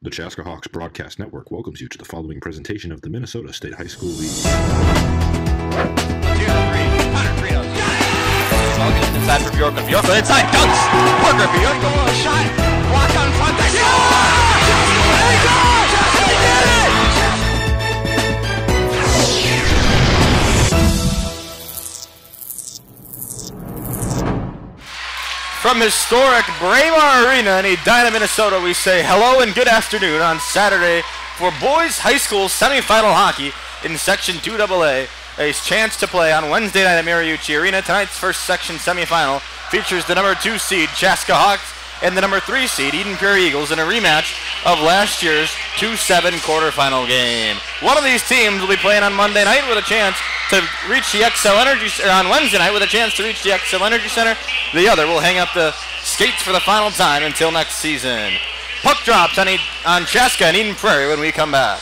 The Chaska Hawks Broadcast Network welcomes you to the following presentation of the Minnesota State High School League. 2, 3, Hunter Frito, got it! Welcome inside for Bjorkman. Bjorkman inside, dunks! Parker Bjorkman, shot! Block on front, they From historic Prairie Arena in Edina, Minnesota, we say hello and good afternoon on Saturday for boys high school semifinal hockey in Section 2AA. A chance to play on Wednesday night at Mariucci Arena. Tonight's first section semifinal features the number 2 seed Chaska Hawks and the number 3 seed Eden Prairie Eagles in a rematch of last year's 2-7 quarterfinal game. One of these teams will be playing on Monday night with a chance to reach the XL Energy, or on Wednesday night with a chance to reach the XL Energy Center. The other will hang up the skates for the final time until next season. Puck drops on Chaska and Eden Prairie when we come back.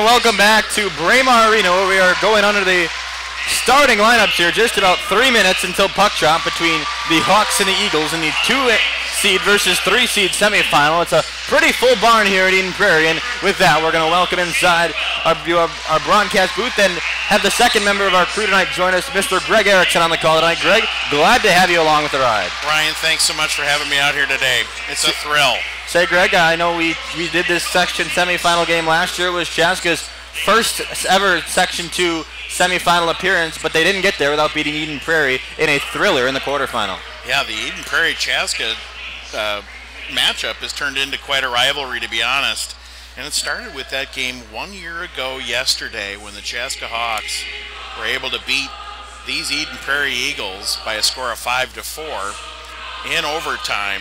Welcome back to Prairie Arena, where we are going under the starting lineups here. Just about 3 minutes until puck drop between the Hawks and the Eagles in the 2 seed versus 3 seed semifinal. It's a pretty full barn here at Eden Prairie, and with that, we're going to welcome inside our broadcast booth and have the second member of our crew tonight join us, Mr. Greg Erickson, on the call tonight. Greg, glad to have you along with the ride. Ryan, thanks so much for having me out here today. It's a thrill. Say, Greg, I know we did this section semifinal game last year. It was Chaska's first ever Section 2 semifinal appearance, but they didn't get there without beating Eden Prairie in a thriller in the quarterfinal. Yeah, the Eden Prairie-Chaska matchup has turned into quite a rivalry, to be honest. And it started with that game 1 year ago yesterday when the Chaska Hawks were able to beat these Eden Prairie Eagles by a score of 5-4 in overtime.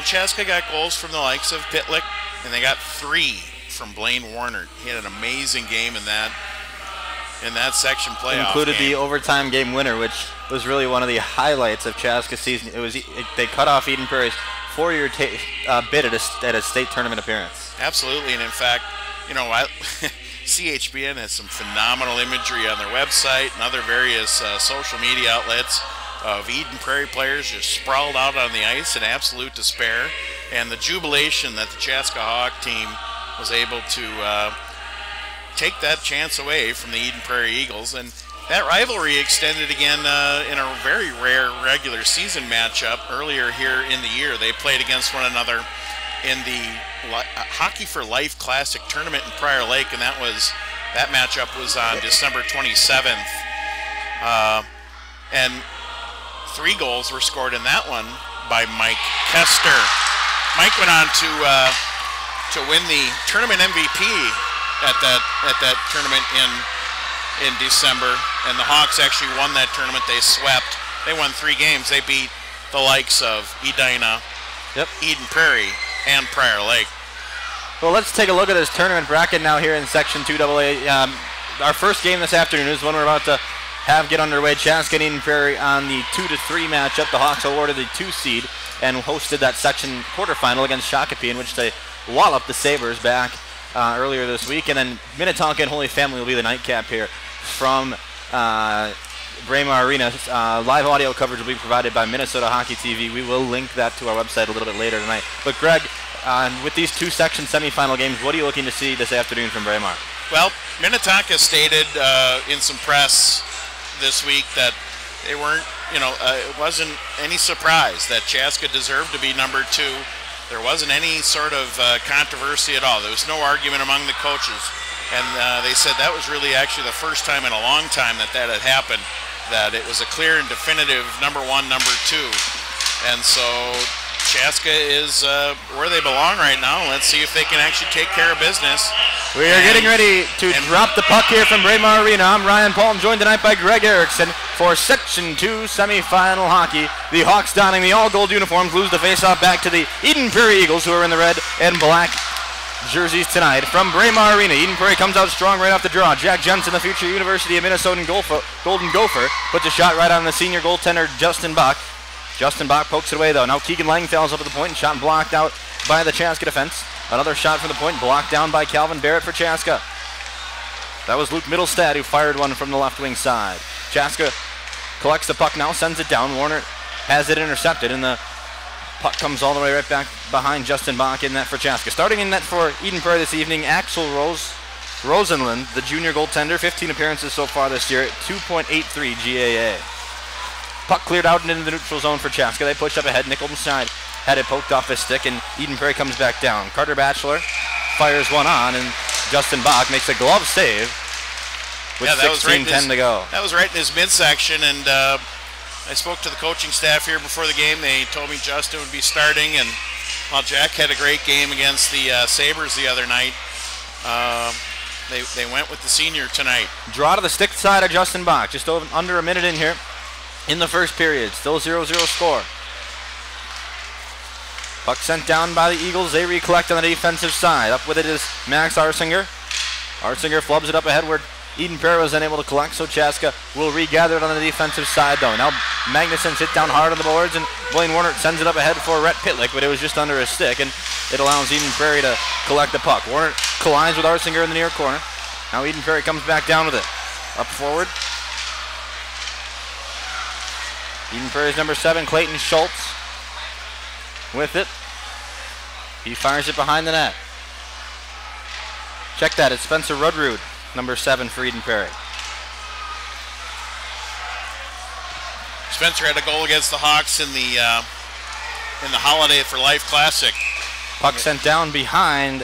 Chaska got goals from the likes of Pitlick, and they got 3 from Blaine Warner. He had an amazing game in that section playoff included game. The overtime game winner, which was really one of the highlights of Chaska's season. They cut off Eden Prairie's 4-year bid at a state tournament appearance. Absolutely, and in fact, CHBN has some phenomenal imagery on their website and other various social media outlets of Eden Prairie players just sprawled out on the ice in absolute despair, and the jubilation that the Chaska Hawk team was able to take that chance away from the Eden Prairie Eagles. And that rivalry extended again in a very rare regular season matchup earlier here in the year. They played against one another in the Hockey for Life Classic tournament in Prairie Lake, and that matchup was on December 27th. And 3 goals were scored in that one by Mike Kester. Mike went on to win the tournament MVP at that tournament in December, and the Hawks actually won that tournament. They swept. They won 3 games. They beat the likes of Edina, Eden Prairie, and Prairie Lake. Well, let's take a look at this tournament bracket now here in Section 2AA. Our first game this afternoon is one we're about to have get underway. Chaska and Eden Prairie on the 2-3 matchup. The Hawks awarded the 2 seed and hosted that section quarterfinal against Shakopee, in which they walloped the Sabres back earlier this week. And then Minnetonka and Holy Family will be the nightcap here from Prairie Arena. Live audio coverage will be provided by Minnesota Hockey TV. We will link that to our website a little bit later tonight. But Greg, with these 2 section semifinal games, what are you looking to see this afternoon from Prairie? Well, Minnetonka stated in some press this week that they weren't, it wasn't any surprise that Chaska deserved to be number 2. There wasn't any sort of controversy at all. There was no argument among the coaches. And they said that was really actually the first time in a long time that had happened, that it was a clear and definitive number 1, number 2. And so Chaska is where they belong right now. Let's see if they can actually take care of business. We are getting ready to drop the puck here from Braemar Arena. I'm Ryan Paul. I'm joined tonight by Greg Erickson for Section 2 semifinal hockey. The Hawks donning the all-gold uniforms lose the faceoff back to the Eden Prairie Eagles, who are in the red and black jerseys tonight. From Braemar Arena, Eden Prairie comes out strong right off the draw. Jack Jensen, the future University of Minnesota Golden Gopher, puts a shot right on the senior goaltender Justin Bach. Justin Bach pokes it away, though. Now Keegan Langfell's up at the point, and shot blocked out by the Chaska defense. Another shot from the point, blocked down by Calvin Barrett for Chaska. That was Luke Middlestad who fired one from the left wing side. Chaska collects the puck now, sends it down. Warner has it intercepted, and the puck comes all the way right back behind Justin Bach in net for Chaska. Starting in net for Eden Prairie this evening, Axel Rosenlund, the junior goaltender, 15 appearances so far this year, 2.83 GAA. Puck cleared out into the neutral zone for Chaska. They push up ahead. Nick Olmstein had it poked off his stick, and Eden Prairie comes back down. Carter Batchelor fires one on, and Justin Bach makes a glove save with 16:10 to go. That was right in his midsection, and I spoke to the coaching staff here before the game. They told me Justin would be starting, and while Jack had a great game against the Sabres the other night, they went with the senior tonight. Draw to the stick side of Justin Bach. Just under a minute in here in the first period. Still 0-0 score. Puck sent down by the Eagles. They recollect on the defensive side. Up with it is Max Arsinger. Arsinger flubs it up ahead where Eden Prairie was unable to collect, so Chaska will regather it on the defensive side, though. Now Magnuson's hit down hard on the boards, and Blaine Warner sends it up ahead for Rhett Pitlick, but it was just under his stick, and it allows Eden Prairie to collect the puck. Warner collides with Arsinger in the near corner. Now Eden Prairie comes back down with it. Up forward. Eden Prairie's number 7, Clayton Schultz, with it. He fires it behind the net. Check that, it's Spencer Rudrud, number 7 for Eden Prairie. Spencer had a goal against the Hawks in the Holiday for Life Classic. Puck sent down behind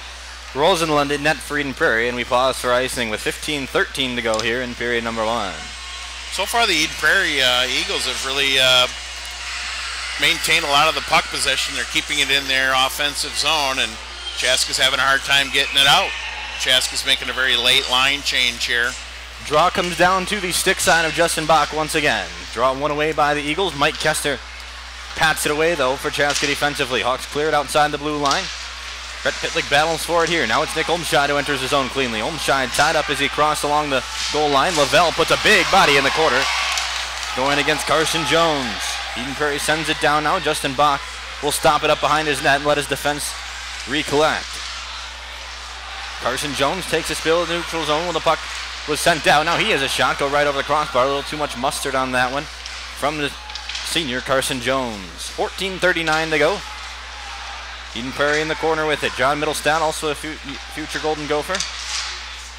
Rosenlund in net for Eden Prairie, and we pause for icing with 15:13 to go here in period number 1. So far, the Eden Prairie Eagles have really maintained a lot of the puck possession. They're keeping it in their offensive zone, and Chaska's having a hard time getting it out. Chaska's making a very late line change here. Draw comes down to the stick side of Justin Bach once again. Draw one away by the Eagles. Mike Kester pats it away, though, for Chaska defensively. Hawks clear it outside the blue line. Rhett Pitlick battles for it here. Now it's Nick Olmscheid who enters his zone cleanly. Olmscheid tied up as he crossed along the goal line. Lavelle puts a big body in the quarter, going against Carson Jones. Eden Prairie sends it down now. Justin Bach will stop it up behind his net and let his defense recollect. Carson Jones takes a spill in the neutral zone when the puck was sent down. Now he has a shot, go right over the crossbar. A little too much mustard on that one from the senior Carson Jones. 14:39 to go. Eden Prairie in the corner with it. John Middlestad, also a future Golden Gopher.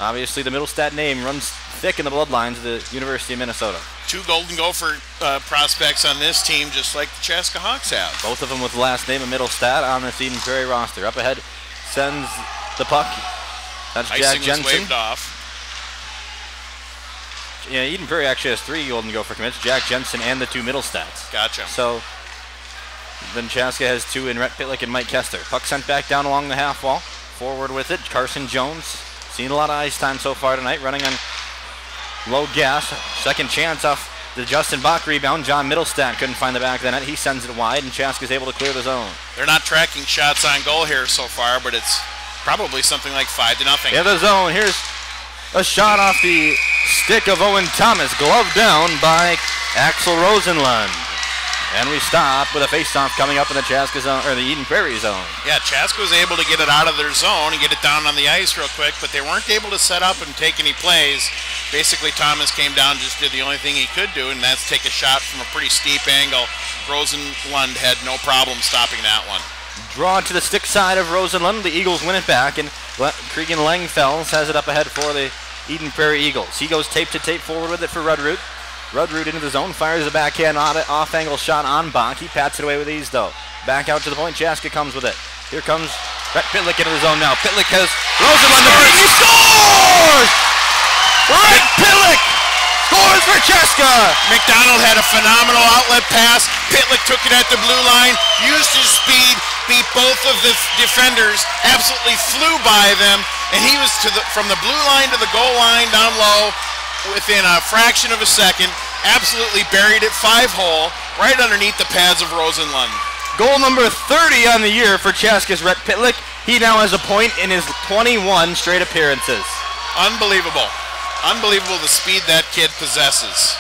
Obviously the Middlestad name runs thick in the bloodlines of the University of Minnesota. 2 Golden Gopher prospects on this team, just like the Chaska Hawks have. Both of them with the last name of Middlestad on this Eden Prairie roster. Up ahead sends the puck. That's Jack Jensen. Waved off. Yeah, Eden Prairie actually has 3 Golden Gopher commits, Jack Jensen and the 2 Middlestads. Gotcha. So then Chaska has 2 in Rhett Pitlick and Mike Kester. Puck sent back down along the half wall. Forward with it, Carson Jones. Seen a lot of ice time so far tonight, running on low gas. Second chance off the Justin Bach rebound. John Middlestad couldn't find the back of the net. He sends it wide, and Chaska's able to clear the zone. They're not tracking shots on goal here so far, but it's probably something like 5-0. In the zone, here's a shot off the stick of Owen Thomas, gloved down by Axel Rosenlund. And we stop with a face-off coming up in the Chaska zone, or the Eden Prairie zone. Yeah, Chaska was able to get it out of their zone and get it down on the ice real quick, but they weren't able to set up and take any plays. Basically, Thomas came down, just did the only thing he could do, and that's take a shot from a pretty steep angle. Rosenlund had no problem stopping that one. Draw to the stick side of Rosenlund. The Eagles win it back, and Cregan Langfels has it up ahead for the Eden Prairie Eagles. He goes tape-to-tape forward with it for Rudrud. Rudrud into the zone, fires a backhand off-angle shot on Bach. He pats it away with ease, though. Back out to the point, Chaska comes with it. Here comes Brett Pitlick into the zone now. Pitlick has Rosenlund. He scores! Brett Pitlick scores for Chaska. McDonald had a phenomenal outlet pass. Pitlick took it at the blue line, used his speed, beat both of the defenders, absolutely flew by them, and he was from the blue line to the goal line down low within a fraction of a second. Absolutely buried it 5-hole right underneath the pads of Rosenlund. Goal number 30 on the year for Chaska's Brett Pitlick. He now has a point in his 21 straight appearances. Unbelievable. Unbelievable the speed that kid possesses.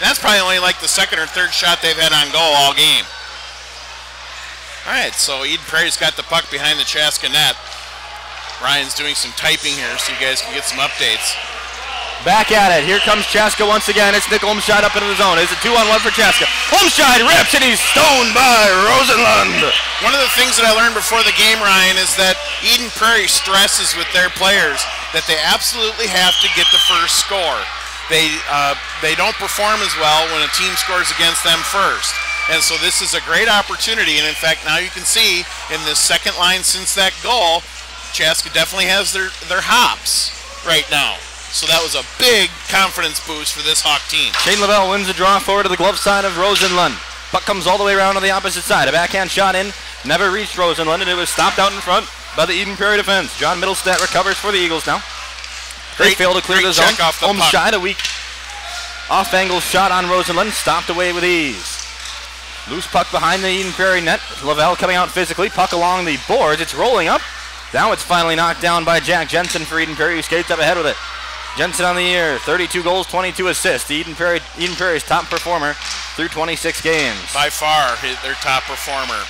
That's probably only like the second or third shot they've had on goal all game. All right, so Eden Prairie's got the puck behind the Chaska net. Ryan's doing some typing here so you guys can get some updates. Back at it. Here comes Chaska once again. It's Nick Olmscheid up into the zone. It's a 2-on-1 for Chaska. Olmscheid rips and he's stoned by Rosenlund. One of the things that I learned before the game, Ryan, is that Eden Prairie stresses with their players that they absolutely have to get the first score. They don't perform as well when a team scores against them first. And so this is a great opportunity. And in fact, now you can see in this second line since that goal, Chaska definitely has their hops right now. So that was a big confidence boost for this Hawk team. Shane Lavelle wins the draw forward to the glove side of Rosenlund. Puck comes all the way around to the opposite side. A backhand shot in, never reached Rosenlund, and it was stopped out in front by the Eden Prairie defense. John Middlestat recovers for the Eagles now. They fail to clear the zone. Olmscheid, a weak off-angle shot on Rosenlund, stopped away with ease. Loose puck behind the Eden Prairie net. Lavelle coming out physically. Puck along the boards. It's rolling up. Now it's finally knocked down by Jack Jensen for Eden Prairie, who skates up ahead with it. Jensen on the year, 32 goals, 22 assists. The Eden Prairie's top performer through 26 games. By far, their top performer.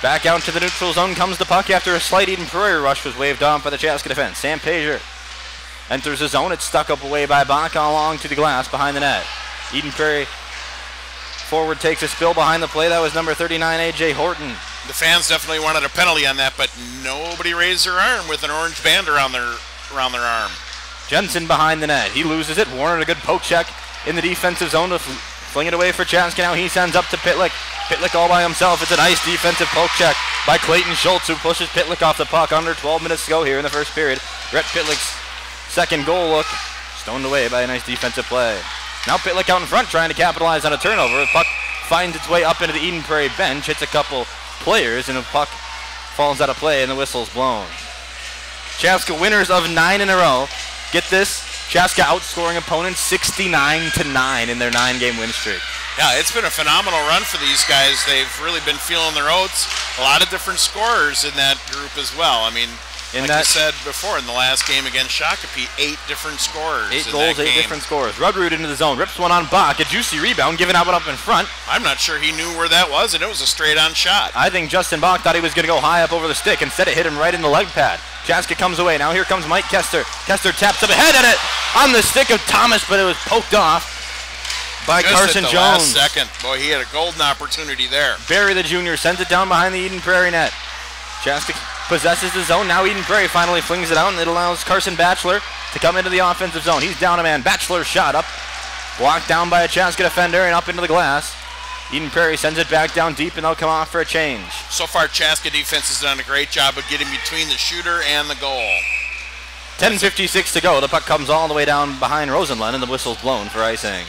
Back out to the neutral zone comes the puck after a slight Eden Prairie rush was waved off by the Chaska defense. Sam Pager enters the zone. It's stuck up away by Bach along to the glass behind the net. Eden Prairie forward takes a spill behind the play. That was number 39, A.J. Horton. The fans definitely wanted a penalty on that, but nobody raised their arm with an orange band around their arm. Jensen behind the net. He loses it. Warner a good poke check in the defensive zone to fling it away for Chaska. Now he sends up to Pitlick. Pitlick all by himself. It's a nice defensive poke check by Clayton Schultz, who pushes Pitlick off the puck. Under 12 minutes to go here in the first period. Brett Pitlick's second goal look stoned away by a nice defensive play. Now Pitlick out in front trying to capitalize on a turnover. The puck finds its way up into the Eden Prairie bench, hits a couple players, and the puck falls out of play and the whistle's blown. Chaska winners of 9 in a row. Get this, Chaska outscoring opponents 69-9 in their 9-game win streak. Yeah, it's been a phenomenal run for these guys. They've really been feeling their oats. A lot of different scorers in that group as well. I mean, like you said before, in the last game against Shakopee, 8 different scorers. 8 goals, 8 different scorers. Rudrud into the zone, rips one on Bach, a juicy rebound, giving out one up in front. I'm not sure he knew where that was, and it was a straight-on shot. I think Justin Bach thought he was going to go high up over the stick. Instead, it hit him right in the leg pad. Chaska comes away. Now here comes Mike Kester. Kester taps up ahead at it on the stick of Thomas, but it was poked off by Carson Jones. Last second. Boy, he had a golden opportunity there. Barry the junior sends it down behind the Eden Prairie net. Chaska possesses the zone. Now Eden Prairie finally flings it out, and it allows Carson Batchelor to come into the offensive zone. He's down a man. Batchelor's shot up. Blocked down by a Chaska defender and up into the glass. Eden Prairie sends it back down deep, and they'll come off for a change. So far, Chaska defense has done a great job of getting between the shooter and the goal. 10:56 to go. The puck comes all the way down behind Rosenlund, and the whistle's blown for icing.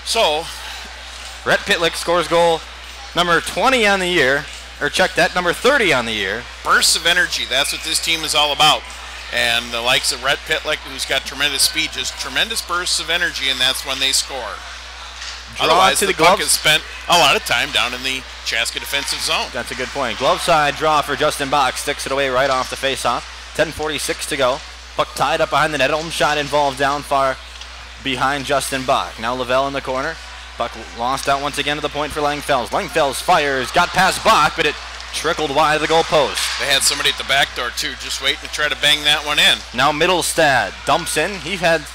So, Brett Pitlick scores goal number 20 on the year, or check that, number 30 on the year. Bursts of energy, that's what this team is all about. And the likes of Brett Pitlick, who's got tremendous speed, just tremendous bursts of energy, and that's when they score. Otherwise, the puck has spent a lot of time down in the Chaska defensive zone. That's a good point. Glove side draw for Justin Bach. Sticks it away right off the faceoff. 10:46 to go. Puck tied up behind the net. Olmscheid involved down far behind Justin Bach. Now Lavelle in the corner. Puck lost out once again to the point for Langfels. Langfels fires. Got past Bach, but it trickled wide of the goal post. They had somebody at the back door, too, just waiting to try to bang that one in. Now Middlestad dumps in. He had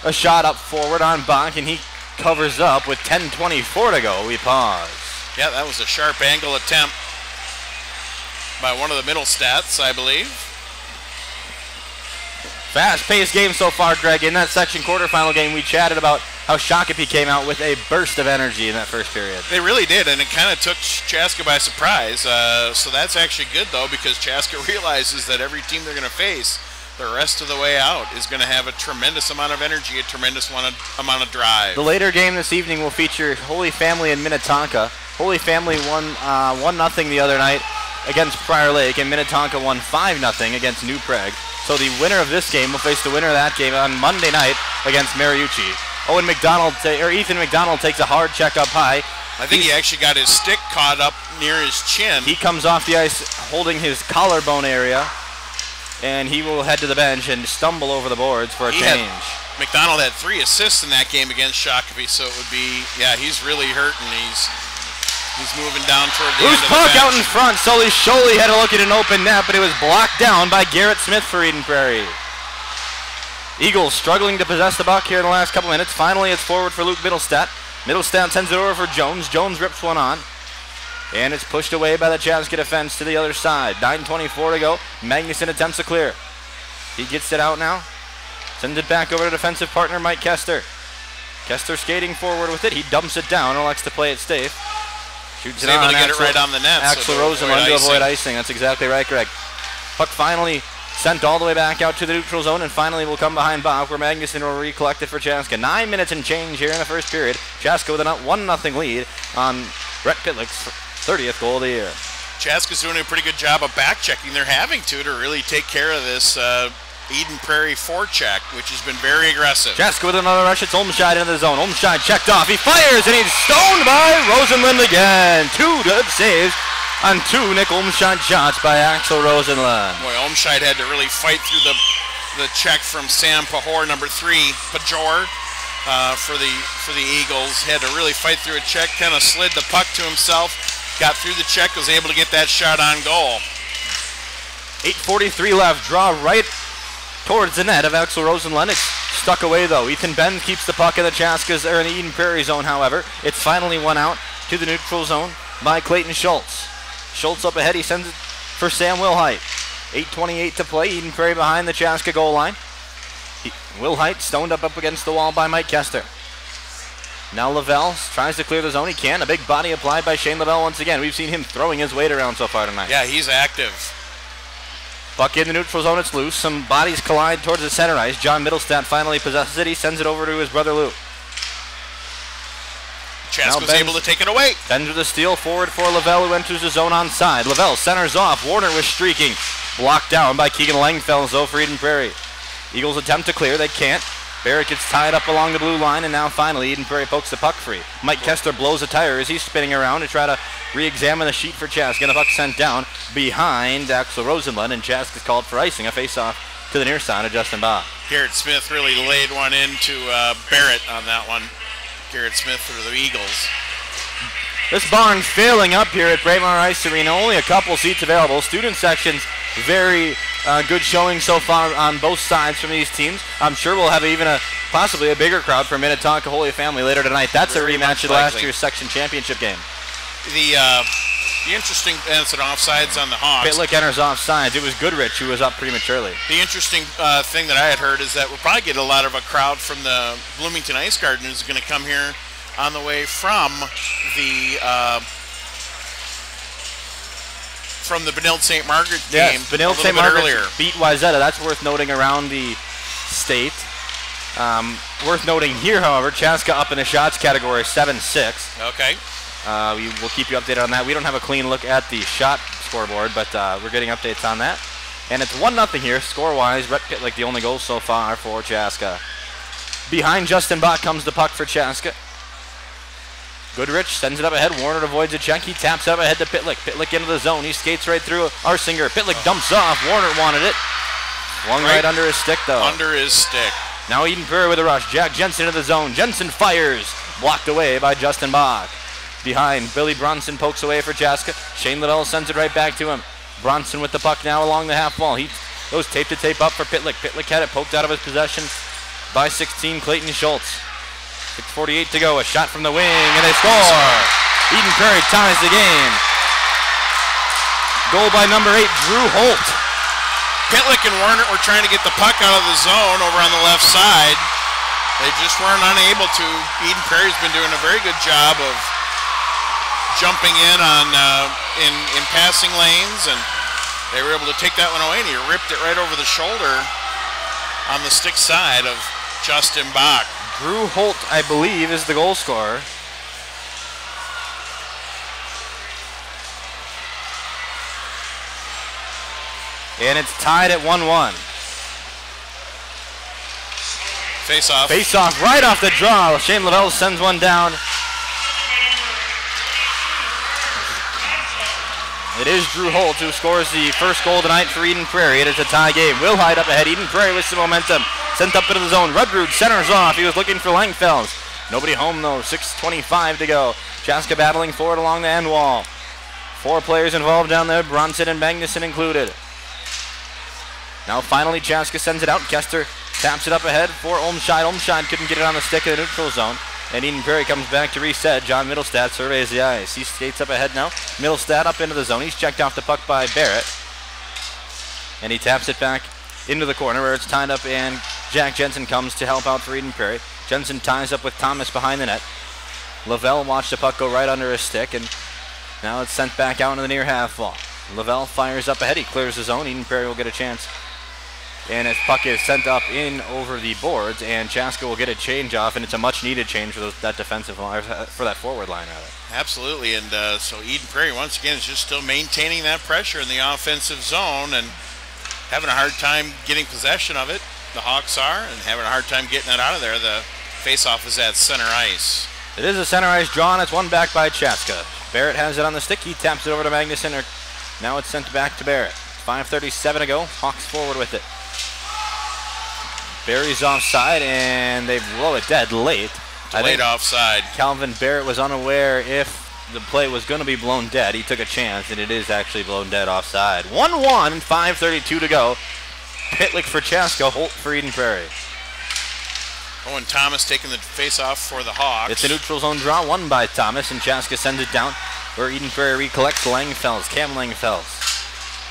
a shot up forward on Bach, and he covers up with 10:24 to go. We pause. Yeah, that was a sharp angle attempt by one of the Middlestats, I believe. Fast-paced game so far, Greg. In that section quarterfinal game, we chatted about how Shakopee came out with a burst of energy in that first period. They really did, and it kind of took Chaska by surprise. So that's actually good, though, because Chaska realizes that every team they're going to face the rest of the way out is going to have a tremendous amount of energy, a tremendous amount of drive. The later game this evening will feature Holy Family and Minnetonka. Holy Family won 1-0 the other night against Prior Lake, and Minnetonka won 5-0 against New Prague. So the winner of this game will face the winner of that game on Monday night against Mariucci. Ethan McDonald takes a hard check up high. I think he actually got his stick caught up near his chin. He comes off the ice holding his collarbone area, and he will head to the bench and stumble over the boards for a change. McDonald had 3 assists in that game against Shakopee, so it would be, he's really hurting. He's moving down toward the end of the puck bench. out in front. Sully Sholey had a look at an open net, but it was blocked down by Garrett Smith for Eden Prairie. Eagles struggling to possess the puck here in the last couple minutes. Finally, it's forward for Luke Middlestadt. Middlestadt sends it over for Jones. Jones rips one on, and it's pushed away by the Chaska defense to the other side. 9:24 to go. Magnuson attempts a clear. He gets it out now. Sends it back over to defensive partner Mike Kester. Kester skating forward with it. He dumps it down and elects to play it safe. Shoots it able on to get it right on the net. Axel Rosenlund to avoid icing. That's exactly right, Greg. Puck finally sent all the way back out to the neutral zone, and finally will come behind Bach, where Magnuson will recollect it for Chaska. 9 minutes and change here in the first period. Chaska with a 1-0 lead on Brett Pitlick's 30th goal of the year. Chaska's doing a pretty good job of back-checking. They're having to really take care of this Eden Prairie forecheck, which has been very aggressive. Chaska with another rush. It's Olmscheid into the zone. Olmscheid checked off. He fires, and he's stoned by Rosenlund again. 2 good saves on 2 Nick Olmscheid shots by Axel Rosenlund. Boy, Olmscheid had to really fight through the check from Sam Pajor, number 3, Pajor, for the Eagles. Had to really fight through a check, kind of slid the puck to himself, got through the check, was able to get that shot on goal. 8:43 left. Draw right towards the net of Axel Rosenlund. It's stuck away, though. Ethan Benz keeps the puck in the Chaskas, or in the Eden Prairie zone, however. It's finally won out to the neutral zone by Clayton Schultz. Schultz up ahead. He sends it for Sam Wilhite. 8:28 to play. Eden Prairie behind the Chaska goal line. Wilhite stoned up against the wall by Mike Kester. Now Lavelle tries to clear the zone. He can. A big body applied by Shane Lavelle once again. We've seen him throwing his weight around so far tonight. Yeah, he's active. Puck in the neutral zone. It's loose. Some bodies collide towards the center ice. John Middlestadt finally possesses it. He sends it over to his brother Lou. Chaska's able to take it away. Bends with a steal forward for Lavelle, who enters the zone onside. Lavelle centers off. Warner was streaking. Blocked down by Keegan Langfels, though, for Eden Prairie. Eagles attempt to clear. They can't. Barrett gets tied up along the blue line, and now finally Eden Prairie pokes the puck free. Mike Kester blows a tire as he's spinning around to try to re-examine the sheet for Chaska. And the puck sent down behind Axel Rosenlund, and Chaska's called for icing. A face-off to the near side of Justin Bach. Garrett Smith really laid one into Barrett on that one. Garrett Smith for the Eagles. This barn's filling up here at Braemar Ice Arena. Only a couple seats available. Student sections, very good showing so far on both sides from these teams. I'm sure we'll have possibly a bigger crowd for Minnetonka Holy Family later tonight. That's a rematch of last year's section championship game. The interesting, it's an offsides on the Hawks. Pitlick enters offsides. It was Goodrich who was up prematurely. The interesting thing that I had heard is that we'll probably get a lot of a crowd from the Bloomington Ice Garden who's going to come here on the way from the Benilde St. Margaret game. Yes, Benilde St. Margaret beat Wayzata. That's worth noting around the state. Worth noting here, however, Chaska up in the shots category, 7-6. Okay. We will keep you updated on that. We don't have a clean look at the shot scoreboard, but we're getting updates on that. And it's 1-0 here, score-wise. Brett Pitlick, the only goal so far for Chaska. Behind Justin Bach comes the puck for Chaska. Goodrich sends it up ahead. Warner avoids a check. He taps up ahead to Pitlick. Pitlick into the zone. He skates right through Arsinger. Pitlick dumps off. Warner wanted it. Swung right under his stick, though. Under his stick. Now Eden Prairie with a rush. Jack Jensen into the zone. Jensen fires. Blocked away by Justin Bach. Behind, Billy Bronson pokes away for Chaska. Shane Liddell sends it right back to him. Bronson with the puck now along the half wall. He goes tape to tape up for Pitlick. Pitlick had it poked out of his possession by 16, Clayton Schultz. 6:48 to go. A shot from the wing, and they score. Eden Prairie ties the game. Goal by number 8, Drew Holt. Pitlick and Warner were trying to get the puck out of the zone over on the left side. They just weren't unable to. Eden Prairie's been doing a very good job of jumping in on in passing lanes, and they were able to take that one away, and he ripped it right over the shoulder on the stick side of Justin Bach. Drew Holt, I believe, is the goal scorer. And it's tied at 1-1. Face off. Face off right off the draw. Shane Lavelle sends one down. It is Drew Holt who scores the first goal tonight for Eden Prairie. It is a tie game. Will Hyde up ahead. Eden Prairie with some momentum. Sent up into the zone. Rudrud centers off. He was looking for Langfels. Nobody home though. 6:25 to go. Chaska battling forward along the end wall. 4 players involved down there. Bronson and Magnuson included. Now finally Chaska sends it out. Kester taps it up ahead for Olmscheid. Olmscheid couldn't get it on the stick in the neutral zone. And Eden Prairie comes back to reset. John Middlestad surveys the ice. He skates up ahead now. Middlestad up into the zone. He's checked off the puck by Barrett. And he taps it back into the corner where it's tied up, and Jack Jensen comes to help out for Eden Prairie. Jensen ties up with Thomas behind the net. Lavelle watched the puck go right under his stick, and now it's sent back out into the near half wall. Lavelle fires up ahead. He clears the zone. Eden Prairie will get a chance. And his puck is sent up in over the boards, and Chaska will get a change off, and it's a much-needed change for that defensive line, for that forward line, rather. Absolutely, and so Eden Prairie once again is just still maintaining that pressure in the offensive zone and having a hard time getting possession of it. The Hawks are, and having a hard time getting it out of there. The face-off is at center ice. It is a center ice draw, and it's won back by Chaska. Barrett has it on the stick. He taps it over to Magnuson. Now it's sent back to Barrett. 5:37 to go. Hawks forward with it. Barry's offside, and they blow it dead late. Delayed offside. Calvin Barrett was unaware if the play was going to be blown dead. He took a chance, and it is actually blown dead offside. 1-1, 5:32 to go. Pitlick for Chaska, Holt for Eden Prairie. Owen Thomas taking the face-off for the Hawks. It's a neutral zone draw, won by Thomas, and Chaska sends it down where Eden Prairie recollects Langfels. Cam Langfels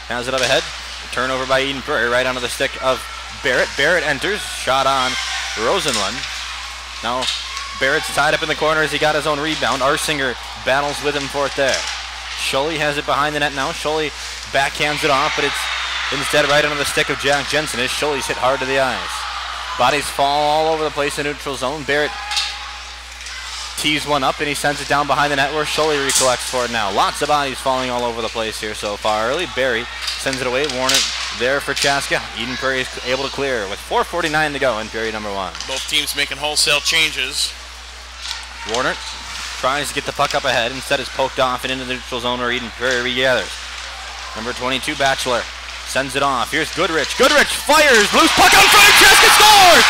has it up ahead. Turnover by Eden Prairie right onto the stick of Barrett. Barrett enters, shot on Rosenlund. Now Barrett's tied up in the corner as he got his own rebound. Arsinger battles with him for it there. Sholey has it behind the net now. Sholey backhands it off, but it's instead right under the stick of Jack Jensen as Sholey's hit hard to the eyes. Bodies fall all over the place in neutral zone. Barrett tees one up and he sends it down behind the net where Sholey recollects for it now. Lots of bodies falling all over the place here so far early. Barry sends it away. Warner there for Chaska. Eden Prairie is able to clear with 4:49 to go in period number 1. Both teams making wholesale changes. Warner tries to get the puck up ahead. Instead is poked off and into the neutral zone where Eden Prairie regathers. Number 22, Batchelor, sends it off. Here's Goodrich. Goodrich fires. Loose puck out front. Chaska scores!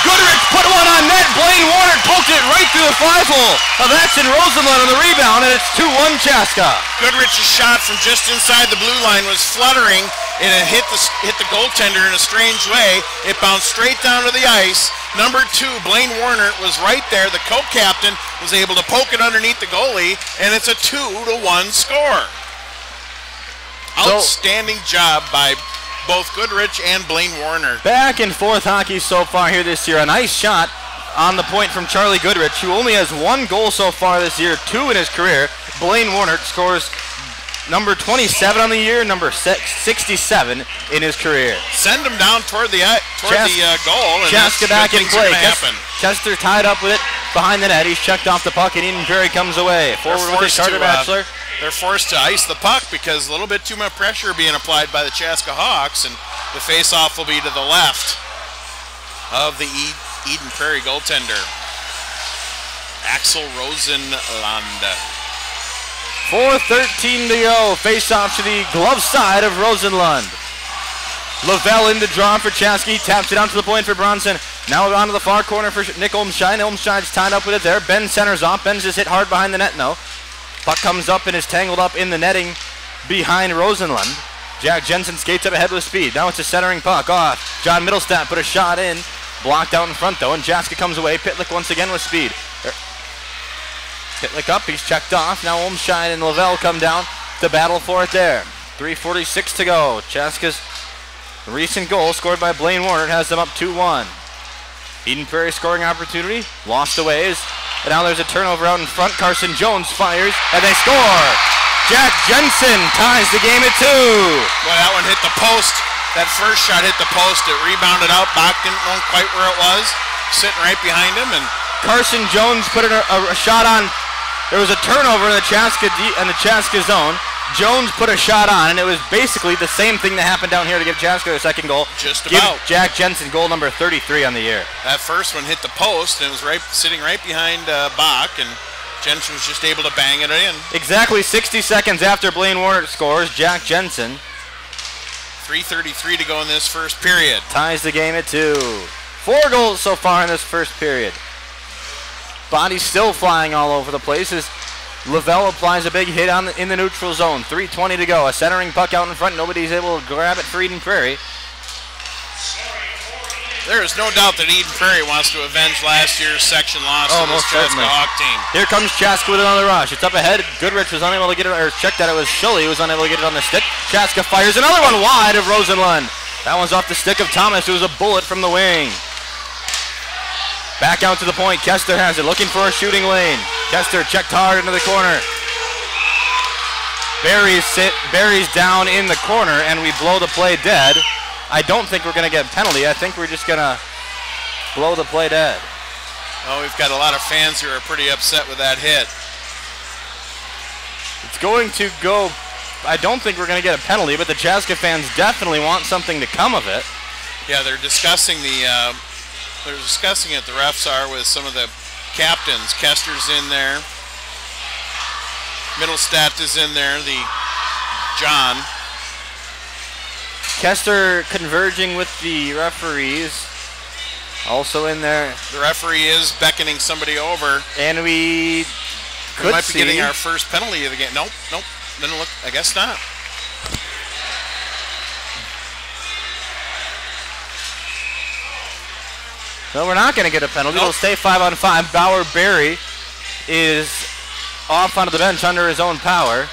Goodrich put one on net. Blaine Warner poked it right through the fly hole of Axon Rosenlund on the rebound, and it's 2-1 Chaska. Goodrich's shot from just inside the blue line was fluttering, and it hit the goaltender in a strange way. It bounced straight down to the ice. Number 2, Blaine Warner, was right there. The co-captain was able to poke it underneath the goalie, and it's a 2-1 score. Outstanding job by both Goodrich and Blaine Warner. Back and forth hockey so far here this year. A nice shot on the point from Charlie Goodrich, who only has 1 goal so far this year, 2 in his career. Blaine Warner scores number 27 on the year, number 67 in his career. Send him down toward the goal, and Chaska back in play. Happen. Chester tied up with it behind the net. He's checked off the puck, and Eden Prairie comes away. Forward with it, Carter Batchelor. They're forced to ice the puck because a little bit too much pressure being applied by the Chaska Hawks, and the face-off will be to the left of the Eden Prairie goaltender, Axel Rosenlund. 4:13 to go. Face-off to the glove side of Rosenlund. Lavelle in the draw for Chaska. He taps it out to the point for Bronson. Now onto the far corner for Nick Olmscheid. Olmscheid's tied up with it there. Ben centers off. Ben's just hit hard behind the net now. Puck comes up and is tangled up in the netting behind Rosenlund. Jack Jensen skates up ahead with speed. Now it's a centering puck off. John Middlestat put a shot in. Blocked out in front though, and Chaska comes away. Pitlick once again with speed. Pitlick up, he's checked off. Now Olmscheid and Lavelle come down to battle for it there. 3:46 to go. Chaska's recent goal scored by Blaine Warner has them up 2-1. Eden Prairie scoring opportunity, lost away, and now there's a turnover out in front. Carson Jones fires, and they score! Jack Jensen ties the game at 2. Well, that one hit the post. That first shot hit the post. It rebounded out. Bach didn't know quite where it was, sitting right behind him. And Carson Jones put a shot on. There was a turnover in the Chaska zone. Jones put a shot on, and it was basically the same thing that happened down here to give Chaska their second goal. Just about. Give Jack Jensen goal number 33 on the year. That first one hit the post, and it was sitting right behind Bach, and Jensen was just able to bang it in. Exactly 60 seconds after Blaine Warner scores, Jack Jensen 3:33 to go in this first period. ties the game at 2. 4 goals so far in this first period. Bodies still flying all over the place as Lavelle applies a big hit in the neutral zone. 3:20 to go. A centering puck out in front. Nobody's able to grab it for Eden Prairie. There is no doubt that Eden Prairie wants to avenge last year's section loss to this Chaska Hawk team. Here comes Chaska with another rush. It's up ahead. Goodrich was unable to get it, or checked that it was Shully. He was unable to get it on the stick. Chaska fires another one wide of Rosenlund. That one's off the stick of Thomas. It was a bullet from the wing. Back out to the point. Kester has it, looking for a shooting lane. Kester checked hard into the corner. Barry's down in the corner, and we blow the play dead. I don't think we're going to get a penalty. I think we're just going to blow the play dead. Oh, we've got a lot of fans who are pretty upset with that hit. It's going to go. I don't think we're going to get a penalty, but the Chaska fans definitely want something to come of it. Yeah, they're discussing it. The refs are with some of the captains. Kester's in there. Middlestadt is in there. John. Kester converging with the referees. Also in there. The referee is beckoning somebody over. And we might be getting our first penalty of the game. Nope. Didn't look. I guess not. No, we're not going to get a penalty. Nope. It'll stay 5-on-5. Bauer Barry is off onto the bench under his own power.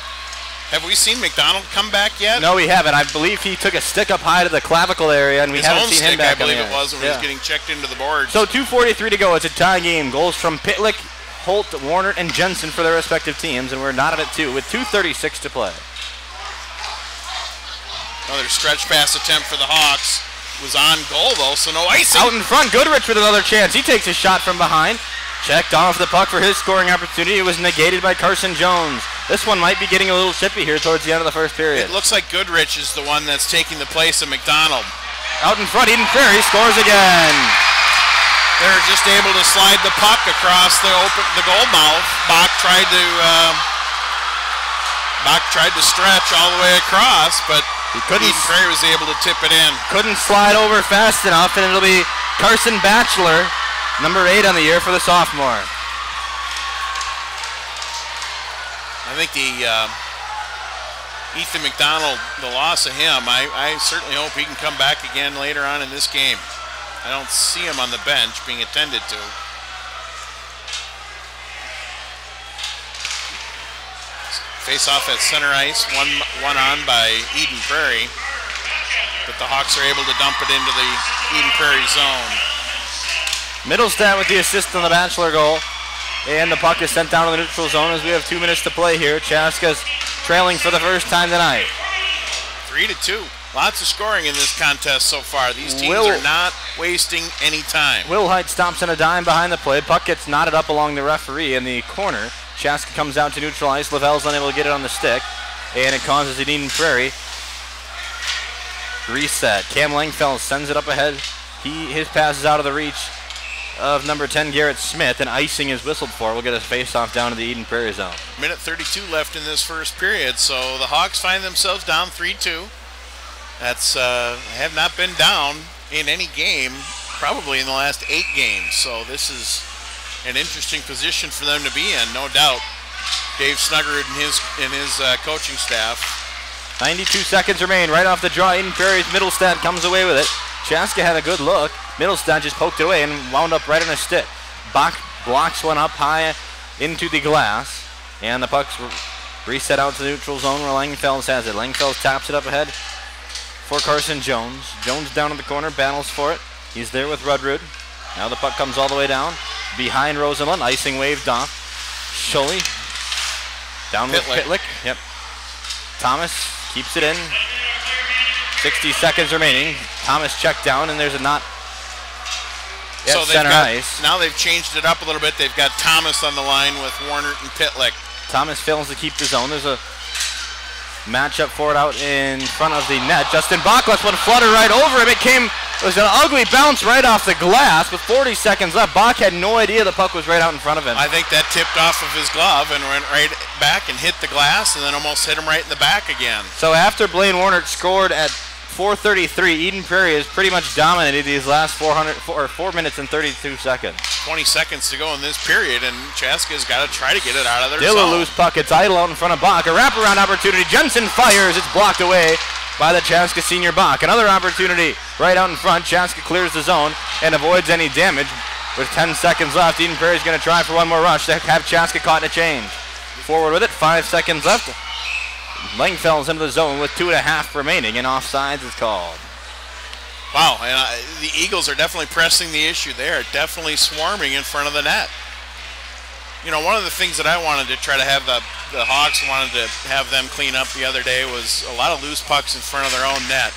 Have we seen McDonald come back yet? No, we haven't. I believe he took a stick up high to the clavicle area, and we haven't seen him back. I believe it was when he was getting checked into the boards. So 2:43 to go. It's a tie game. Goals from Pitlick, Holt, Warner, and Jensen for their respective teams, and we're knotted at 2 with 2:36 to play. Another stretch pass attempt for the Hawks. Was on goal, though, so no icing. Out in front, Goodrich with another chance. He takes a shot from behind. Checked off the puck for his scoring opportunity. It was negated by Carson Jones. This one might be getting a little chippy here towards the end of the first period. It looks like Goodrich is the one that's taking the place of McDonald. Out in front, Eden Prairie scores again. They're just able to slide the puck across the goal mouth. Bach tried to stretch all the way across, but Eden Prairie was able to tip it in. Couldn't slide over fast enough, and it'll be Carson Batchelor, number 8 on the year for the sophomore. I think Ethan McDonald, the loss of him, I certainly hope he can come back again later on in this game. I don't see him on the bench being attended to. Face off at center ice, one on by Eden Prairie, but the Hawks are able to dump it into the Eden Prairie zone. Middlestadt with the assist on the Batchelor goal, and the puck is sent down to the neutral zone as we have 2 minutes to play here. Chaska's trailing for the first time tonight. 3-2. Lots of scoring in this contest so far. These teams are not wasting any time. Wilhite stops on a dime behind the play. Puck gets knotted up along the referee in the corner. Chaska comes out to neutral ice. Lavelle's unable to get it on the stick, and it causes an Eden Prairie reset. Cam Langfeld sends it up ahead. His pass is out of the reach of number 10, Garrett Smith, and icing is whistled for. We'll get a face-off down to the Eden Prairie zone. Minute 32 left in this first period, so the Hawks find themselves down 3-2. That's have not been down in any game, probably in the last 8 games. So this is an interesting position for them to be in, no doubt. Dave Snuggerud and his coaching staff. 92 seconds remain. Right off the draw, Eden Prairie's Middlestadt comes away with it. Chaska had a good look. Middlestadt just poked it away and wound up right on a stick. Bach blocks one up high into the glass, and the puck's reset out to the neutral zone where Langfeld has it. Langfeld taps it up ahead for Carson Jones. Jones down in the corner, battles for it. He's there with Rudrud. Now the puck comes all the way down behind Rosenlund. Icing waved off. Scully down with Pitlick. Yep. Thomas keeps it in. 60 seconds remaining. Thomas checked down, and there's a not yet so center ice. Now they've changed it up a little bit. They've got Thomas on the line with Warner and Pitlick. Thomas fails to keep the zone. There's a matchup for it out in front of the net. Justin Bach lets one flutter right over him. It was an ugly bounce right off the glass with 40 seconds left. Bach had no idea the puck was right out in front of him. I think that tipped off of his glove and went right back and hit the glass and then almost hit him right in the back again. So after Blaine Warner scored at 4:33, Eden Prairie has pretty much dominated these last 4 minutes and 32 seconds. 20 seconds to go in this period, and Chaska's got to try to get it out of their Still zone. a loose puck. It's idle out in front of Bach. A wraparound opportunity. Jensen fires. It's blocked away by the Chaska senior Bach. Another opportunity right out in front. Chaska clears the zone and avoids any damage. With 10 seconds left, Eden Prairie's going to try for one more rush to have Chaska caught in a change. Forward with it. 5 seconds left. Langfell's into the zone with 2.5 remaining, and offsides is called. Wow, and the Eagles are definitely pressing the issue there, definitely swarming in front of the net. You know, one of the things that I wanted to try to have the Hawks wanted to have them clean up the other day was a lot of loose pucks in front of their own net.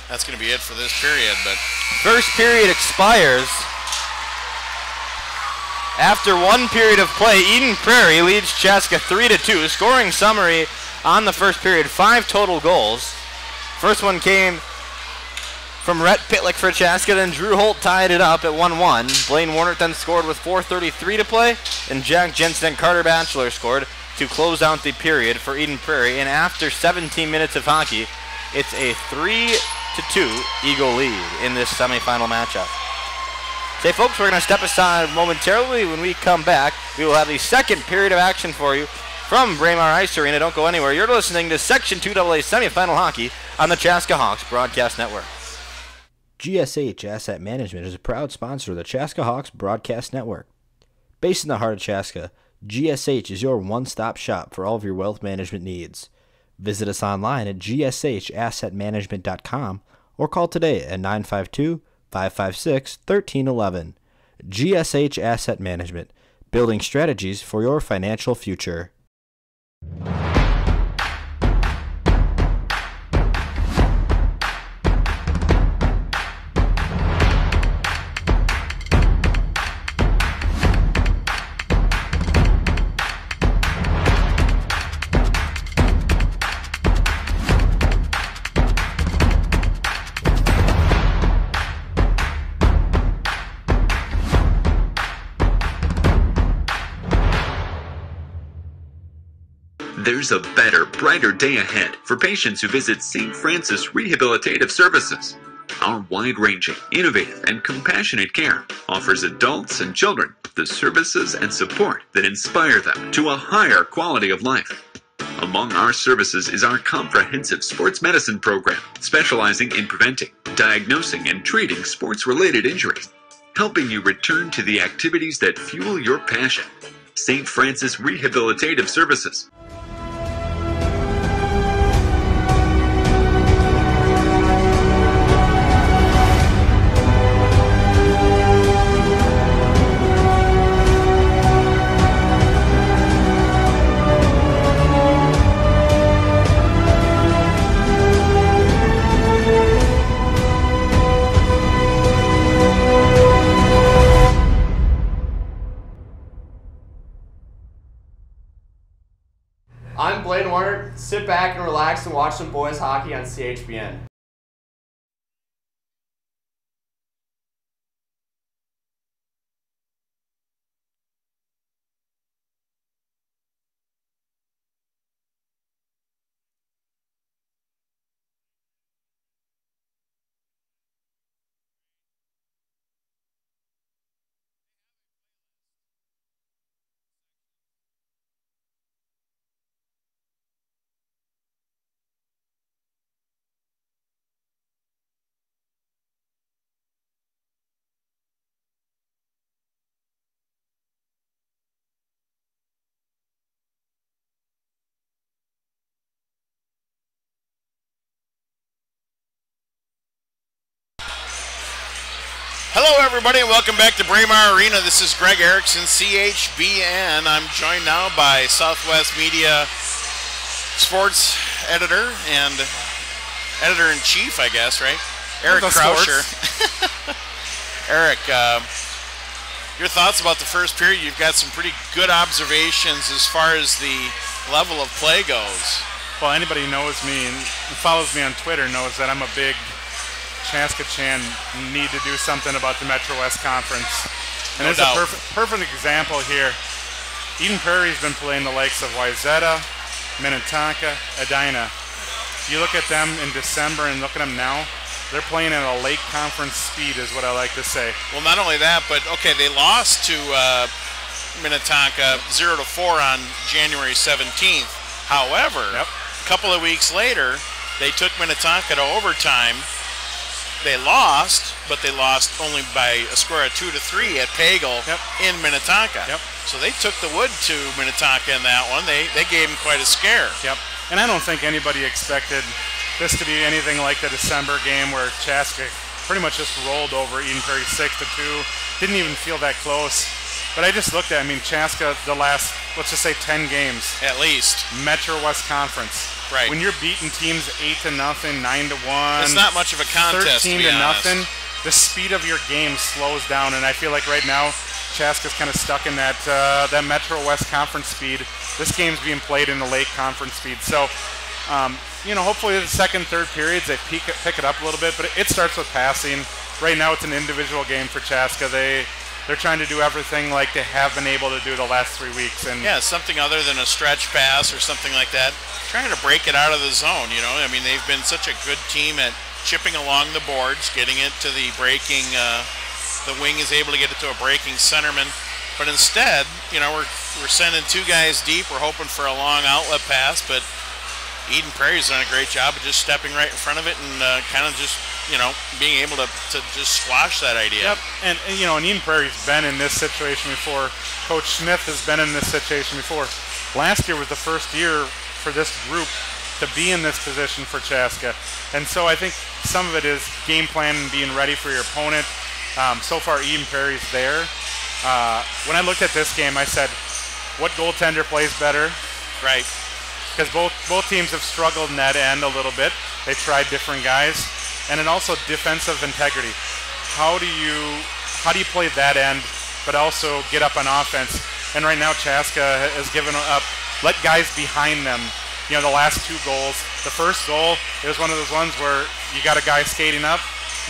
That's going to be it for this period. But first period expires. After 1 period of play, Eden Prairie leads Chaska 3-2. Scoring summary on the first period, 5 total goals. First one came from Rhett Pitlick for Chaska, then Drew Holt tied it up at 1-1. Blaine Warner then scored with 4:33 to play, and Jack Jensen and Carter Batchelor scored to close out the period for Eden Prairie. And after 17 minutes of hockey, it's a 3-2 Eagle lead in this semifinal matchup. Say, folks, we're going to step aside momentarily. When we come back, we will have the second period of action for you from Braemar Ice Arena. Don't go anywhere. You're listening to Section 2AA semifinal hockey on the Chaska Hawks Broadcast Network. GSH Asset Management is a proud sponsor of the Chaska Hawks Broadcast Network. Based in the heart of Chaska, GSH is your one-stop shop for all of your wealth management needs. Visit us online at gshassetmanagement.com or call today at 952-556-1311. GSH Asset Management, building strategies for your financial future. There's a better, brighter day ahead for patients who visit St. Francis Rehabilitative Services. Our wide-ranging, innovative, and compassionate care offers adults and children the services and support that inspire them to a higher quality of life. Among our services is our comprehensive sports medicine program, specializing in preventing, diagnosing, and treating sports-related injuries, helping you return to the activities that fuel your passion. St. Francis Rehabilitative Services. I'm Blaine Warner. Sit back and relax and watch some boys hockey on CHBN. Hello, everybody, and welcome back to Braemar Arena. This is Greg Erickson, CHBN. I'm joined now by Southwest Media sports editor and editor-in-chief, I guess, right? Eric Krauscher. Eric, your thoughts about the first period? You've got some pretty good observations as far as the level of play goes. Well, anybody who knows me and follows me on Twitter knows that I'm a big Chaska-Chan need to do something about the Metro West Conference. And there's a perfect example here. Eden Prairie's been playing the likes of Wayzata, Minnetonka, Edina. You look at them in December and look at them now, they're playing at a Lake Conference speed is what I like to say. Well, not only that, but okay, they lost to Minnetonka 0-4 on January 17th. However, a couple of weeks later, they took Minnetonka to overtime. They lost, but they lost only by a score of 2-3 at Pagel in Minnetonka. So they took the wood to Minnetonka in that one. They gave them quite a scare. And I don't think anybody expected this to be anything like the December game where Chaska pretty much just rolled over Eden Prairie 6-2. Didn't even feel that close. But I just looked at, Chaska, the last, let's just say 10 games. At least. Metro West Conference. Right. When you're beating teams 8-0, 9-1, it's not much of a contest. 13-0. The speed of your game slows down, and I feel like right now Chaska's kind of stuck in that that Metro West Conference speed. This game's being played in the Lake Conference speed, so hopefully the second, third periods they pick it up a little bit. But it starts with passing. Right now it's an individual game for Chaska. They're trying to do everything like they have been able to do the last 3 weeks. And something other than a stretch pass or something like that. Trying to break it out of the zone, they've been such a good team at chipping along the boards, getting it to the breaking, the wing is able to get it to a breaking centerman. But instead, we're sending two guys deep. We're hoping for a long outlet pass, but Eden Prairie's done a great job of just stepping right in front of it and kind of just, being able to just squash that idea. And Eden Prairie's been in this situation before. Coach Smith has been in this situation before. Last year was the first year for this group to be in this position for Chaska. And so I think some of it is game plan and being ready for your opponent. So far, Eden Prairie's there. When I looked at this game, I said, what goaltender plays better? Right. Because both teams have struggled in that end a little bit. They tried different guys. And then also defensive integrity. How do you play that end, but also get up on offense? And right now, Chaska has given up, let guys behind them. The last two goals. The first goal, it was one of those ones where you got a guy skating up,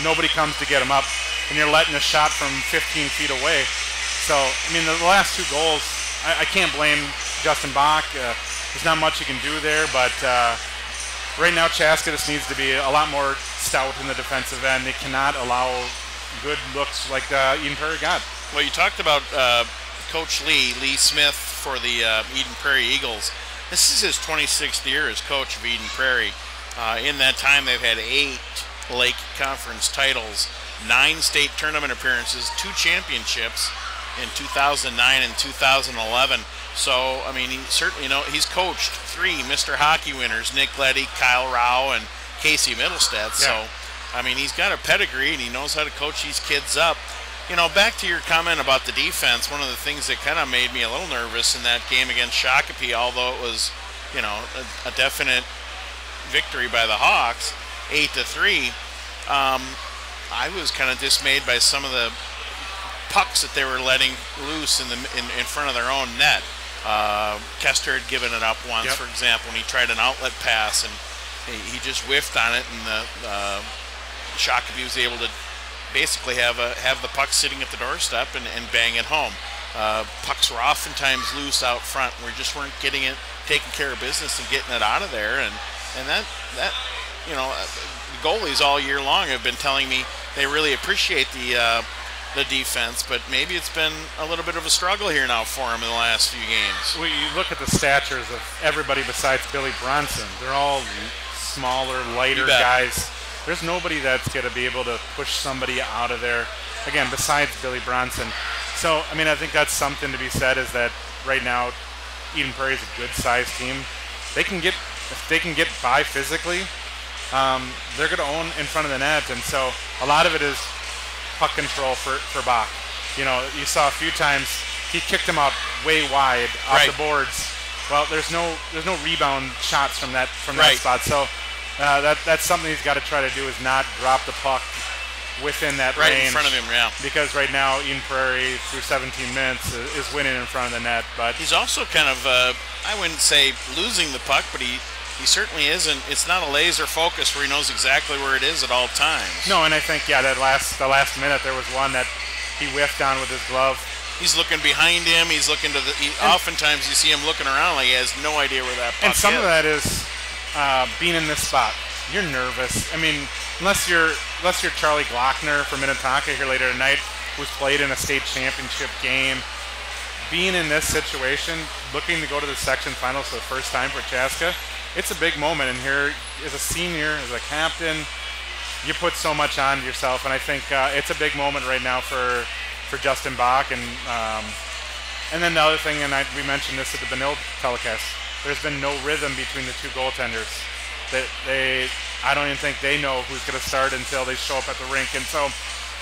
nobody comes to get him up, and you're letting a shot from 15 feet away. So, the last two goals, I can't blame Justin Bach. There's not much you can do there, but right now Chaska just needs to be a lot more stout in the defensive end. They cannot allow good looks like Eden Prairie got. Well, you talked about Coach Lee Smith for the Eden Prairie Eagles. This is his 26th year as coach of Eden Prairie. In that time, they've had 8 Lake Conference titles, 9 state tournament appearances, 2 championships in 2009 and 2011. So, he certainly, he's coached 3 Mr. Hockey winners, Nick Letty, Kyle Rao, and Casey Middlestead. So, he's got a pedigree, and he knows how to coach these kids up. Back to your comment about the defense, one of the things that kind of made me a little nervous in that game against Shakopee, although it was, a definite victory by the Hawks, 8-3, I was kind of dismayed by some of the pucks that they were letting loose in front of their own net. Kester had given it up once, for example, and he tried an outlet pass, and he just whiffed on it, and the Shakopee was able to basically have the puck sitting at the doorstep and bang it home. Pucks were oftentimes loose out front. We just weren't getting it, taking care of business and getting it out of there. And that the goalies all year long have been telling me they really appreciate the defense, but maybe it's been a little bit of a struggle here now for them in the last few games. Well, you look at the statures of everybody besides Billy Bronson. They're all smaller, lighter guys. There's nobody that's going to be able to push somebody out of there, again, besides Billy Bronson. So, I think that's something to be said, is that right now Eden Prairie is a good-sized team. If they can get by physically, they're going to own in front of the net. And so a lot of it is puck control for Bach. You know, you saw a few times he kicked him out way wide off the boards. Well, there's no rebound shots from that spot. So that's something he's got to try to do, is not drop the puck within that range. Right in front of him, yeah. Because right now, Eden Prairie, through 17 minutes, is winning in front of the net. But he's also kind of, I wouldn't say losing the puck, but he certainly isn't. It's not a laser focus where he knows exactly where it is at all times. No, and I think, the last minute, there was one that he whiffed on with his glove. He's looking behind him. He's looking to oftentimes you see him looking around like he has no idea where that puck is. And some of that is being in this spot. You're nervous. I mean, unless you're Charlie Glockner from Minnetonka here later tonight, who's played in a state championship game, being in this situation, looking to go to the section finals for the first time for Chaska, it's a big moment. And here, as a senior, as a captain, you put so much on yourself. And I think it's a big moment right now for Justin Bach. And then the other thing, and we mentioned this at the Benilde telecast, there's been no rhythm between the two goaltenders. I don't even think they know who's going to start until they show up at the rink. And so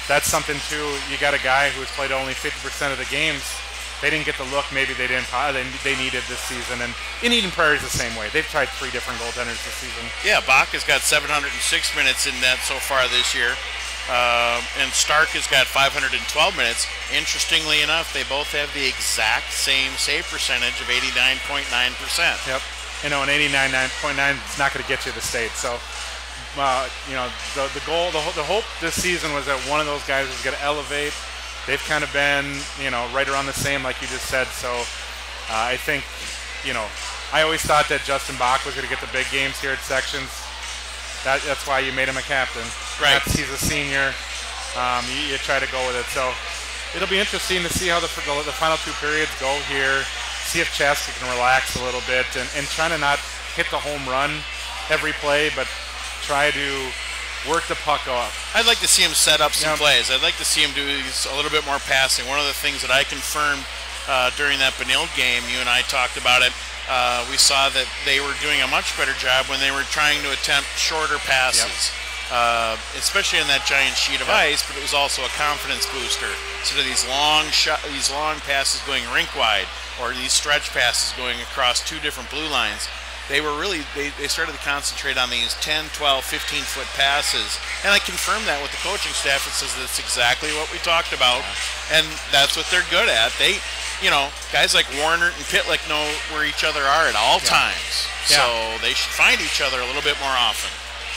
that's something too. You got a guy who's played only 50% of the games. They didn't get the look maybe they needed this season. And in Eden Prairie is the same way. They've tried 3 different goaltenders this season. Yeah, Bach has got 706 minutes in that so far this year. And Stark has got 512 minutes. Interestingly enough, they both have the exact same save percentage of 89.9%. Yep. You know, an 89.9 is not going to get you the state. So, the goal, the hope this season was that one of those guys was going to elevate. They've kind of been, right around the same, like you just said. So, I think, I always thought that Justin Bach was going to get the big games here at sections. That's why you made him a captain. Right. He's a senior. You try to go with it. So, it'll be interesting to see how the final 2 periods go here. See if Chaska can relax a little bit and try to not hit the home run every play, but try to work the puck up. I'd like to see him set up some plays. I'd like to see him do a little bit more passing. One of the things that I confirmed during that Benilde game, you and I talked about it, we saw that they were doing a much better job when they were trying to attempt shorter passes. Especially in that giant sheet of ice, but it was also a confidence booster. So these long passes going rink wide, or these stretch passes going across 2 different blue lines, they started to concentrate on these 10, 12, 15-foot passes. And I confirmed that with the coaching staff. It says that's exactly what we talked about, and that's what they're good at. They, guys like Warner and Pitlick know where each other are at all times. So they should find each other a little bit more often.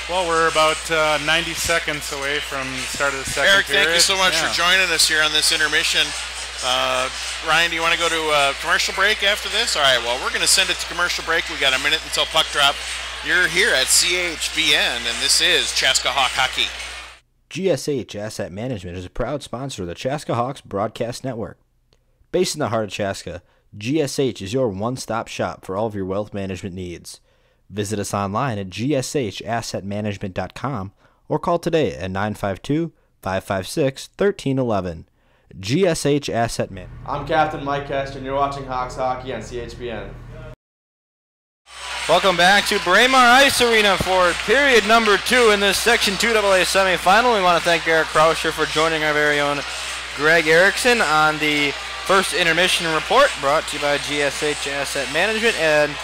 Well, we're about 90 seconds away from the start of the second Eric, period. thank you so much for joining us here on this intermission. Ryan, do you want to go to a commercial break after this? All right, well, we're going to send it to commercial break. We got a minute until puck drop. You're here at CHBN, and this is Chaska Hawk Hockey. GSH Asset Management is a proud sponsor of the Chaska Hawks Broadcast Network. Based in the heart of Chaska, GSH is your one-stop shop for all of your wealth management needs. Visit us online at gshassetmanagement.com or call today at 952-556-1311. GSH Asset Management. I'm Captain Mike Kester, and you're watching Hawks Hockey on CHBN. Welcome back to Braemar Ice Arena for period number 2 in this Section 2AA semifinal. We want to thank Eric Krauscher for joining our very own Greg Erickson on the first intermission report, brought to you by GSH Asset Management. And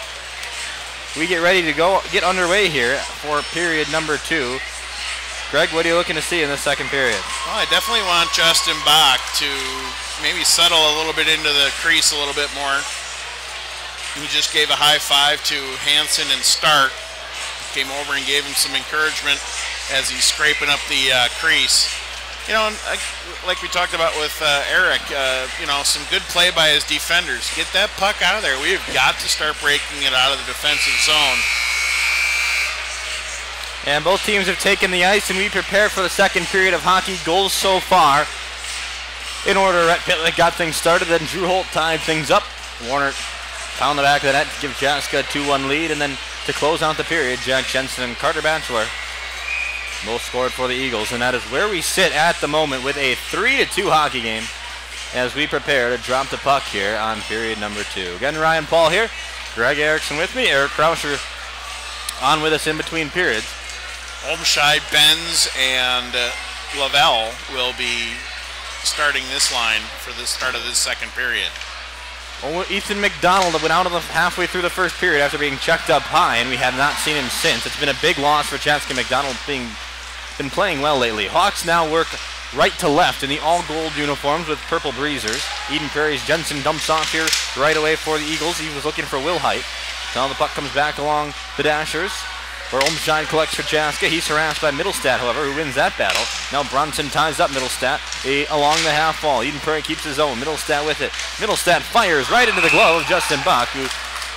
we get ready to get underway here for period number 2. Greg, what are you looking to see in the second period? Well, I definitely want Justin Bach to maybe settle a little bit into the crease a little bit more. He just gave a high five to Hansen and Stark. Came over and gave him some encouragement as he's scraping up the crease. Like we talked about with Eric, some good play by his defenders. Get that puck out of there. We've got to start breaking it out of the defensive zone. And both teams have taken the ice, and we prepare for the second period of hockey. Goals so far. In order, Rhett Pitlick got things started, then Drew Holt tied things up. Warner found the back of the net to give Chaska a 2-1 lead, and then to close out the period, Jack Jensen and Carter Batchelor both scored for the Eagles, and that is where we sit at the moment with a 3-2 hockey game as we prepare to drop the puck here on period number 2. Again, Ryan Paul here, Greg Erickson with me, Eric Krauscher on with us in between periods. Olmscheid bends and Lavelle will be starting this line for the start of this second period. Well, Ethan McDonald went out of the halfway through the first period after being checked up high, and we have not seen him since. It's been a big loss for Chaska. McDonald been playing well lately. Hawks now work right to left in the all-gold uniforms with purple breezers. Eden Prairie's Jensen dumps off here right away for the Eagles. He was looking for Will Height. Now the puck comes back along the Dashers, where Olmscheid collects for Chaska. He's harassed by Middlestadt, however, who wins that battle. Now Bronson ties up Middlestadt along the half wall. Eden Prairie keeps his own. Middlestadt with it. Middlestadt fires right into the glove of Justin Bach, who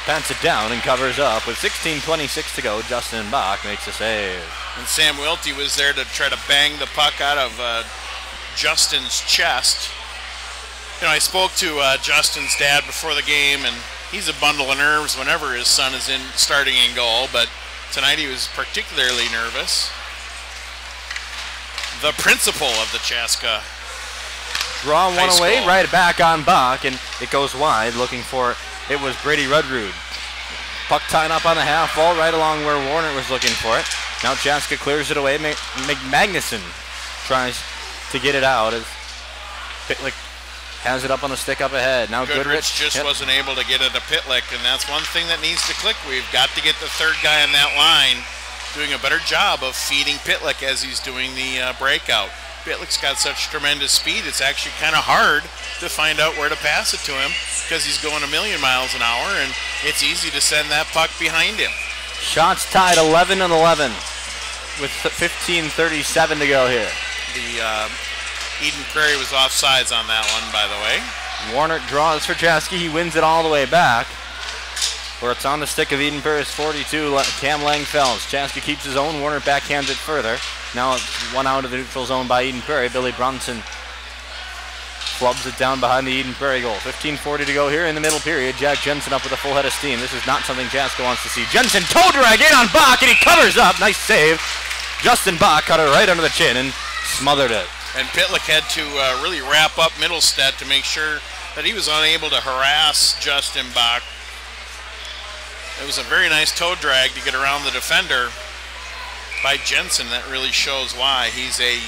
pats it down and covers up. With 16:26 to go, Justin Bach makes a save. And Sam Welty was there to try to bang the puck out of Justin's chest. You know, I spoke to Justin's dad before the game, and he's a bundle of nerves whenever his son is starting in goal, but tonight he was particularly nervous. The principal of the Chaska draw one High away, School. right back on Bach, and it goes wide, looking for, it was Brady Rudrud. Puck tied up on the half wall, right along where Warner was looking for it. Now Chaska clears it away. Magnuson tries to get it out as Pitlick has it up on the stick up ahead. Now Goodrich just wasn't able to get it to Pitlick, and that's one thing that needs to click. We've got to get the third guy on that line doing a better job of feeding Pitlick as he's doing the breakout. Pitlick's got such tremendous speed, it's actually kind of hard to find out where to pass it to him because he's going a million miles an hour, and it's easy to send that puck behind him. Shots tied 11-11 with 15:37 to go here. The Eden Prairie was offsides on that one, by the way. Warner draws for Chaska. He wins it all the way back, where it's on the stick of Eden Prairie's 42, Cam Langfells. Chaska keeps his own. Warner backhands it further. Now it's one out of the neutral zone by Eden Prairie. Billy Bronson flubs it down behind the Eden Prairie goal. 15:40 to go here in the middle period. Jack Jensen up with a full head of steam. This is not something Chaska wants to see. Jensen toe drag in on Bach, and he covers up. Nice save. Justin Bach cut it right under the chin and smothered it. And Pitlick had to really wrap up Middlestadt to make sure that he was unable to harass Justin Bach. It was a very nice toe drag to get around the defender by Jensen. That really shows why he's a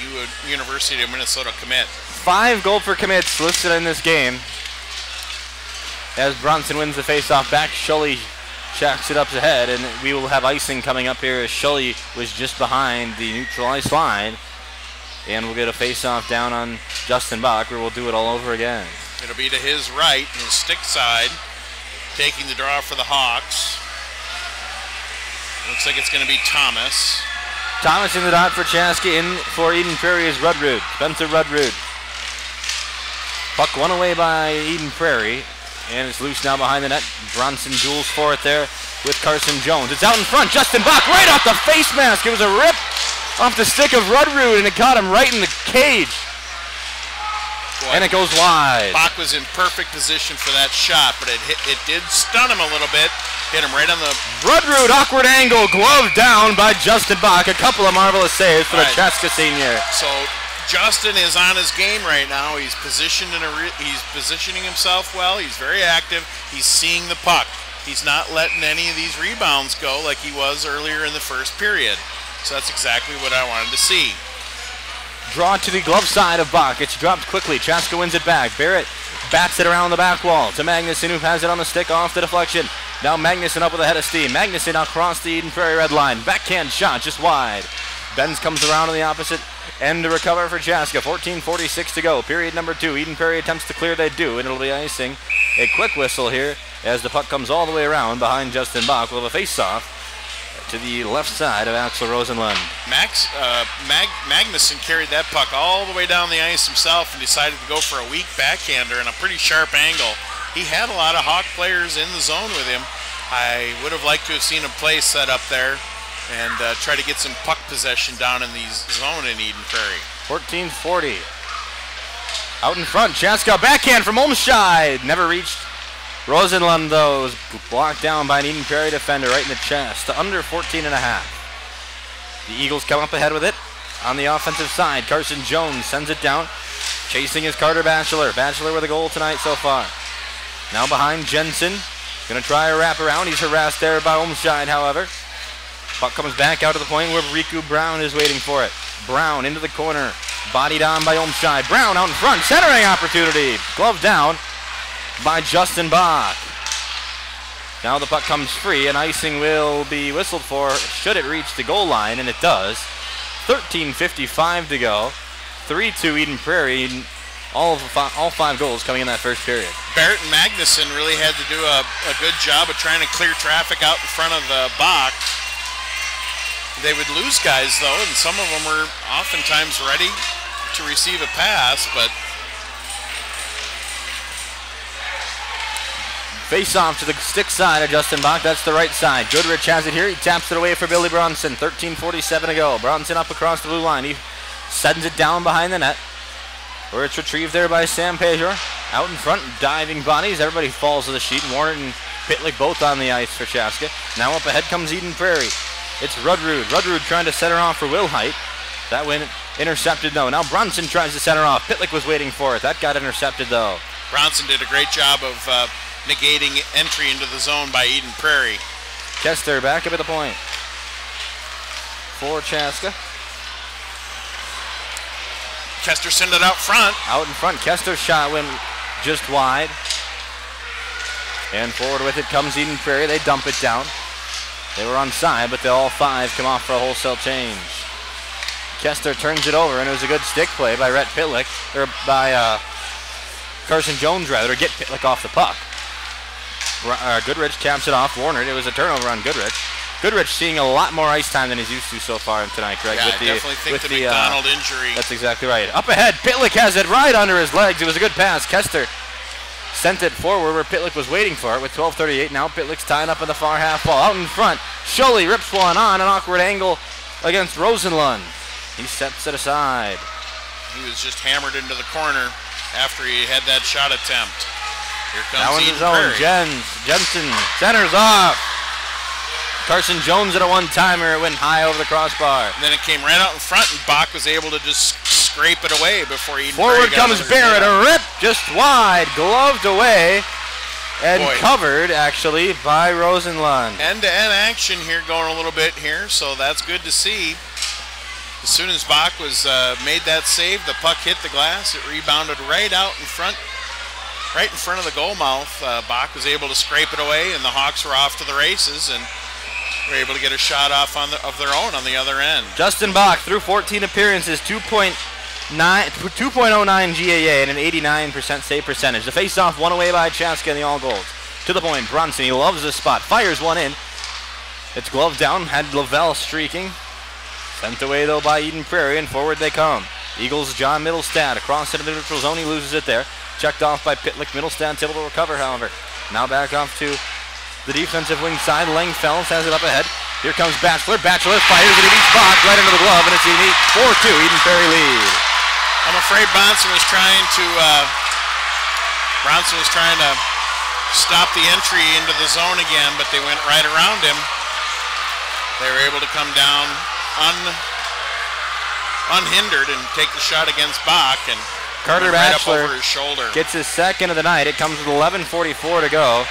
University of Minnesota commit. 5 goal for commits listed in this game. As Bronson wins the faceoff back, Shully checks it up ahead, and we will have icing coming up here as Shully was just behind the neutral ice line. And we'll get a face-off down on Justin Bach, where we'll do it all over again. It'll be to his right, his stick side, taking the draw for the Hawks. Looks like it's going to be Thomas. Thomas in the dot for Chaska. In for Eden Prairie is Rudrud, Spencer Rudrud. Puck won away by Eden Prairie, and it's loose now behind the net. Bronson duels for it there with Carson Jones. It's out in front. Justin Bach right off the face mask. It was a rip off the stick of Rudrud, and it caught him right in the cage. Boy, and it goes wide. Bach was in perfect position for that shot, but it did stun him a little bit. Hit him right on the... Rudrud, awkward angle, glove down by Justin Bach. A couple of marvelous saves for the Chaska senior. So Justin is on his game right now. He's positioned he's positioning himself well. He's very active. He's seeing the puck. He's not letting any of these rebounds go like he was earlier in the first period. So that's exactly what I wanted to see. Draw to the glove side of Bach. It's dropped quickly. Chaska wins it back. Barrett bats it around the back wall to Magnuson, who has it on the stick off the deflection. Now Magnuson up with a head of steam. Magnuson across the Eden Prairie red line. Backhand shot just wide. Benz comes around on the opposite end to recover for Chaska. 14:46 to go. Period number 2. Eden Prairie attempts to clear. They do, and it'll be icing. A quick whistle here as the puck comes all the way around behind Justin Bach. We'll have a face-off to the left side of Axel Rosenlund. Magnuson carried that puck all the way down the ice himself and decided to go for a weak backhander and a pretty sharp angle. He had a lot of Hawk players in the zone with him. I would have liked to have seen a play set up there and try to get some puck possession down in the zone in Eden Prairie. 14:40. Out in front, Chaska backhand from Olmscheid. Never reached Rosenlund, though, was blocked down by an Eden Prairie defender right in the chest to under 14.5. The Eagles come up ahead with it. On the offensive side, Carson Jones sends it down. Chasing is Carter Batchelor. Batchelor with a goal tonight so far. Now behind Jensen. Going to try a wraparound. He's harassed there by Olmscheid, however. Puck comes back out to the point where Riku Brown is waiting for it. Brown into the corner. Bodied on by Olmscheid. Brown out in front. Centering opportunity. Glove down by Justin Bach. Now the puck comes free, and icing will be whistled for should it reach the goal line, and it does. 13:55 to go. 3-2 Eden Prairie. All 5 goals coming in that first period. Barrett and Magnuson really had to do a good job of trying to clear traffic out in front of Bach. They would lose guys, though, and some of them were oftentimes ready to receive a pass, but face off to the stick side of Justin Bach. That's the right side. Goodrich has it here. He taps it away for Billy Bronson. 13:47 to go. Bronson up across the blue line. He sends it down behind the net, where it's retrieved there by Sam Pejor. Out in front, diving bodies. Everybody falls to the sheet. Warner and Pitlick both on the ice for Chaska. Now up ahead comes Eden Prairie. It's Rudrud. Rudrud trying to center off for Will Height. That went intercepted, though. Now Bronson tries to center off. Pitlick was waiting for it. That got intercepted, though. Bronson did a great job of negating entry into the zone by Eden Prairie. Kester back up at the point for Chaska. Kester sent it out front. Out in front. Kester's shot went just wide. And forward with it comes Eden Prairie. They dump it down. They were onside, but all 5 come off for a wholesale change. Kester turns it over, and it was a good stick play by Rhett Pitlick, or by Carson Jones, rather, to get Pitlick off the puck. Goodrich taps it off Warner. It was a turnover on Goodrich. Goodrich seeing a lot more ice time than he's used to so far tonight, Craig. Yeah, I definitely think the McDonald injury. That's exactly right. Up ahead, Pitlick has it right under his legs. It was a good pass. Kester sent it forward where Pitlick was waiting for it with 12:38. Now Pitlick's tying up in the far half wall. Out in front, Schulle rips one on an awkward angle against Rosenlund. He sets it aside. He was just hammered into the corner after he had that shot attempt. Here comes now in Eden the zone, Prairie. Jensen centers off. Carson Jones at a one-timer. It went high over the crossbar. And then it came right out in front, and Bach was able to just scrape it away before Eden Forward Prairie got comes another Barrett, hit. a rip just wide, gloved away, and Boy. covered actually by Rosenlund. End-to-end action here going a little bit here, so that's good to see. As soon as Bach was made that save, the puck hit the glass. It rebounded right out in front, right in front of the goal mouth. Bach was able to scrape it away, and the Hawks were off to the races and were able to get a shot off of their own on the other end. Justin Bach, through 14 appearances, 2.09 GAA and an 89% save percentage. The face-off won away by Chaska in the all goals. To the point, Bronson, he loves this spot, fires one in. It's gloved down, had Lavelle streaking. Sent away, though, by Eden Prairie, and forward they come. Eagles, John Middlestad, across into the neutral zone. He loses it there. Checked off by Pitlick. Middlestad's able to recover, however. Now back off to the defensive wing side. Langfels has it up ahead. Here comes Batchelor. Batchelor fires it, he beats Bach right into the glove, and it's a neat 4-2 Eden Prairie lead. I'm afraid Bronson was trying to stop the entry into the zone again, but they went right around him. They were able to come down unhindered and take the shot against Bach, and Carter right up Batchelor over his shoulder. gets his second of the night. It comes with 11:44 to go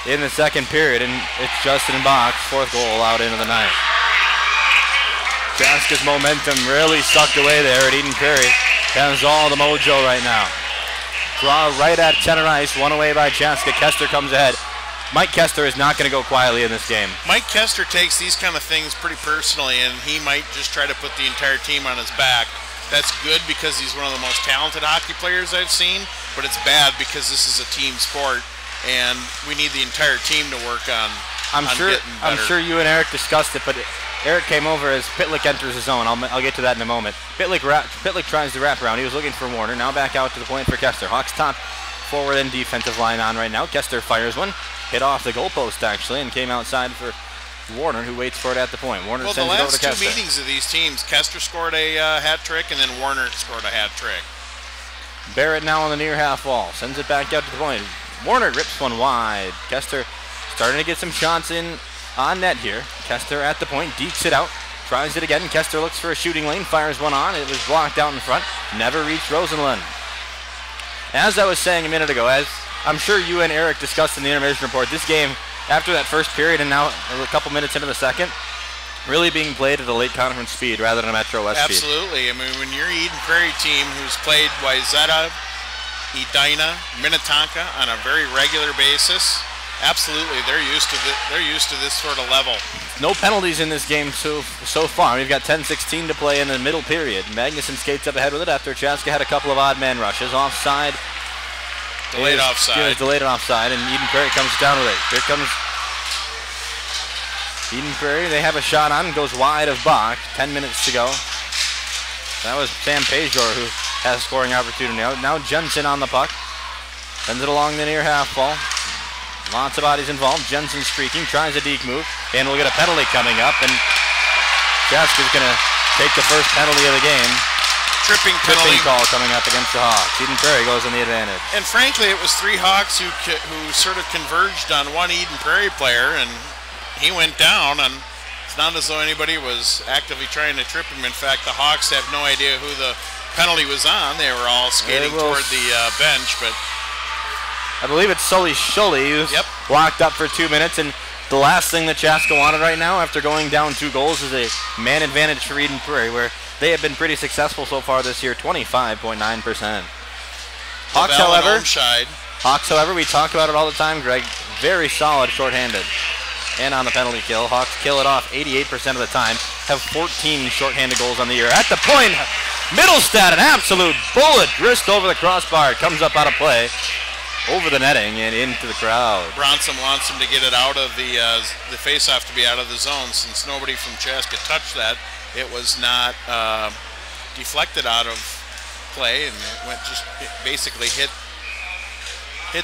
in the second period, and it's Justin Bach's 4th goal allowed into the night. Chaska's momentum really sucked away there at Eden Prairie. Has all the mojo right now. Draw right at center ice, one away by Chaska. Kester comes ahead. Mike Kester is not going to go quietly in this game. Mike Kester takes these kind of things pretty personally, and he might just try to put the entire team on his back. That's good because he's one of the most talented hockey players I've seen, but it's bad because this is a team sport, and we need the entire team to work on getting better. I'm sure you and Eric discussed it, but Eric came over as Pitlick enters his zone. I'll get to that in a moment. Pitlick tries to wrap around. He was looking for Warner. Now back out to the point for Kester. Hawks top forward and defensive line on right now. Kester fires one. Hit off the goalpost, actually, and came outside for Warner, who waits for it at the point. Warner sends it over to Kester. The last 2 meetings of these teams, Kester scored a hat trick, and then Warner scored a hat trick. Barrett now on the near half wall. Sends it back out to the point. Warner rips one wide. Kester starting to get some shots in on net here. Kester at the point, dekes it out. Tries it again. Kester looks for a shooting lane, fires one on. It was blocked out in front. Never reached Rosenlund. As I was saying a minute ago, as I'm sure you and Eric discussed in the intermission report, this game, after that first period and now a couple minutes into the second, really being played at a Lake Conference speed rather than a Metro West speed. Absolutely. I mean, when you're Eden Prairie team who's played Wayzata, Edina, Minnetonka on a very regular basis, absolutely, they're used to this sort of level. No penalties in this game so far. We've got 10:16 to play in the middle period. Magnuson skates up ahead with it after Chaska had a couple of odd man rushes. Offside. Delayed offside. Delayed offside, and Eden Prairie comes down with it. Here comes Eden Prairie. They have a shot on, goes wide of Bach. 10 minutes to go. That was Sam Pejor who has a scoring opportunity. Now Jensen on the puck. Sends it along the near half ball. Lots of bodies involved. Jensen streaking, tries a deke move, and we'll get a penalty coming up, and Chaska's going to take the first penalty of the game. Tripping penalty call coming up against the Hawks. Eden Prairie goes on the advantage. And frankly, it was 3 Hawks who sort of converged on one Eden Prairie player, and he went down, and it's not as though anybody was actively trying to trip him. In fact, the Hawks have no idea who the penalty was on. They were all skating toward the bench, but I believe it's Sully Schulle who's locked up for 2 minutes, and the last thing that Chaska wanted right now after going down 2 goals is a man advantage for Eden Prairie, where they have been pretty successful so far this year, 25.9%. Hawks, however, we talk about it all the time, Greg, very solid shorthanded. And on the penalty kill, Hawks kill it off 88% of the time, have 14 shorthanded goals on the year. At the point, Middlestad, an absolute bullet, wrist over the crossbar, it comes up out of play, over the netting and into the crowd. Bronson wants him to get it out of the face-off, to be out of the zone. Since nobody from Chaska touched that, it was not deflected out of play, and it basically hit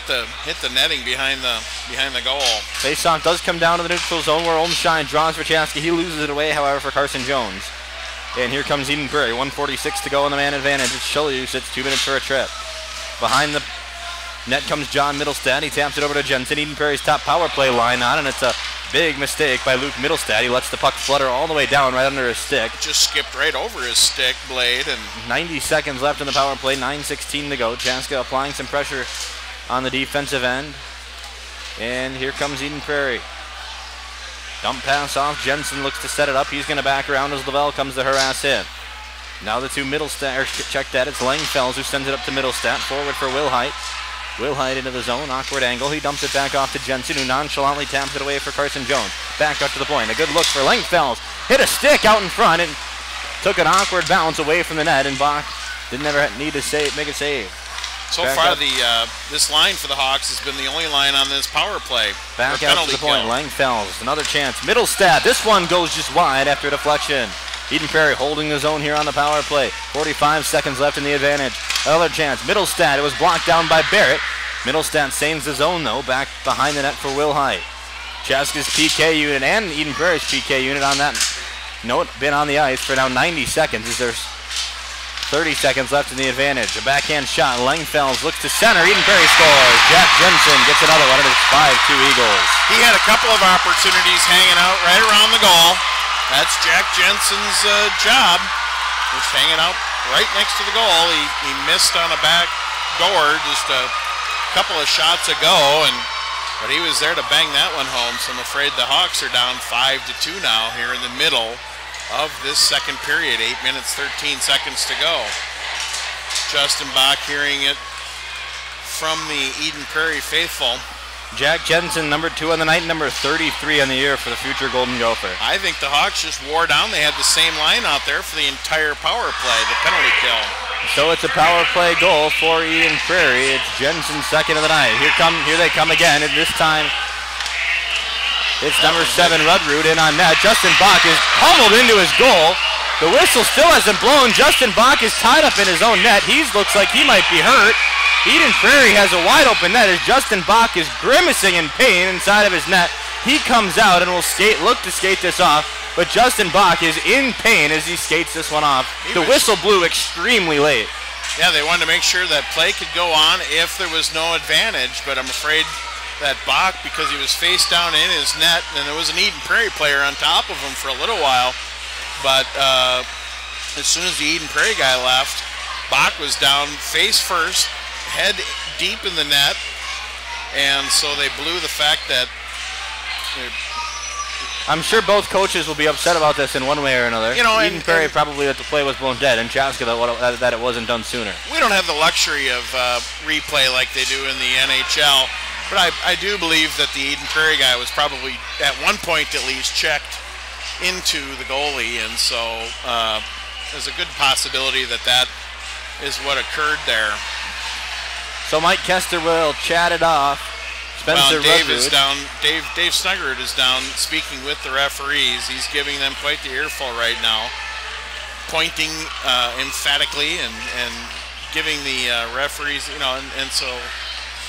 the netting behind the goal. Faceoff does come down to the neutral zone where Olmstein draws for Chaska. He loses it away, however, for Carson Jones. And here comes Eden Prairie. 1:46 to go in the man advantage. It's Schulle who sits 2 minutes for a trip. Behind the net comes John Middlestad. He taps it over to Jensen. Eden Prairie's top power play line on, and it's a big mistake by Luke Middlestad. He lets the puck flutter all the way down right under his stick. Just skipped right over his stick blade. And 90 seconds left in the power play. 9:16 to go. Chaska applying some pressure on the defensive end. And here comes Eden Prairie. Dump pass off. Jensen looks to set it up. He's going to back around as Lavelle comes to harass him. Now the two Middlestat, check that. It's Langfells who sends it up to Middlestat. Forward for Wilhite. Wilhite into the zone. Awkward angle. He dumps it back off to Jensen, who nonchalantly taps it away for Carson Jones. Back up to the point. A good look for Langfells. Hit a stick out in front and took an awkward bounce away from the net. And Bach didn't ever need to make a save. So far, this line for the Hawks has been the only line on this power play. Back out to the point. Langfells, another chance. Middlestat. This one goes just wide after a deflection. Eden Prairie holding the zone here on the power play. 45 seconds left in the advantage. Another chance. Middlestat. It was blocked down by Barrett. Middlestat saves the zone, though. Back behind the net for Wilhite. Chaska's PK unit and Eden Prairie's PK unit on that note been on the ice for now 90 seconds as there's 30 seconds left in the advantage. A backhand shot. Langfells looks to center. Eden Prairie scores. Jack Jensen gets another one, and it's 5-2 Eagles. He had a couple of opportunities hanging out right around the goal. That's Jack Jensen's job. Just hanging out right next to the goal. He missed on a back door just a couple of shots ago, but he was there to bang that one home. So I'm afraid the Hawks are down 5-2 now here in the middle of this second period. 8 minutes, 13 seconds to go. Justin Bach hearing it from the Eden Prairie faithful. Jack Jensen, number 2 on the night, number 33 on the year for the future Golden Gopher. I think the Hawks just wore down. They had the same line out there for the entire power play, the penalty kill. So it's a power play goal for Eden Prairie. It's Jensen's second of the night. Here they come again, and this time it's number 7, Rudrud, in on net. Justin Bach is pummeled into his goal. The whistle still hasn't blown. Justin Bach is tied up in his own net. He looks like he might be hurt. Eden Prairie has a wide open net as Justin Bach is grimacing in pain inside of his net. He comes out and will look to skate this off, but Justin Bach is in pain as he skates this one off. The whistle blew extremely late. Yeah, they wanted to make sure that play could go on if there was no advantage, but I'm afraid that Bach, because he was face down in his net, and there was an Eden Prairie player on top of him for a little while, but as soon as the Eden Prairie guy left, Bach was down face first, head deep in the net, and so they blew the fact that I'm sure both coaches will be upset about this in one way or another. You know, Eden Prairie probably that the play was blown dead, and Chaska that it wasn't done sooner. We don't have the luxury of replay like they do in the NHL, but I do believe that the Eden Prairie guy was probably, at one point at least, checked into the goalie, and so there's a good possibility that that is what occurred there. So Mike Kester will chat it off. Spencer Dave Rudrud. is down. Dave Snuggerud is down speaking with the referees. He's giving them quite the earful right now, pointing emphatically and giving the referees, and so.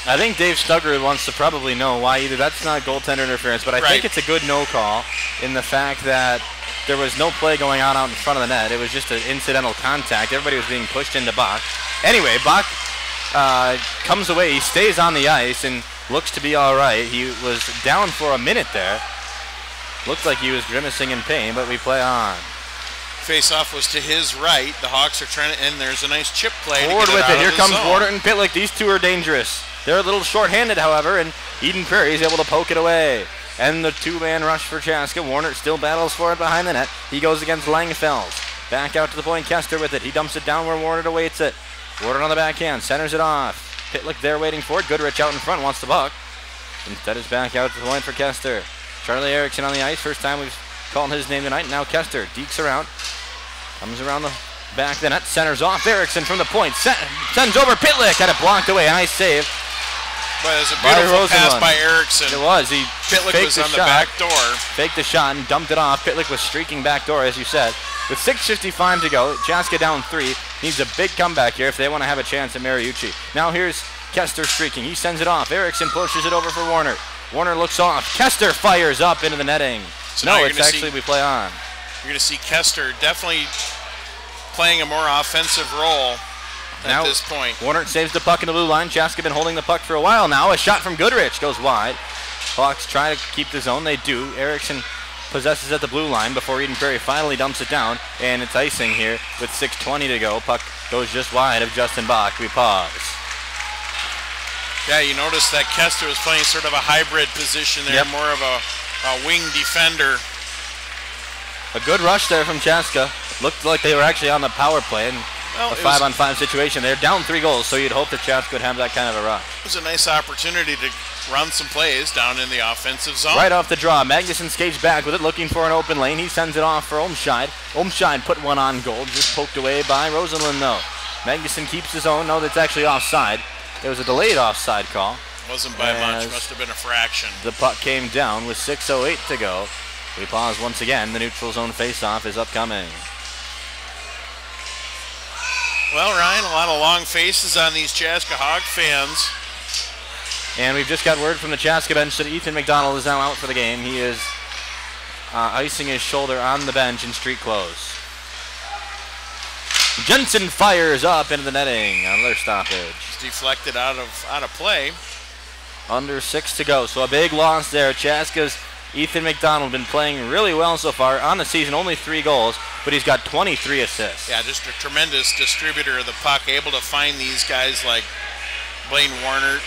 I think Dave Snuggerud wants to probably know why either that's not goaltender interference, but I think it's a good no call in the fact that there was no play going on out in front of the net. It was just an incidental contact. Everybody was being pushed into Bach. Anyway, Bach comes away. He stays on the ice and looks to be all right. He was down for a minute there. Looked like he was grimacing in pain, but we play on. Face-off was to his right. The Hawks are trying to, and there's a nice chip play. Forward with it. Here comes zone. Warner and Pitlick. These two are dangerous. They're a little short-handed, however, and Eden Prairie is able to poke it away. And the two-man rush for Chaska. Warner still battles for it behind the net. He goes against Langfels. Back out to the point. Kester with it. He dumps it down where Warner awaits it. Warner on the backhand. Centers it off. Pitlick there waiting for it. Goodrich out in front wants the puck. Instead it's back out to the point for Kester. Charlie Erickson on the ice. First time we've called his name tonight. Now Kester dekes around. Comes around the back of the net. Centers off. Erickson from the point. Sends over Pitlick. Had it blocked away. Nice save. But it was a beautiful pass by Erickson. It was. Pitlick was on the back door. Faked the shot and dumped it off. Pitlick was streaking back door, as you said. With 6:55 to go, Chaska down 3. Needs a big comeback here if they want to have a chance at Mariucci. Now here's Kester streaking. He sends it off. Erickson pushes it over for Warner. Warner looks off. Kester fires up into the netting. So no, it's actually we play on. You're going to see Kester definitely playing a more offensive role at this point. Warner saves the puck in the blue line. Chaska been holding the puck for a while now. A shot from Goodrich goes wide. Hawks try to keep the zone. They do. Erickson possesses at the blue line before Eden Prairie finally dumps it down, and it's icing here with 6:20 to go. Puck goes just wide of Justin Bach. We pause. Yeah, you notice that Kester was playing sort of a hybrid position there, more of a wing defender. A good rush there from Chaska. Looked like they were actually on the power play and a 5-on-5 situation. They're down 3 goals, so you'd hope that Chaska would have that kind of a rush. It was a nice opportunity to run some plays down in the offensive zone. Right off the draw, Magnuson skates back with it, looking for an open lane. He sends it off for Olmscheid. Olmscheid put one on goal, just poked away by Rosenlund, though. Magnuson keeps his own. No, that's actually offside. There was a delayed offside call. Wasn't by much, must have been a fraction. The puck came down with 6:08 to go. We pause once again. The neutral zone faceoff is upcoming. Well, Ryan, a lot of long faces on these Chaska Hawk fans. And we've just got word from the Chaska bench that Ethan McDonald is now out for the game. He is icing his shoulder on the bench in street clothes. Jensen fires up into the netting. Another stoppage. It's deflected out of play. Under 6 to go, so a big loss there. Chaska's Ethan McDonald been playing really well so far on the season. Only 3 goals, but he's got 23 assists. Yeah, just a tremendous distributor of the puck. Able to find these guys like Blaine Warner.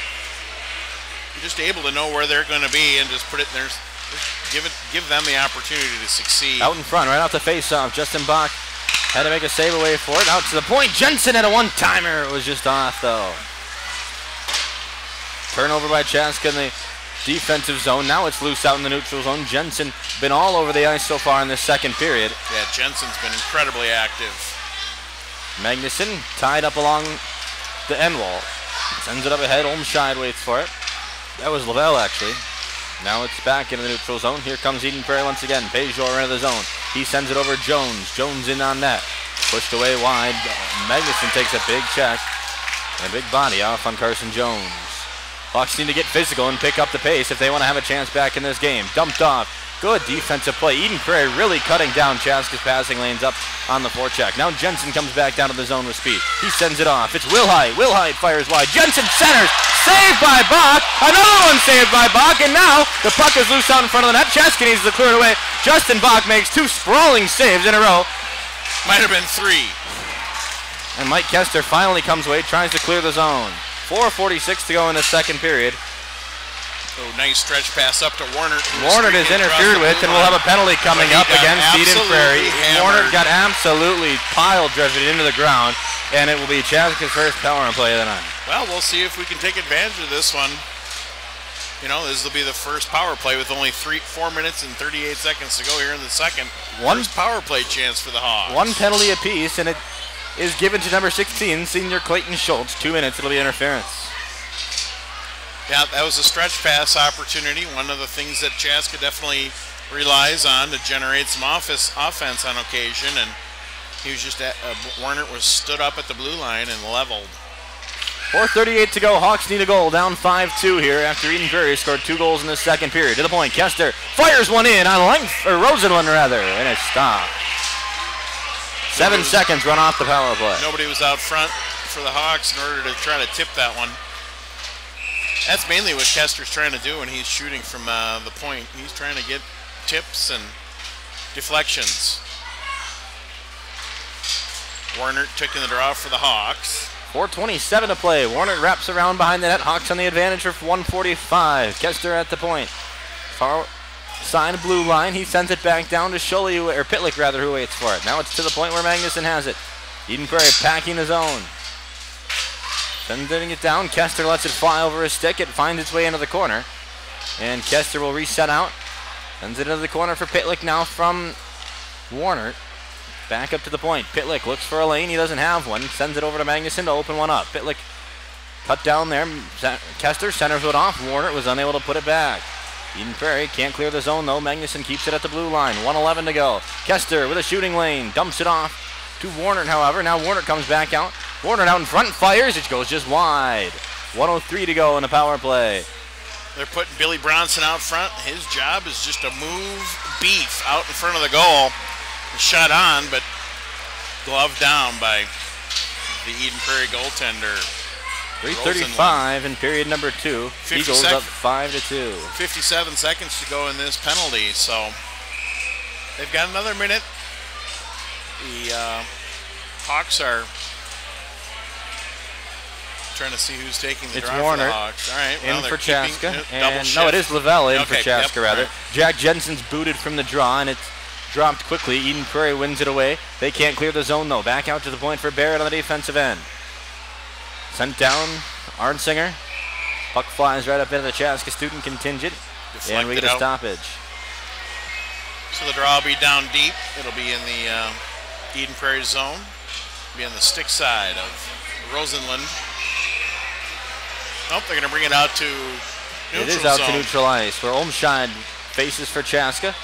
Just able to know where they're going to be and just put it there. Give them the opportunity to succeed. Out in front, right off the face-off. Justin Bach had to make a save away for it. Out to the point. Jensen had a one-timer. It was just off, though. Turnover by Chaska in the defensive zone. Now it's loose out in the neutral zone. Jensen been all over the ice so far in this second period. Yeah, Jensen's been incredibly active. Magnuson tied up along the end wall. Sends it up ahead. Olmscheid waits for it. That was Lavelle, actually. Now it's back into the neutral zone. Here comes Eden Prairie once again. Pejor into the zone. He sends it over Jones. Jones in on net. Pushed away wide. Magnuson takes a big check. And a big body off on Carson Jones. Hawks need to get physical and pick up the pace if they want to have a chance back in this game. Dumped off. Good defensive play. Eden Prairie really cutting down Chaska's passing lanes up on the forecheck. Now Jensen comes back down to the zone with speed. He sends it off. It's Wilhite. Wilhite fires wide. Jensen centers. Saved by Bach. Another one saved by Bach. And now the puck is loose out in front of the net. Chaska needs to clear it away. Justin Bach makes 2 sprawling saves in a row. Might have been 3. And Mike Kester finally comes away, tries to clear the zone. 4:46 to go in the second period. Oh, nice stretch pass up to Warner. Warner is interfered with, and we'll have a penalty coming up against Eden Prairie. Warner got absolutely pile driven into the ground, and it will be Chaska's first power play of the night. Well, we'll see if we can take advantage of this one. You know, this will be the first power play with only 4 minutes and 38 seconds to go here in the second. First power play chance for the Hawks. One penalty apiece, and it is given to number 16, senior Clayton Schultz. 2 minutes, it'll be interference. Yeah, that was a stretch pass opportunity. One of the things that Chaska definitely relies on to generate some offense on occasion, and he was just Warner was stood up at the blue line and leveled. 4:38 to go. Hawks need a goal. Down 5-2 here after Eden Prairie scored 2 goals in the second period. To the point, Kester fires one in on length, or Rosenlund rather, and it's stopped. 7 seconds run off the power play. Nobody was out front for the Hawks in order to try to tip that one. That's mainly what Kester's trying to do when he's shooting from the point. He's trying to get tips and deflections. Warner taking the draw for the Hawks. 4:27 to play. Warner wraps around behind the net. Hawks on the advantage for 1:45. Kester at the point. Far side blue line. He sends it back down to Sholey, or Pitlick rather, who waits for it. Now it's to the point where Magnuson has it. Eden Prairie packing his own. Sending it down. Kester lets it fly over his stick. It finds its way into the corner. And Kester will reset out. Sends it into the corner for Pitlick now from Warner. Back up to the point. Pitlick looks for a lane. He doesn't have one. Sends it over to Magnuson to open one up. Pitlick cut down there. Kester centers it off. Warner was unable to put it back. Eden Prairie can't clear the zone though. Magnuson keeps it at the blue line. 1:11 to go. Kester with a shooting lane. Dumps it off to Warner, however. Now Warner comes back out. Warner out in front, fires. It goes just wide. 1:03 to go in the power play. They're putting Billy Bronson out front. His job is just to move beef out in front of the goal. Shot on, but gloved down by the Eden Prairie goaltender. 3:35 in period number 2. Eagles up 5-2. 57 seconds to go in this penalty, so they've got another minute. The Hawks are trying to see who's taking the draw Warner for the Hawks. All right, well, in for Chaska. And no, it is Lavelle in for Okay, Chaska, yep, rather. right. Jack Jensen's booted from the draw, and it's dropped quickly. Eden Prairie wins it away. They can't clear the zone, though. Back out to the point for Barrett on the defensive end. Sent down, Arnsinger. Puck flies right up into the Chaska student contingent. And we get a stoppage. So the draw will be down deep. It'll be in the Eden Prairie zone. Be on the stick side of Rosenlund. Nope, they're going to bring it out to neutral It is out zone. to neutral ice, where Olmscheid faces for Chaska.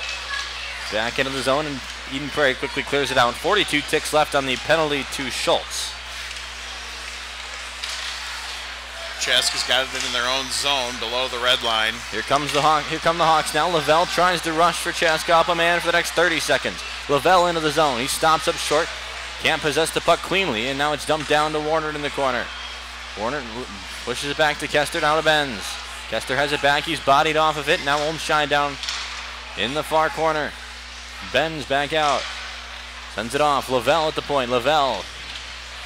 Back into the zone, and Eden Prairie quickly clears it out. 42 ticks left on the penalty to Schultz. Chaska's got it in their own zone below the red line. Here come the Hawks now. Lavelle tries to rush for Chaska, up a man for the next 30 seconds. Lavelle into the zone. He stops up short. Can't possess the puck cleanly, and now it's dumped down to Warner in the corner. Warner pushes it back to Kester, now to Benz. Kester has it back. He's bodied off of it. Now Olmscheid down in the far corner. Benz back out. Sends it off. Lavelle at the point. Lavelle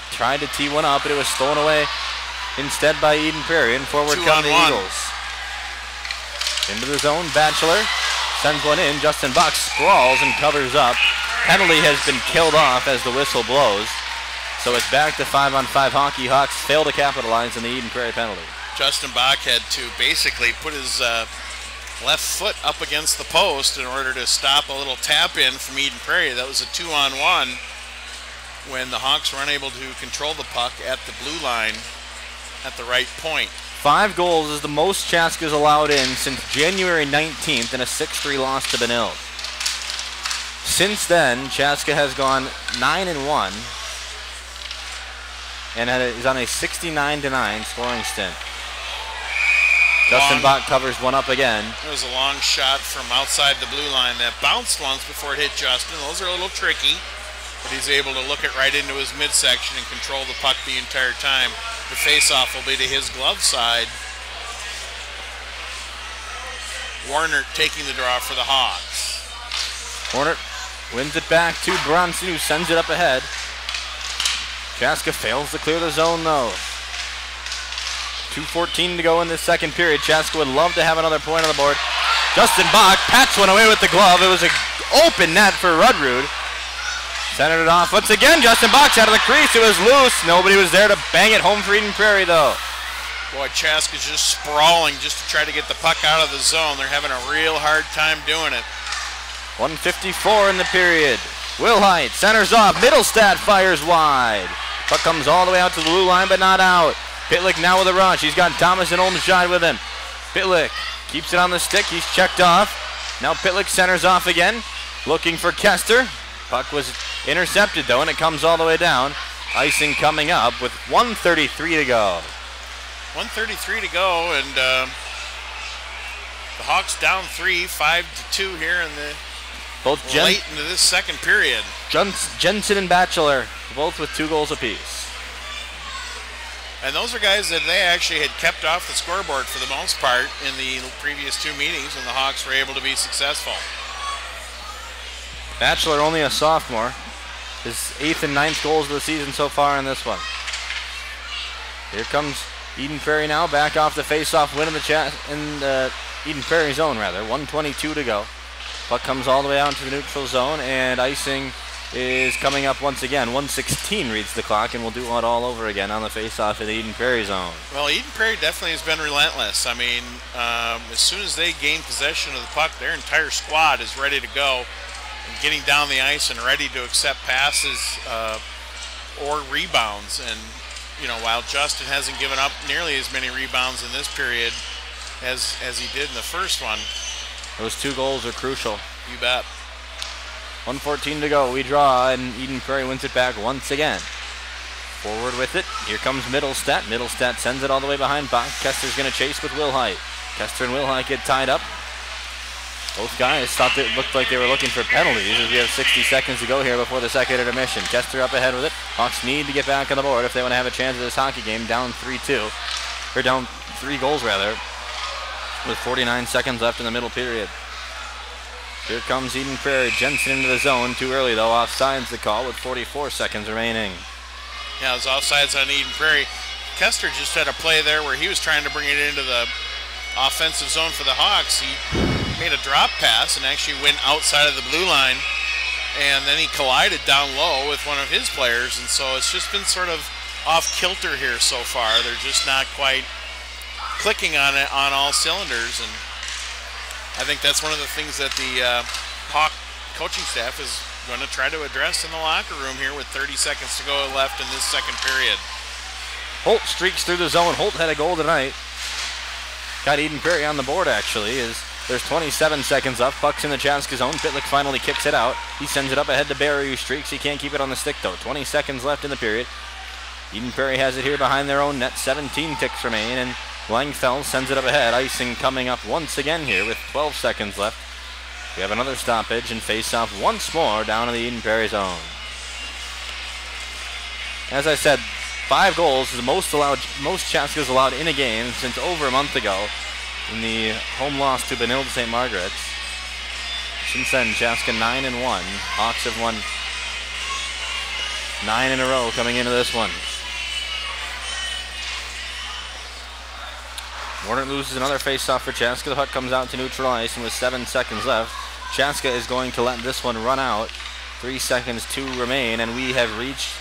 tried to tee one up, but it was stolen away instead by Eden Prairie. And forward come the Eagles. Into the zone. Batchelor sends one in. Justin Buck sprawls and covers up. Penalty has been killed off as the whistle blows. So it's back to 5-on-5 hockey. Hawks fail to capitalize on the Eden Prairie penalty. Justin Bach had to basically put his left foot up against the post in order to stop a little tap in from Eden Prairie. That was a 2-on-1 when the Hawks were unable to control the puck at the blue line at the right point. 5 goals is the most Chaska's allowed in since January 19th in a 6-3 loss to Benilde. Since then, Chaska has gone 9-1 and is on a 69-9 scoring stint. Justin Bach covers one up again. It was a long shot from outside the blue line that bounced once before it hit Justin. Those are a little tricky, but he's able to look it right into his midsection and control the puck the entire time. The face-off will be to his glove side. Warner taking the draw for the Hawks. Warner wins it back to Bronson, who sends it up ahead. Chaska fails to clear the zone, though. 2:14 to go in this second period. Chaska would love to have another point on the board. Justin Bach pats one away with the glove. It was an open net for Rudrud. Centered it off once again. Justin Bach's out of the crease. It was loose. Nobody was there to bang it home for Eden Prairie, though. Boy, Chaska's just sprawling just to try to get the puck out of the zone. They're having a real hard time doing it. 1:54 in the period. Wilhite centers off. Middlestat fires wide. Puck comes all the way out to the blue line, but not out. Pitlick now with a rush. He's got Thomas and Olmscheid with him. Pitlick keeps it on the stick. He's checked off. Now Pitlick centers off again, looking for Kester. Puck was intercepted, though, and it comes all the way down. Icing coming up with 1:33 to go. 1:33 to go, and the Hawks down 3, 5-2 here in the late into this second period. Jensen and Batchelor, both with 2 goals apiece. And those are guys that they actually had kept off the scoreboard for the most part in the previous 2 meetings, and the Hawks were able to be successful. Batchelor only a sophomore. His 8th and 9th goals of the season so far in this one. Here comes Eden Prairie now, back off the face-off win in the Eden Prairie zone, rather. 1:22 to go. Puck comes all the way out into the neutral zone, and icing is coming up once again. 1:16 reads the clock, and we'll do it all over again on the face-off in the Eden Prairie zone. Well, Eden Prairie definitely has been relentless. I mean, as soon as they gain possession of the puck, their entire squad is ready to go and getting down the ice and ready to accept passes or rebounds. And, you know, while Justin hasn't given up nearly as many rebounds in this period as he did in the first one. Those 2 goals are crucial. You bet. 1:14 to go. We draw, and Eden Prairie wins it back once again. Forward with it. Here comes Middlestat. Middlestat sends it all the way behind Bach. Kester's going to chase with Wilhite. Kester and Wilhite get tied up. Both guys thought it looked like they were looking for penalties as we have 60 seconds to go here before the second intermission. Kester up ahead with it. Hawks need to get back on the board if they want to have a chance at this hockey game. Down 3-2. Or down 3 goals, rather, with 49 seconds left in the middle period. Here comes Eden Prairie. Jensen into the zone. Too early, though. Offsides the call with 44 seconds remaining. Yeah, it was offsides on Eden Prairie. Kester just had a play there where he was trying to bring it into the offensive zone for the Hawks. He made a drop pass and actually went outside of the blue line, and then he collided down low with one of his players, and so it's just been sort of off kilter here so far. They're just not quite clicking on it on all cylinders, and I think that's one of the things that the Hawk coaching staff is going to try to address in the locker room here with 30 seconds to go left in this second period. Holt streaks through the zone. Holt had a goal tonight. Got Eden Prairie on the board, actually, as there's 27 seconds left. Puck's in the Chaska zone. Pitlick finally kicks it out. He sends it up ahead to Barry, who streaks. He can't keep it on the stick, though. 20 seconds left in the period. Eden Prairie has it here behind their own net. 17 ticks remain, and Langfeld sends it up ahead. Icing coming up once again here with 12 seconds left. We have another stoppage and face-off once more down in the Eden Prairie zone. As I said, 5 goals is the most Chaska's allowed in a game since over a month ago in the home loss to Benilde St. Margaret's. Since then, Chaska 9-1. Hawks have won 9 in a row coming into this one. Warner loses another face-off for Chaska. The puck comes out to neutral ice, and with 7 seconds left, Chaska is going to let this one run out. 3 seconds to remain, and we have reached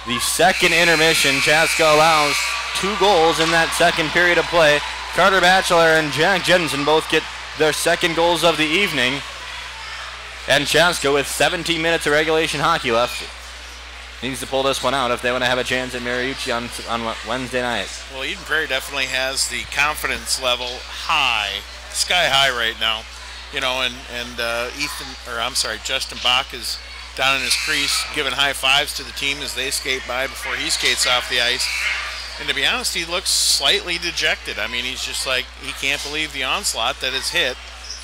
the second intermission. Chaska allows 2 goals in that second period of play. Carter Batchelor and Jack Jensen both get their second goals of the evening. And Chaska, with 17 minutes of regulation hockey left, needs to pull this one out if they want to have a chance at Mariucci on Wednesday night. Well, Eden Prairie definitely has the confidence level high, sky high right now. You know, and Justin Bach is down in his crease giving high fives to the team as they skate by before he skates off the ice. And to be honest, he looks slightly dejected. I mean, he's just like, he can't believe the onslaught that has hit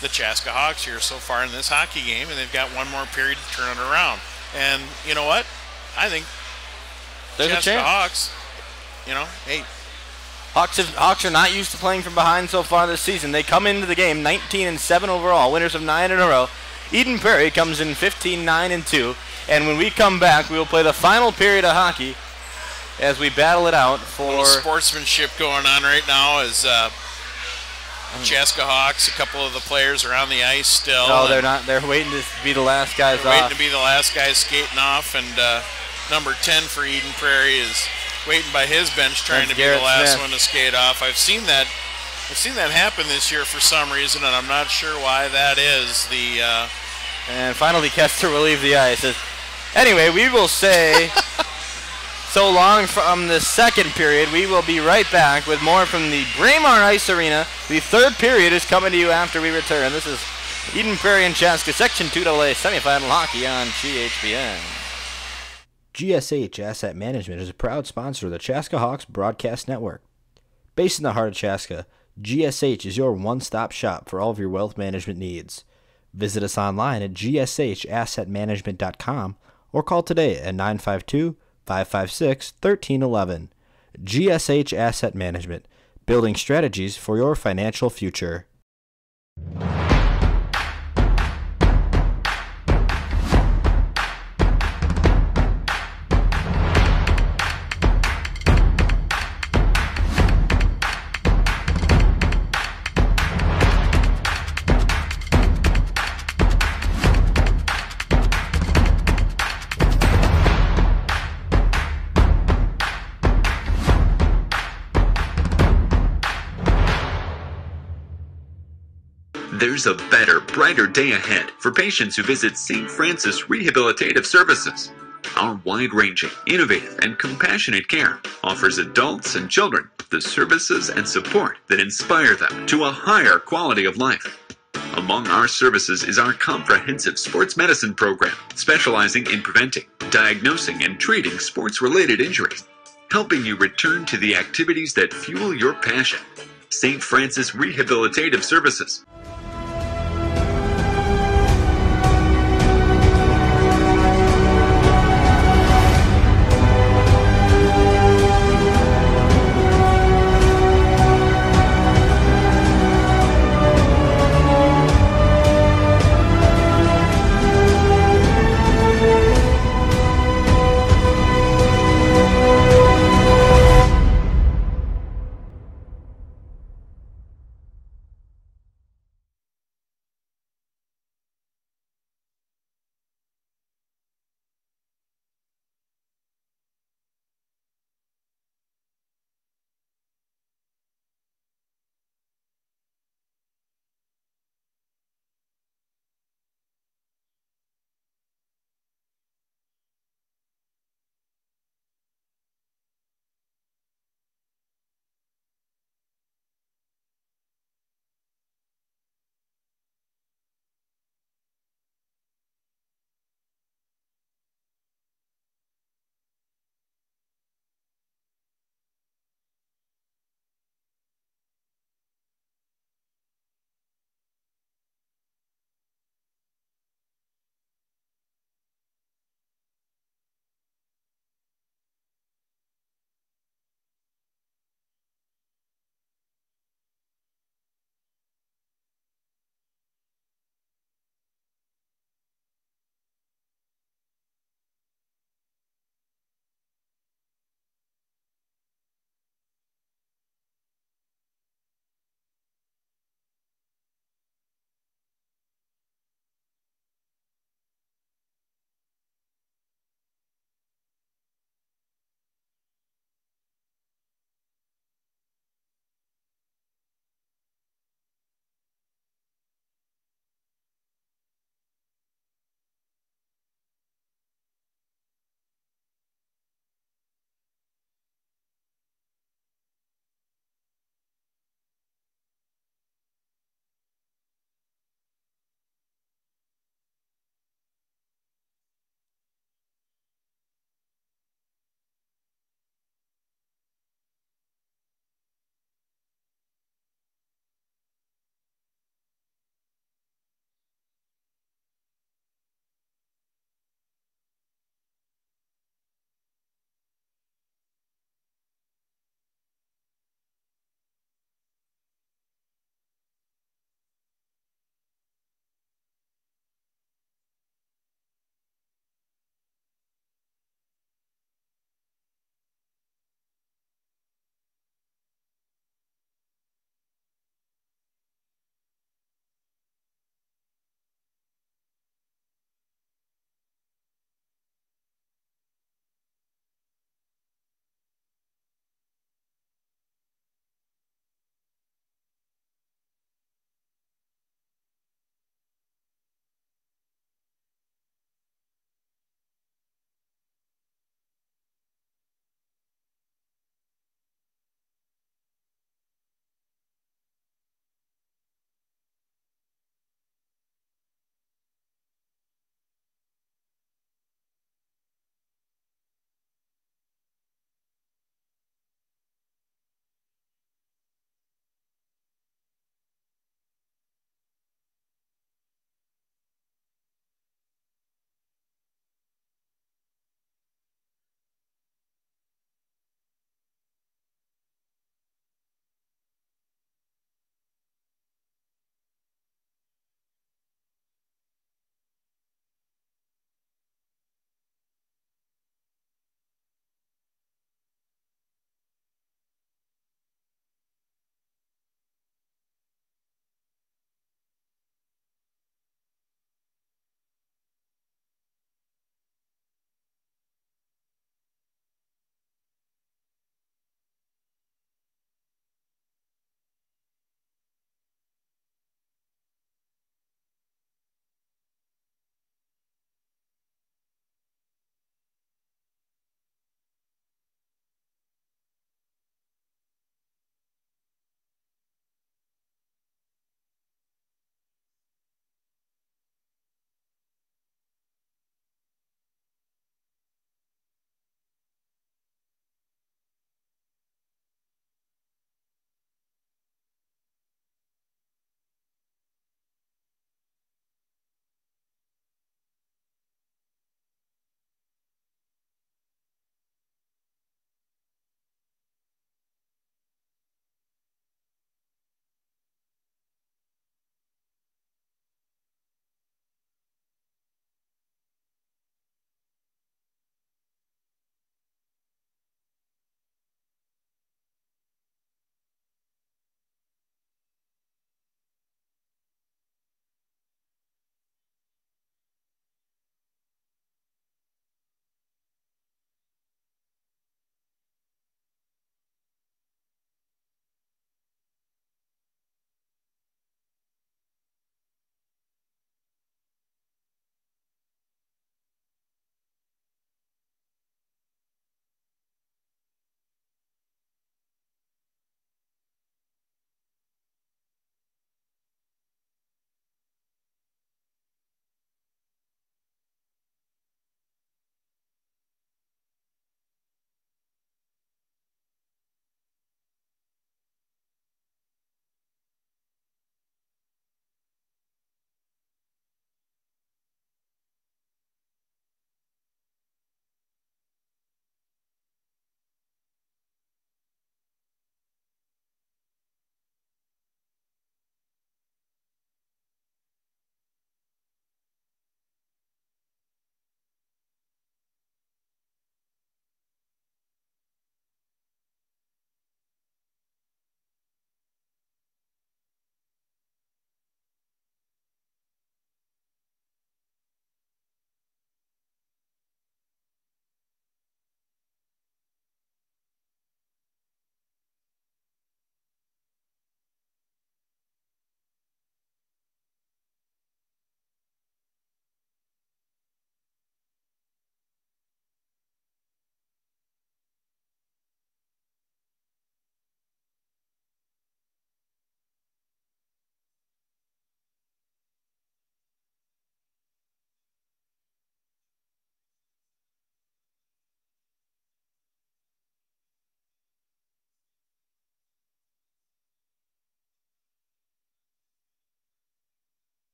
the Chaska Hawks here so far in this hockey game, and they've got one more period to turn it around. And you know what? I think there's Chaska a chance. Hawks, you know, hey. Hawks are not used to playing from behind so far this season. They come into the game 19-7 overall, winners of 9 in a row. Eden Prairie comes in 15-9-2, and when we come back, we will play the final period of hockey as we battle it out A for little sportsmanship going on right now as Chaska Hawks, a couple of the players are on the ice still. No, they're not. They're waiting to be the last guys They're off. waiting to be the last guys skating off, and number 10 for Eden Prairie is waiting by his bench, trying That's to be Garrett the last Smith. one to skate off. I've seen that happen this year for some reason, and I'm not sure why that is. And finally, Kester will leave the ice. Anyway, we will say so long from the second period. We will be right back with more from the Braemar Ice Arena. The third period is coming to you after we return. This is Eden Prairie and Chaska Section 2AA semifinal hockey on GHBN. GSH Asset Management is a proud sponsor of the Chaska Hawks Broadcast Network. Based in the heart of Chaska, GSH is your one-stop shop for all of your wealth management needs. Visit us online at gshassetmanagement.com or call today at 952-556-1311. GSH Asset Management, building strategies for your financial future. There's a better, brighter day ahead for patients who visit St. Francis Rehabilitative Services. Our wide-ranging, innovative, and compassionate care offers adults and children the services and support that inspire them to a higher quality of life. Among our services is our comprehensive sports medicine program, specializing in preventing, diagnosing, and treating sports-related injuries, helping you return to the activities that fuel your passion. St. Francis Rehabilitative Services.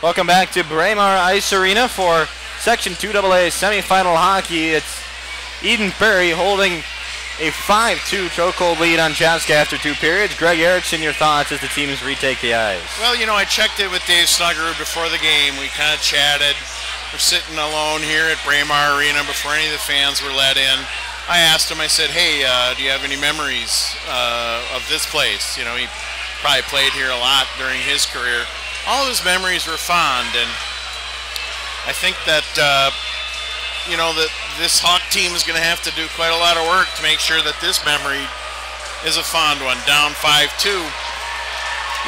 Welcome back to Braemar Ice Arena for Section 2AA semifinal hockey. It's Eden Prairie holding a 5-2 chokehold lead on Chaska after 2 periods. Greg Erickson, your thoughts as the teams retake the ice? Well, you know, I checked it with Dave Snuggerud before the game. We kind of chatted. We're sitting alone here at Braemar Arena before any of the fans were let in. I asked him, I said, hey, do you have any memories of this place? You know, he probably played here a lot during his career. All of his memories were fond, and I think that, you know, that this Hawk team is going to have to do quite a lot of work to make sure that this memory is a fond one, down 5-2.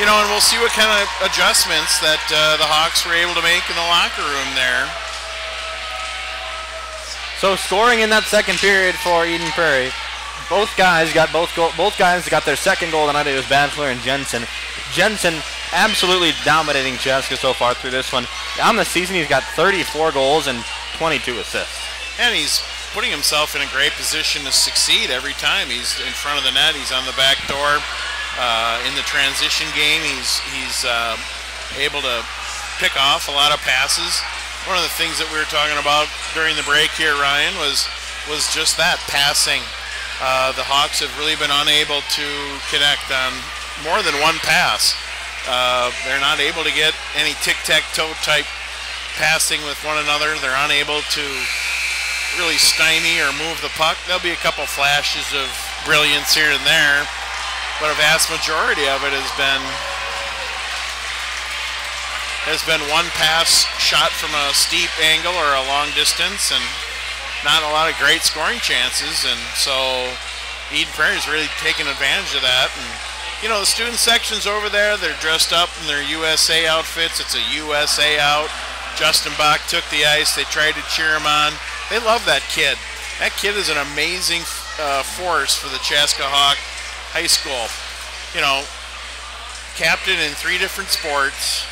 You know, and we'll see what kind of adjustments that the Hawks were able to make in the locker room there. So scoring in that second period for Eden Prairie, both guys got their second goal tonight. It was Badfler and Jensen. Jensen absolutely dominating Chaska so far through this one. On the season, he's got 34 goals and 22 assists. And he's putting himself in a great position to succeed every time. He's in front of the net. He's on the back door. In the transition game, he's able to pick off a lot of passes. One of the things that we were talking about during the break here, Ryan, was just that, passing. The Hawks have really been unable to connect on more than one pass. They're not able to get any tic-tac-toe type passing with one another. They're unable to really stymie or move the puck. There'll be a couple flashes of brilliance here and there, but a vast majority of it has been one pass shot from a steep angle or a long distance, and not a lot of great scoring chances. And so Eden Prairie is really taking advantage of that. And you know, the student section's over there. They're dressed up in their USA outfits. It's a USA out. Justin Bach took the ice. They tried to cheer him on. They love that kid. That kid is an amazing force for the Chaska Hawk High School. You know, captain in 3 different sports,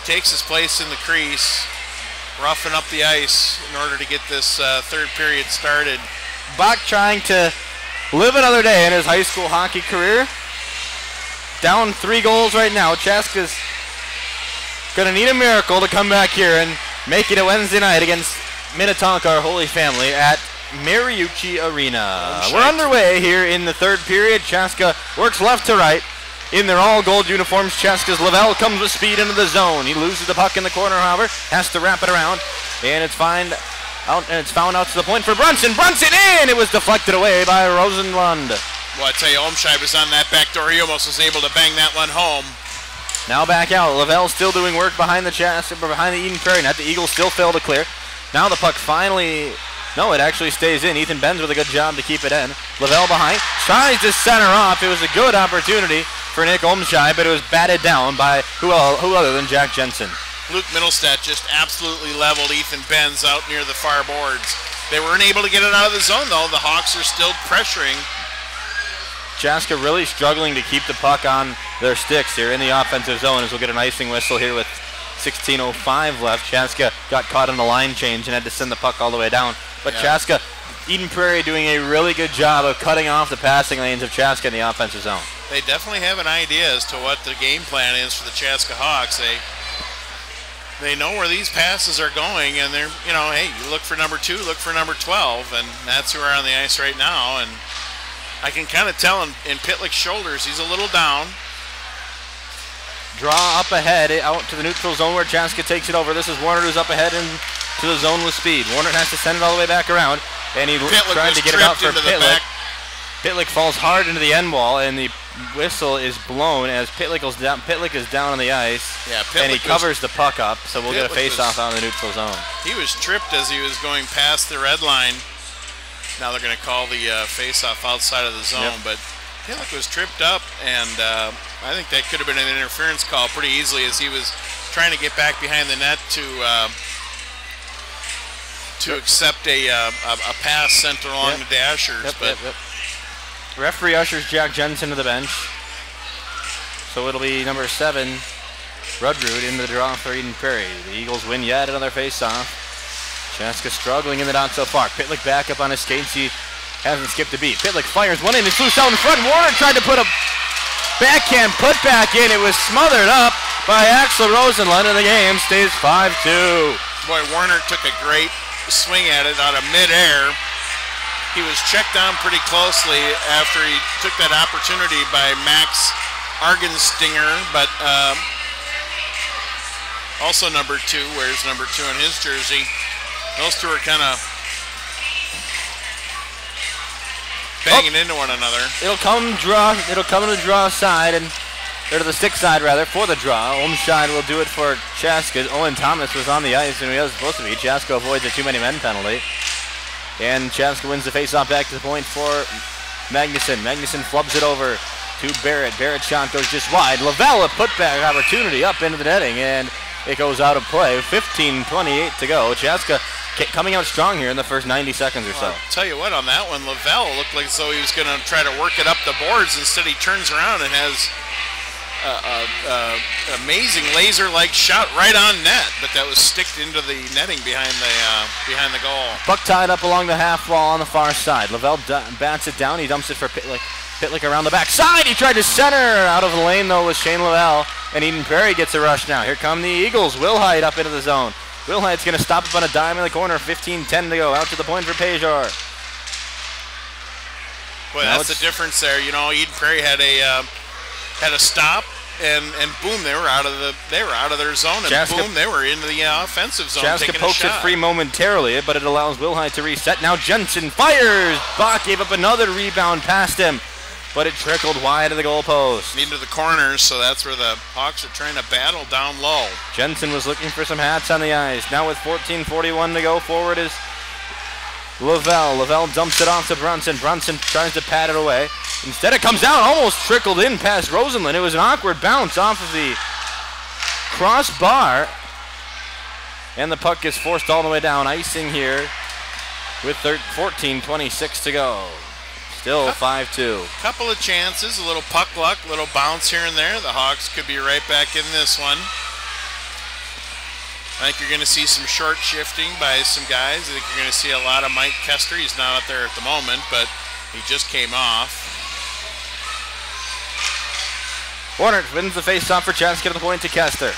takes his place in the crease, roughing up the ice in order to get this third period started. Bach trying to live another day in his high school hockey career. Down 3 goals right now. Chaska's going to need a miracle to come back here and make it a Wednesday night against Minnetonka, our Holy Family, at Mariucci Arena. We're underway here in the third period. Chaska works left to right in their all-gold uniforms. Chaska's Lavelle comes with speed into the zone. He loses the puck in the corner, however, has to wrap it around, and it's found out to the point for Brunson. Brunson in! It was deflected away by Rosenlund. Well, I tell you, Olmscheid was on that back door. He almost was able to bang that one home. Now back out. Lavelle still doing work behind the Eden Prairie net. The Eagles still fail to clear. Now the puck finally... No, it actually stays in. Ethan Benz with a good job to keep it in. Lavelle behind. Tries to center off. It was a good opportunity for Nick Olmscheid, but it was batted down by who other than Jack Jensen. Luke Middlestadt just absolutely leveled Ethan Benz out near the far boards. They weren't able to get it out of the zone, though. The Hawks are still pressuring. Chaska really struggling to keep the puck on their sticks here in the offensive zone, as we'll get an icing whistle here with 16:05 left. Chaska got caught in a line change and had to send the puck all the way down. But yeah. Chaska, Eden Prairie doing a really good job of cutting off the passing lanes of Chaska in the offensive zone. They definitely have an idea as to what the game plan is for the Chaska Hawks. They know where these passes are going, and they're, you know, hey, you look for number 2, look for number 12, and that's who are on the ice right now. And I can kind of tell in Pitlick's shoulders, he's a little down. Draw up ahead, out to the neutral zone where Chaska takes it over. This is Warner who's up ahead into the zone with speed. Warner has to send it all the way back around, and he tried to get it out for Pitlick. Pitlick falls hard into the end wall, and the whistle is blown as Pitlick is down on the ice, yeah, and he covers the puck up, so we'll get a face-off out of the neutral zone. He was tripped as he was going past the red line. Now they're going to call the face-off outside of the zone, but Pitlick was tripped up, and I think that could have been an interference call pretty easily as he was trying to get back behind the net to accept a pass sent along the dashers. Referee ushers Jack Jensen to the bench. So it'll be number 7, Rudrud, into the draw for Eden Prairie. The Eagles win yet another face-off. Chaska struggling in the dot so far. Pitlick back up on his skates. He hasn't skipped a beat. Pitlick fires one in. It's loose out in front. Warner tried to put a backhand put back in. It was smothered up by Axel Rosenlund, and the game stays 5-2. Boy, Warner took a great swing at it out of midair. He was checked down pretty closely after he took that opportunity by Max Argenstinger, but also number 2, wears number 2 in his jersey. Those two are kind of banging into one another. It'll come to the draw side, or to the stick side rather, for the draw. Olmscheid will do it for Chaska. Owen Thomas was on the ice and he was supposed to be. Chaska avoids a too many men penalty. And Chaska wins the faceoff back to the point for Magnuson. Magnuson flubs it over to Barrett. Barrett's shot goes just wide. Lavelle, a putback opportunity up into the netting, and it goes out of play. 15:28 to go. Chaska coming out strong here in the first 90 seconds or so. I'll tell you what, on that one, Lavelle looked like as though he was going to try to work it up the boards. Instead, he turns around and has amazing laser-like shot right on net, but that was sticked into the netting behind the goal. Puck tied up along the half wall on the far side. Lavelle bats it down. He dumps it for Pitlick around the back side. He tried to center out of the lane though with Shane Lavelle, and Eden Prairie gets a rush now. Here come the Eagles. Wilhite up into the zone. Wilhite's going to stop up on a dime in the corner. 15:10 to go. Out to the point for Pejor. Boy, that's the difference there. You know, Eden Prairie had a stop, and boom, they were out of their zone, and Chaska, boom, they were into the offensive zone. Chaska pokes it free momentarily, but it allows Wilhite to reset. Now Jensen fires. Bach gave up another rebound past him, but it trickled wide of the goalpost. Into the corners, so that's where the Hawks are trying to battle down low. Jensen was looking for some hats on the ice. Now with 14:41 to go, forward is Lavelle. Lavelle dumps it off to Brunson. Brunson tries to pat it away. Instead, it comes out, almost trickled in past Rosenlund. It was an awkward bounce off of the crossbar, and the puck gets forced all the way down. Icing here with 14:26 to go. Still 5-2. Couple of chances, a little puck luck, a little bounce here and there. The Hawks could be right back in this one. I think you're going to see some short shifting by some guys. I think you're going to see a lot of Mike Kester. He's not up there at the moment, but he just came off. Warner wins the face-off for Chaska to the point to Kester.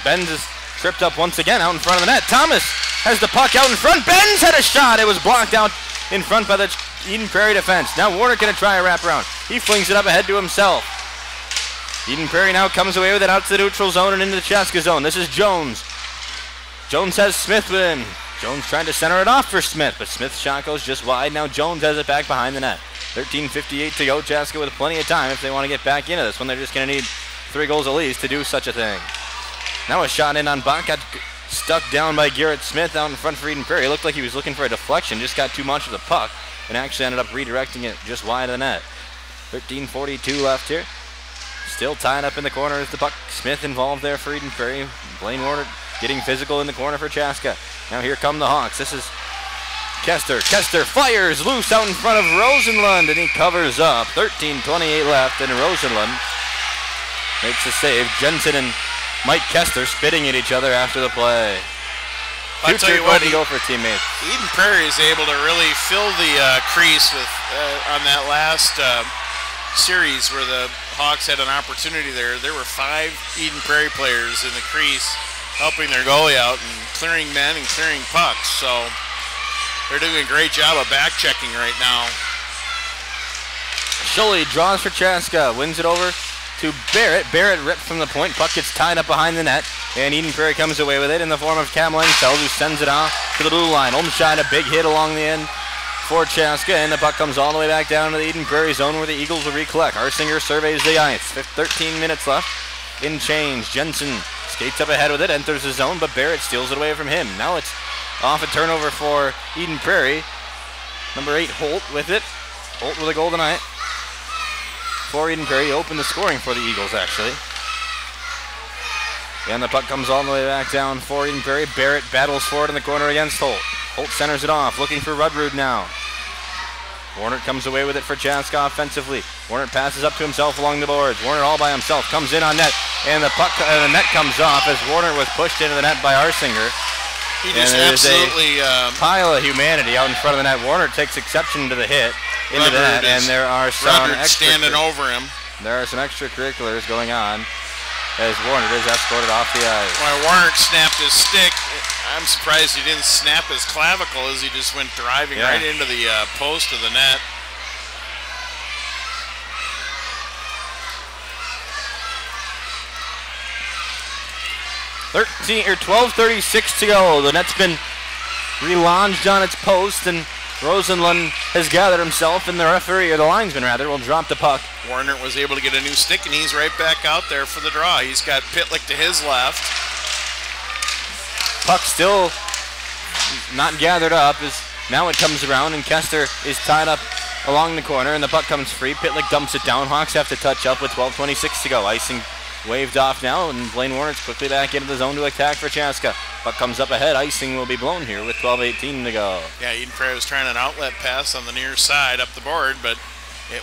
Benz is tripped up once again out in front of the net. Thomas has the puck out in front. Benz had a shot. It was blocked out in front by the Eden Prairie defense. Now Warner going to try a wraparound. He flings it up ahead to himself. Eden Prairie now comes away with it out to the neutral zone and into the Chaska zone. This is Jones. Jones has Smith with him. Jones trying to center it off for Smith, but Smith's shot goes just wide. Now Jones has it back behind the net. 13:58 to go. Chaska with plenty of time if they want to get back into this one. They're just going to need 3 goals at least to do such a thing. Now a shot in on Bach. Got stuck down by Garrett Smith out in front for Eden Prairie. It looked like he was looking for a deflection. Just got too much of the puck and actually ended up redirecting it just wide of the net. 13:42 left here. Still tied up in the corner is the puck. Smith involved there for Eden Prairie. Blaine Warner getting physical in the corner for Chaska. Now here come the Hawks. This is Kester. Kester fires loose out in front of Rosenlund, and he covers up. 13:28 left, and Rosenlund makes a save. Jensen and Mike Kester spitting at each other after the play. I'll tell you what, go for teammates. Eden Prairie is able to really fill the crease with on that last series where the Hawks had an opportunity there. There were 5 Eden Prairie players in the crease helping their goalie out and clearing men and clearing pucks. So they're doing a great job of back checking right now. Schulle draws for Chaska, wins it over to Barrett. Barrett ripped from the point. Puck gets tied up behind the net, and Eden Prairie comes away with it in the form of Cam Langfeld, who sends it out to the blue line. Olmscheid, a big hit along the end for Chaska, and the puck comes all the way back down to the Eden Prairie zone where the Eagles will recollect. Arsinger surveys the ice. 13 minutes left in change. Jensen skates up ahead with it, enters the zone, but Barrett steals it away from him. Now it's off a turnover for Eden Prairie. Number 8, Holt with it. Holt with a goal tonight for Eden Prairie. Opened the scoring for the Eagles, actually. And the puck comes all the way back down for Eden Prairie. Barrett battles for it in the corner against Holt. Holt centers it off, looking for Rudrud now. Warner comes away with it for Chaska offensively. Warner passes up to himself along the boards. Warner all by himself comes in on net, and the puck, the net comes off as Warner was pushed into the net by Arsinger. He just absolutely pile of humanity out in front of the net. Warner takes exception to the hit into the net, and there are some standing over him. There are some extracurriculars going on as Warner is escorted off the ice. Well, Warner snapped his stick. I'm surprised he didn't snap his clavicle as he just went driving right into the post of the net. 12:36 to go. The net's been relaunched on its post, and Rosenlund has gathered himself, and the referee, or the linesman rather, will drop the puck. Warner was able to get a new stick, and he's right back out there for the draw. He's got Pitlick to his left. Puck still not gathered up, as now it comes around, and Kester is tied up along the corner, and the puck comes free. Pitlick dumps it down. Hawks have to touch up with 12:26 to go. Icing waved off now, and Blaine Warner's quickly back into the zone to attack for Chaska. Puck comes up ahead. Icing will be blown here with 12:18 to go. Yeah, Eden Prairie was trying an outlet pass on the near side up the board, but it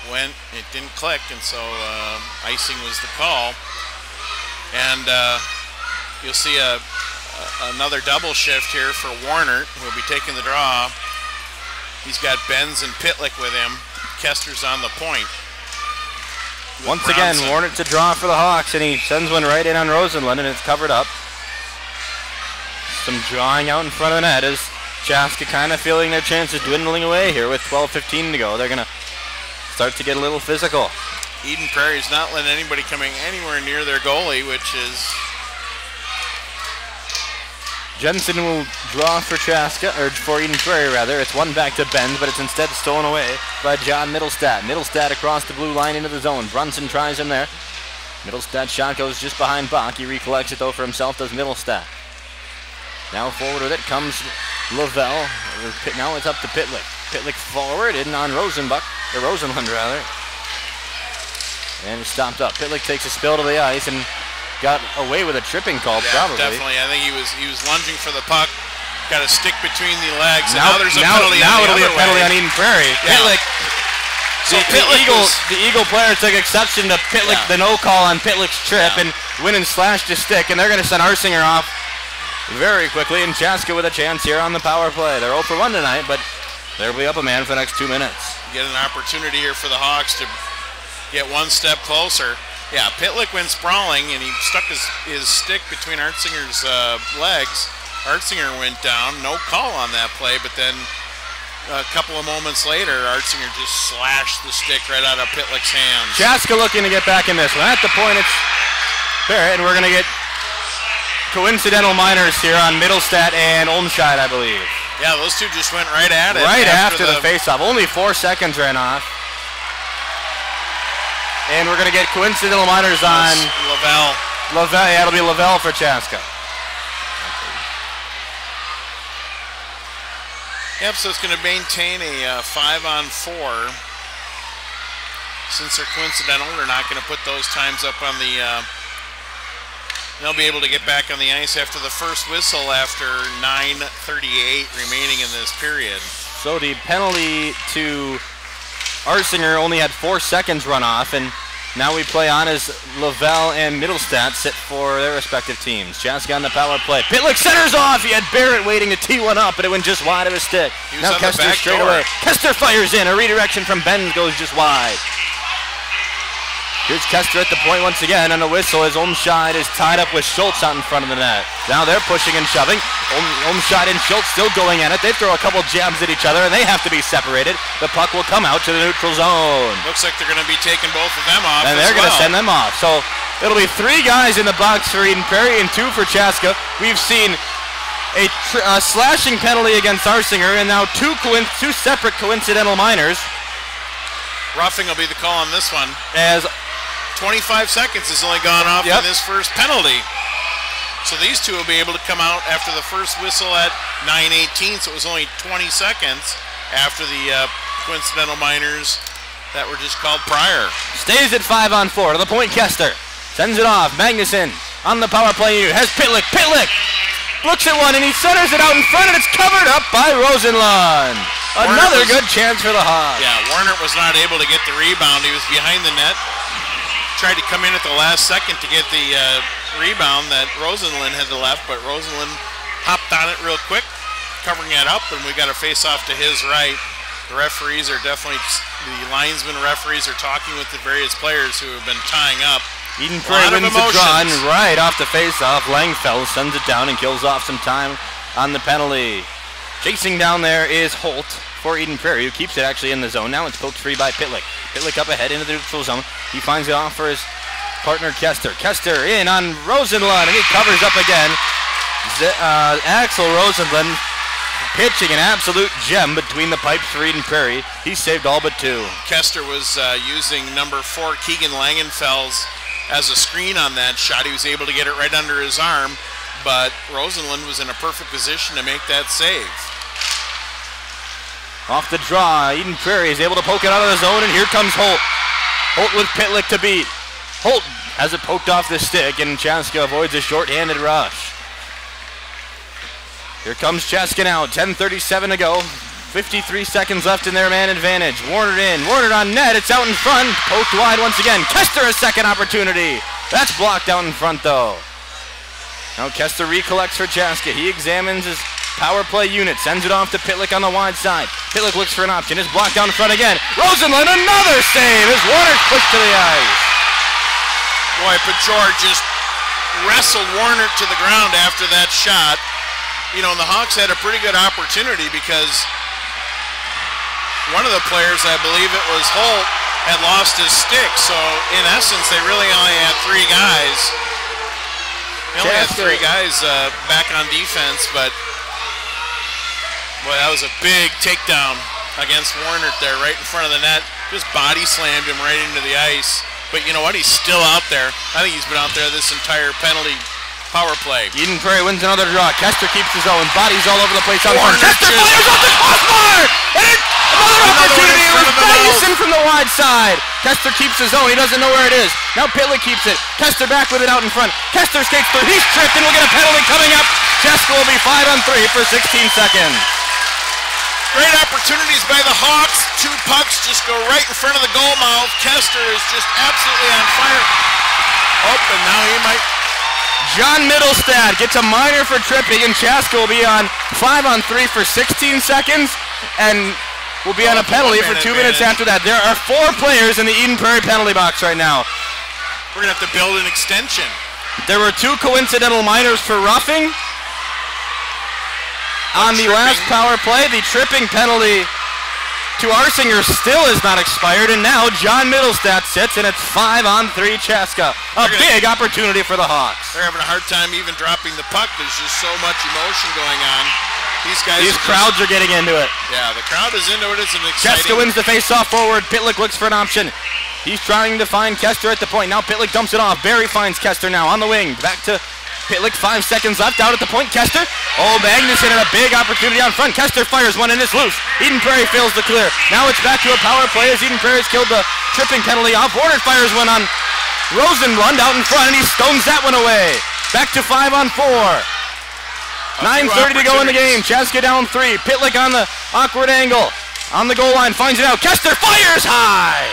didn't click, and so icing was the call. And you'll see another double shift here for Warner, who will be taking the draw. He's got Benz and Pitlick with him. Kester's on the point. Once again, Warner to draw for the Hawks, and he sends one right in on Rosenlund, and it's covered up. Some drawing out in front of the net as Chaska kind of feeling their chances dwindling away here with 12:15 to go. They're going to start to get a little physical. Eden Prairie's not letting anybody coming anywhere near their goalie, which is... Jensen will draw for Chaska, or for Eden Prairie rather. It's one back to Benz, but it's instead stolen away by John Middlestat. Middlestat across the blue line into the zone. Brunson tries him there. Middlestat's shot goes just behind Bach. He recollects it though for himself, does Middlestat. Now forward with it comes Lavelle. Now it's up to Pitlick. Pitlick forward, in on Rosenlund rather. And it's stopped up. Pitlick takes a spill to the ice and got away with a tripping call, probably. Definitely. I think he was lunging for the puck, got a stick between the legs, and now there's a penalty. Now it'll be a penalty on Eden Prairie. Yeah. Pitlick. The Eagle player took exception to Pitlick, the no call on Pitlick's trip, and went and slashed his stick, and they're going to send Arsinger off very quickly, and Chaska with a chance here on the power play. They're 0 for 1 tonight, but they'll be up a man for the next 2 minutes. Get an opportunity here for the Hawks to get one step closer. Yeah, Pitlick went sprawling, and he stuck his stick between Artsinger's legs. Artsinger went down. No call on that play, but then a couple of moments later, Artsinger just slashed the stick right out of Pitlick's hands. Chaska looking to get back in this one. At the point, it's Barrett, and we're going to get coincidental minors here on Middlestat and Olmscheid, I believe. Yeah, those two just went right at it. Right after the face-off. Only 4 seconds ran off. And we're going to get coincidental minors on Lavelle. Yeah, it'll be Lavelle for Chaska. Yep, so it's going to maintain a 5-on-4. Since they're coincidental, they're not going to put those times up on the... they'll be able to get back on the ice after the first whistle after 9:38 remaining in this period. So the penalty to Arsinger only had 4 seconds run off, and now we play on as Lavelle and Middlestat sit for their respective teams. Chaska on the power play. Pitlick centers off. He had Barrett waiting to tee one up, but it went just wide of his stick. Now Kester straight away. Kester fires in. A redirection from Benz goes just wide. Here's Kester at the point once again, and a whistle as Olmscheid is tied up with Schultz out in front of the net. Now they're pushing and shoving. Olmscheid and Schultz still going at it. They throw a couple jabs at each other, and they have to be separated. The puck will come out to the neutral zone. Looks like they're going to be taking both of them off. And they're going to send them off. So it'll be 3 guys in the box for Eden Prairie and 2 for Chaska. We've seen a slashing penalty against Arsinger, and now two separate coincidental minors. Roughing will be the call on this one. As 25 seconds has only gone off on this first penalty. So these two will be able to come out after the first whistle at 9:18, so it was only 20 seconds after the coincidental minors that were just called prior. Stays at 5-on-4 to the point. Kester sends it off. Magnuson on the power play unit has Pitlick. Pitlick looks at one and he centers it out in front, and it's covered up by Rosenlund. Another good chance for the Hawks. Yeah, Warner was not able to get the rebound. He was behind the net. Tried to come in at the last second to get the rebound that Rosenlund had left, but Rosenlund hopped on it real quick, covering it up, and we got a face-off to his right. The referees are definitely, the linesman referees are talking with the various players who have been tying up. Eden Prairie wins the draw, and right off the face-off, Langfeld sends it down and kills off some time on the penalty. Chasing down there is Holt for Eden Prairie, who keeps it actually in the zone. Now it's poked free by Pitlick. Pitlick up ahead into the neutral zone. He finds it off for his partner Kester. Kester in on Rosenlund, and he covers up again. Axel Rosenlund pitching an absolute gem between the pipes for Eden Prairie. He saved all but two. Kester was using number 4 Keegan Langenfels as a screen on that shot. He was able to get it right under his arm, but Rosenlund was in a perfect position to make that save. Off the draw, Eden Prairie is able to poke it out of the zone, and here comes Holt. Holt with Pitlick to beat. Holt has it poked off the stick, and Chaska avoids a short-handed rush. Here comes Chaska now, 10:37 to go. 53 seconds left in their man advantage. Warner in, Warner on net, it's out in front. Poked wide once again. Kester a second opportunity. That's blocked out in front though. Now Kester recollects for Chaska. He examines his power play unit, sends it off to Pitlick on the wide side. Pitlick looks for an option, is blocked down in front again. Rosenlund, another save as Warner pushed to the ice. Boy, Pajor just wrestled Warner to the ground after that shot. You know, and the Hawks had a pretty good opportunity because one of the players, I believe it was Holt, had lost his stick. So, in essence, they really only had 3 guys. They only had 3 guys back on defense, but boy, that was a big takedown against Warner there right in front of the net. Just body slammed him right into the ice. But you know what? He's still out there. I think he's been out there this entire penalty power play. Eden Prairie wins another draw. Kester keeps his own. Bodies all over the place. Kester fires off the crossbar! And another opportunity with Ferguson from the wide side. Kester keeps his own. He doesn't know where it is. Now Pitlick keeps it. Kester back with it out in front. Kester skates through. He's tripped and we'll get a penalty coming up. Chaska will be 5-on-3 for 16 seconds. Great opportunities by the Hawks. 2 pucks just go right in front of the goal mouth. Kester is just absolutely on fire. Oh, and now he might... John Middlestad gets a minor for tripping, and Chaska will be on 5-on-3 for 16 seconds, and will be on a penalty for 2 minutes after that. There are 4 players in the Eden Prairie penalty box right now. We're going to have to build an extension. There were 2 coincidental minors for roughing. On the last power play, the tripping penalty to Arsinger still is not expired, and now John Middlestad sits, and it's 5-on-3 Chaska. A big opportunity for the Hawks. They're having a hard time even dropping the puck. There's just so much emotion going on. These crowds are getting into it. Yeah, the crowd is into it. It's an exciting... Chaska wins the face-off forward. Pitlick looks for an option. He's trying to find Kester at the point. Now Pitlick dumps it off. Barry finds Kester now on the wing. Back to Pitlick, 5 seconds left, out at the point, Kester. Oh, Magnuson had a big opportunity on front. Kester fires one and it's loose. Eden Prairie fails to clear. Now it's back to a power play as Eden Prairie's killed the tripping penalty off. Warner fires one on Rosenlund out in front and he stones that one away. Back to 5-on-4. 9:30 to go in the game. Chaska down 3. Pitlick on the awkward angle. On the goal line, finds it out. Kester fires high.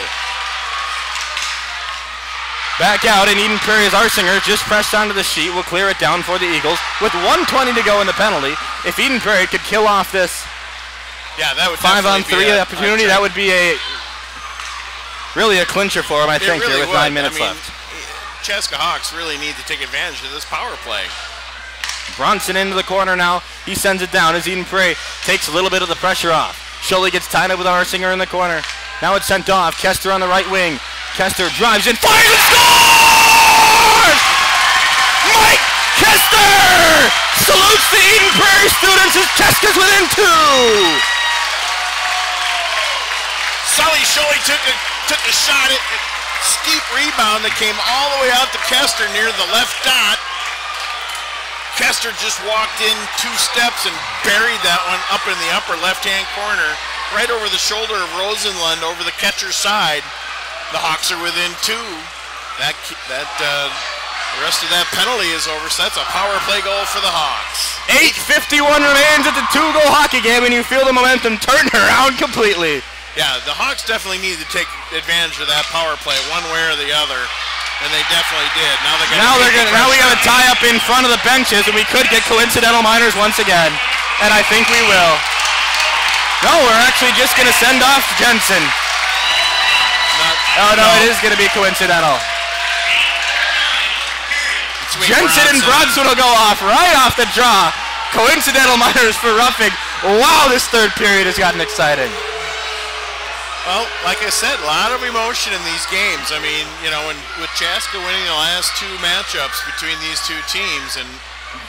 Back out, and Eden Prairie's Arsinger just pressed onto the sheet. Will clear it down for the Eagles with 1:20 to go in the penalty. If Eden Prairie could kill off this 5-on-3 opportunity, that would be really a clincher for him, I think, really here with 9 minutes left. Chaska Hawks really need to take advantage of this power play. Bronson into the corner now. He sends it down as Eden Prairie takes a little bit of the pressure off. Sholey gets tied up with Arsinger in the corner. Now it's sent off. Kester on the right wing. Kester drives in, fires and scores! Mike Kester salutes the Eden Prairie students as Chaska's within 2. Sully Sholey took a shot at a steep rebound that came all the way out to Kester near the left dot. Kester just walked in 2 steps and buried that one up in the upper left-hand corner, right over the shoulder of Rosenlund over the catcher's side. The Hawks are within 2. The rest of that penalty is over, so that's a power play goal for the Hawks. 8:51 remains at the 2-goal hockey game, and you feel the momentum turn around completely. Yeah, the Hawks definitely need to take advantage of that power play one way or the other, and they definitely did. Now we got to tie up in front of the benches, and we could get coincidental minors once again, and I think we will. No, we're actually just going to send off Jensen. Oh, no, it is going to be coincidental. between Jensen and Bronson will go off right off the draw. Coincidental minors for roughing. Wow, this third period has gotten exciting. Well, like I said, a lot of emotion in these games. I mean, you know, with Chaska winning the last two matchups between these two teams, and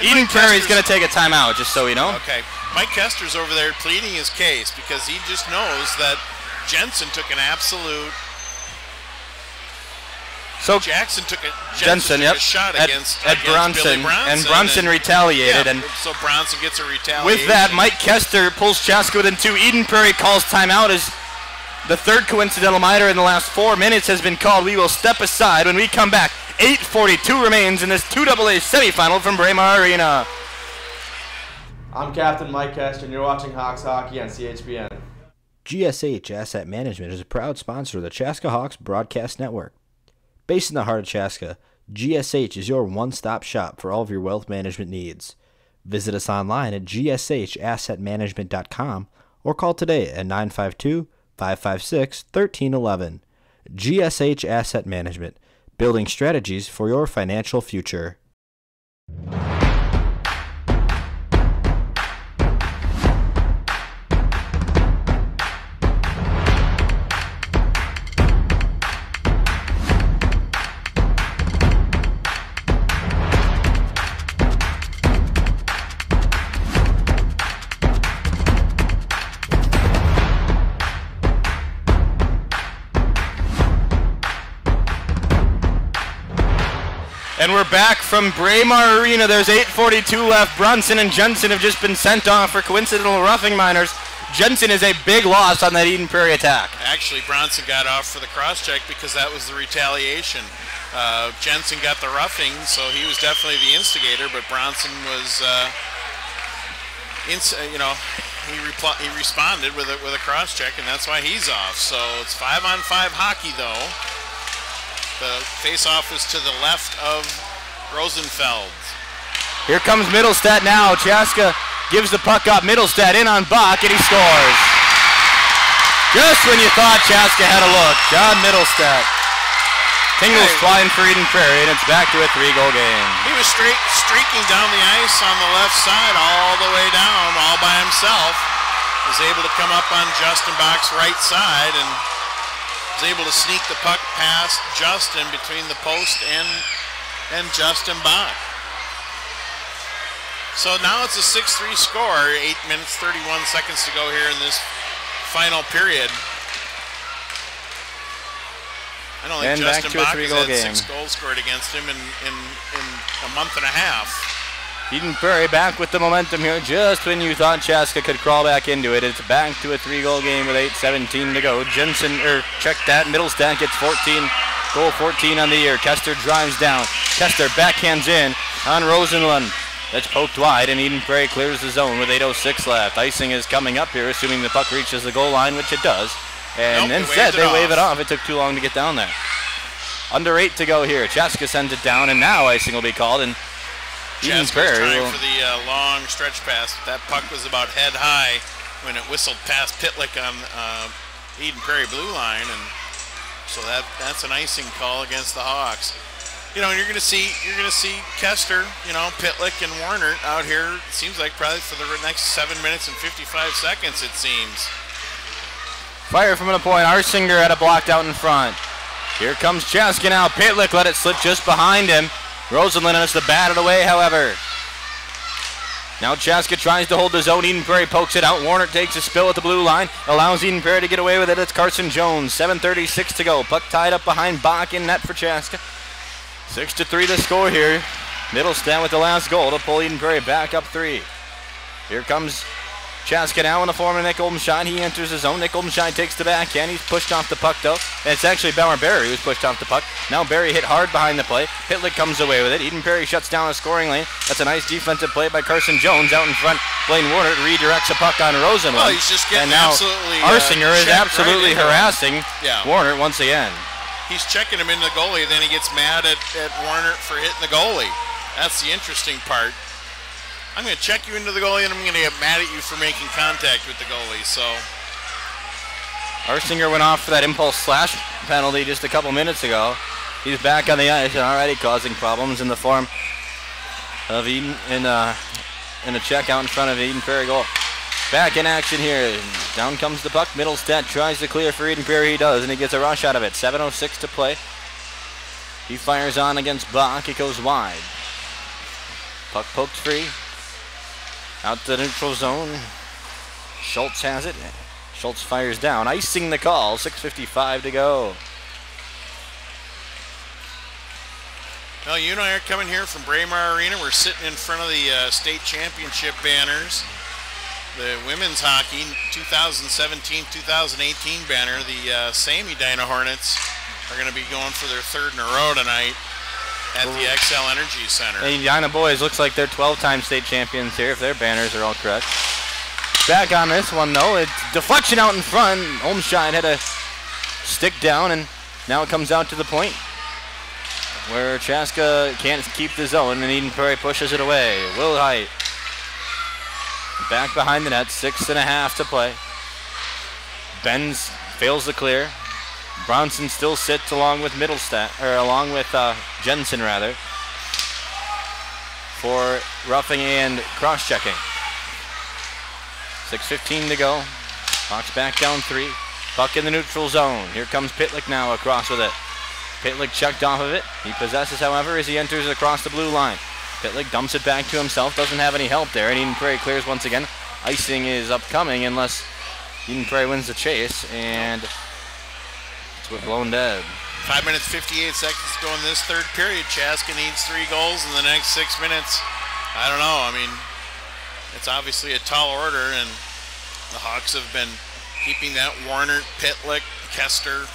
Eden Prairie's going to take a timeout, just so you know. Okay. Mike Kester's over there pleading his case because he just knows that Jensen took an absolute. So Jensen took a shot against Bronson, Billy Bronson, and Bronson retaliated. Yeah, and so Bronson gets a retaliation. with that, Mike Kester pulls Chaska within 2. Eden Prairie calls timeout as the third coincidental minor in the last 4 minutes has been called. We will step aside when we come back. 8:42 remains in this 2AA semifinal from Braemar Arena. I'm Captain Mike Kester, and you're watching Hawks Hockey on CHBN. GSH Asset Management is a proud sponsor of the Chaska Hawks Broadcast Network. Based in the heart of Chaska, GSH is your one-stop shop for all of your wealth management needs. Visit us online at gshassetmanagement.com or call today at 952-556-1311. GSH Asset Management, building strategies for your financial future. And we're back from Braemar Arena. There's 8:42 left. Bronson and Jensen have just been sent off for coincidental roughing minors. Jensen is a big loss on that Eden Prairie attack. Actually, Bronson got off for the cross-check because that was the retaliation. Jensen got the roughing, so he was definitely the instigator, but Bronson was, he responded with a cross-check, and that's why he's off. So it's 5-on-5 hockey, though. The face-off is to the left of Rosenfeld. Here comes Middlestadt now. Chaska gives the puck up. Middlestadt in on Bach, and he scores. Just when you thought Chaska had a look, John Middlestadt. Tingles flying for Eden Prairie, and it's back to a 3-goal game. He was streaking down the ice on the left side all the way down, all by himself. Was able to come up on Justin Bach's right side, and was able to sneak the puck past Justin between the post and Justin Bach. So now it's a 6-3 score, 8 minutes, 31 seconds to go here in this final period. I don't think Justin Bach has had 6 goals scored against him in a month and a half. Eden Prairie back with the momentum here just when you thought Chaska could crawl back into it. It's back to a 3-goal game with 8:17 to go. Check that. Middlestadt gets 14. Goal 14 on the year. Kester drives down. Kester backhands in on Rosenlund. That's poked wide, and Eden Prairie clears the zone with 8:06 left. Icing is coming up here, assuming the puck reaches the goal line, which it does. And instead, they wave it off. It took too long to get down there. Under 8 to go here. Chaska sends it down, and now icing will be called. And Eden Prairie trying for the long stretch pass. That puck was about head high when it whistled past Pitlick on Eden Prairie blue line, and so that's an icing call against the Hawks. You know, you're gonna see Kester, you know, Pitlick and Warner out here. It seems like probably for the next 7 minutes and 55 seconds. It seems. Fire from the point. Arsinger had it blocked out in front. Here comes Chaska now. Pitlick let it slip just behind him. Rosenlund has to bat it away, however. Now Chaska tries to hold the zone. Eden Prairie pokes it out. Warner takes a spill at the blue line. Allows Eden Prairie to get away with it. It's Carson Jones. 7:36 to go. Puck tied up behind Bach in net for Chaska. 6-3 the score here. Middlestadt with the last goal to pull Eden Prairie back up 3. Here comes Chaska now in the form of Nick Oldenscheid. He enters the zone. Nick Oldenscheid takes the backhand. He's pushed off the puck, though. And it's actually Bauer Berry who's pushed off the puck. Now Berry hit hard behind the play. Pitlick comes away with it. Eden Prairie shuts down a scoring lane. That's a nice defensive play by Carson Jones out in front. Blaine Warner redirects a puck on Rosenlund. Well, he's just getting and now absolutely Arsinger is absolutely harassing Warner once again. He's checking him into the goalie, then he gets mad at Warner for hitting the goalie. That's the interesting part. I'm going to check you into the goalie, and I'm going to get mad at you for making contact with the goalie. So Arsinger went off for that impulse slash penalty just a couple minutes ago. He's back on the ice and already causing problems in the form of Eden in a check out in front of Eden Prairie goal. Back in action here. Down comes the puck. Middlestat tries to clear for Eden Prairie. He does, and he gets a rush out of it. 7:06 to play. He fires on against Bach. It goes wide. Puck poked free. Out the neutral zone. Schultz has it. Schultz fires down. Icing the call. 6:55 to go. Well, you and I are coming here from Prairie Arena. We're sitting in front of the state championship banners. The women's hockey 2017-2018 banner. The same Edina Hornets are going to be going for their third in a row tonight at the XL Energy Center. The Edina boys looks like they're 12-time state champions here if their banners are all correct. Back on this one though, it's deflection out in front. Olmscheid had a stick down, and now it comes out to the point where Chaska can't keep the zone, and Eden Prairie pushes it away. Will Height back behind the net, 6.5 to play. Benz fails the clear. Bronson still sits along with Jensen rather, for roughing and cross-checking. 6:15 to go. Hawks back down 3. Puck in the neutral zone. Here comes Pitlick now across with it. Pitlick checked off of it. He possesses, however, as he enters across the blue line. Pitlick dumps it back to himself. Doesn't have any help there. And Eden Prairie clears once again. Icing is upcoming unless Eden Prairie wins the chase. And it's blown dead. 5 minutes, 58 seconds to go in this third period. Chaska needs 3 goals in the next 6 minutes. I don't know. I mean, it's obviously a tall order, and the Hawks have been keeping that Warner, Pitlick, Kester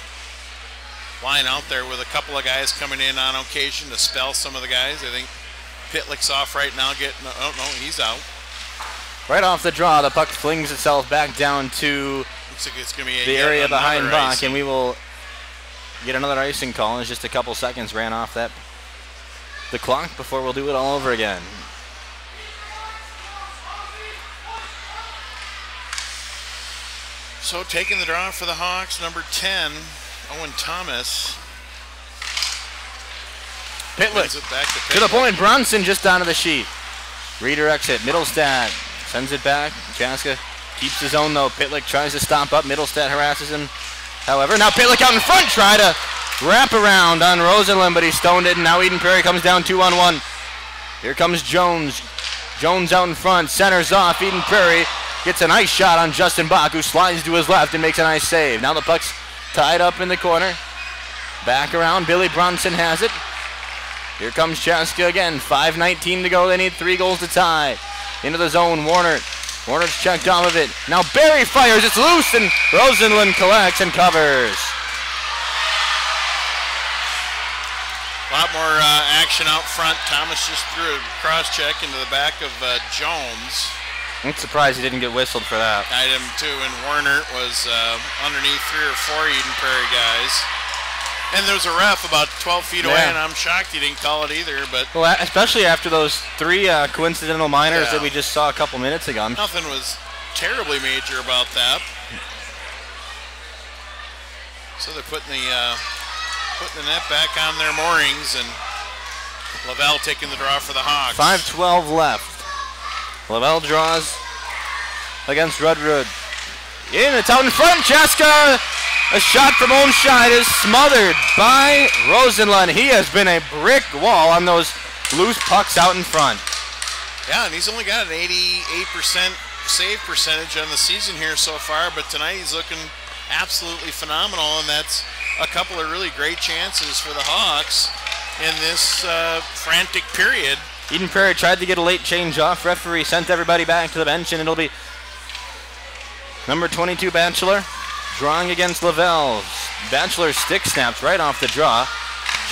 line out there with a couple of guys coming in on occasion to spell some of the guys. I think Pitlick's off right now getting, oh no, he's out. Right off the draw, the puck flings itself back down to Looks like it's going to be the area behind Bach, icing. and we will get another icing call. As just a couple seconds ran off the clock before we'll do it all over again. So taking the draw for the Hawks, number 10, Owen Thomas. Pitlick It back to the point. Bronson just onto the sheet. Redirects it. Middlestat sends it back. Chaska keeps his own though. Pitlick tries to stop up. Middlestat harasses him. However, now Pitlick out in front, try to wrap around on Rosenlund, but he stoned it, and now Eden Prairie comes down 2-on-1. Here comes Jones. Jones out in front, centers off. Eden Prairie gets a nice shot on Justin Bach, who slides to his left and makes a nice save. Now the puck's tied up in the corner. Back around, Billy Bronson has it. Here comes Chaska again, 5:19 to go. They need 3 goals to tie. Into the zone, Warner. Warner's checked off of it. Now Barry fires, it's loose, and Rosenlund collects and covers. A lot more action out front. Thomas just threw a cross check into the back of Jones. I'm surprised he didn't get whistled for that. Item 2, and Warner was underneath 3 or 4 Eden Prairie guys. And there was a ref about 12 feet away, and I'm shocked he didn't call it either. But well, especially after those 3 coincidental minors that we just saw a couple minutes ago. Nothing was terribly major about that. So they're putting the net back on their moorings, and Lavelle taking the draw for the Hawks. 5:12 left. Lavelle draws against Rudrud. It's out in front. Chaska, a shot from Olmscheid is smothered by Rosenlund. He has been a brick wall on those loose pucks out in front. Yeah, and he's only got an 88% save percentage on the season here so far, but tonight he's looking absolutely phenomenal, and that's a couple of really great chances for the Hawks in this frantic period. Eden Prairie tried to get a late change off. Referee sent everybody back to the bench, and it'll be number 22, Batchelor, drawing against Lavelle. Batchelor's stick snaps right off the draw.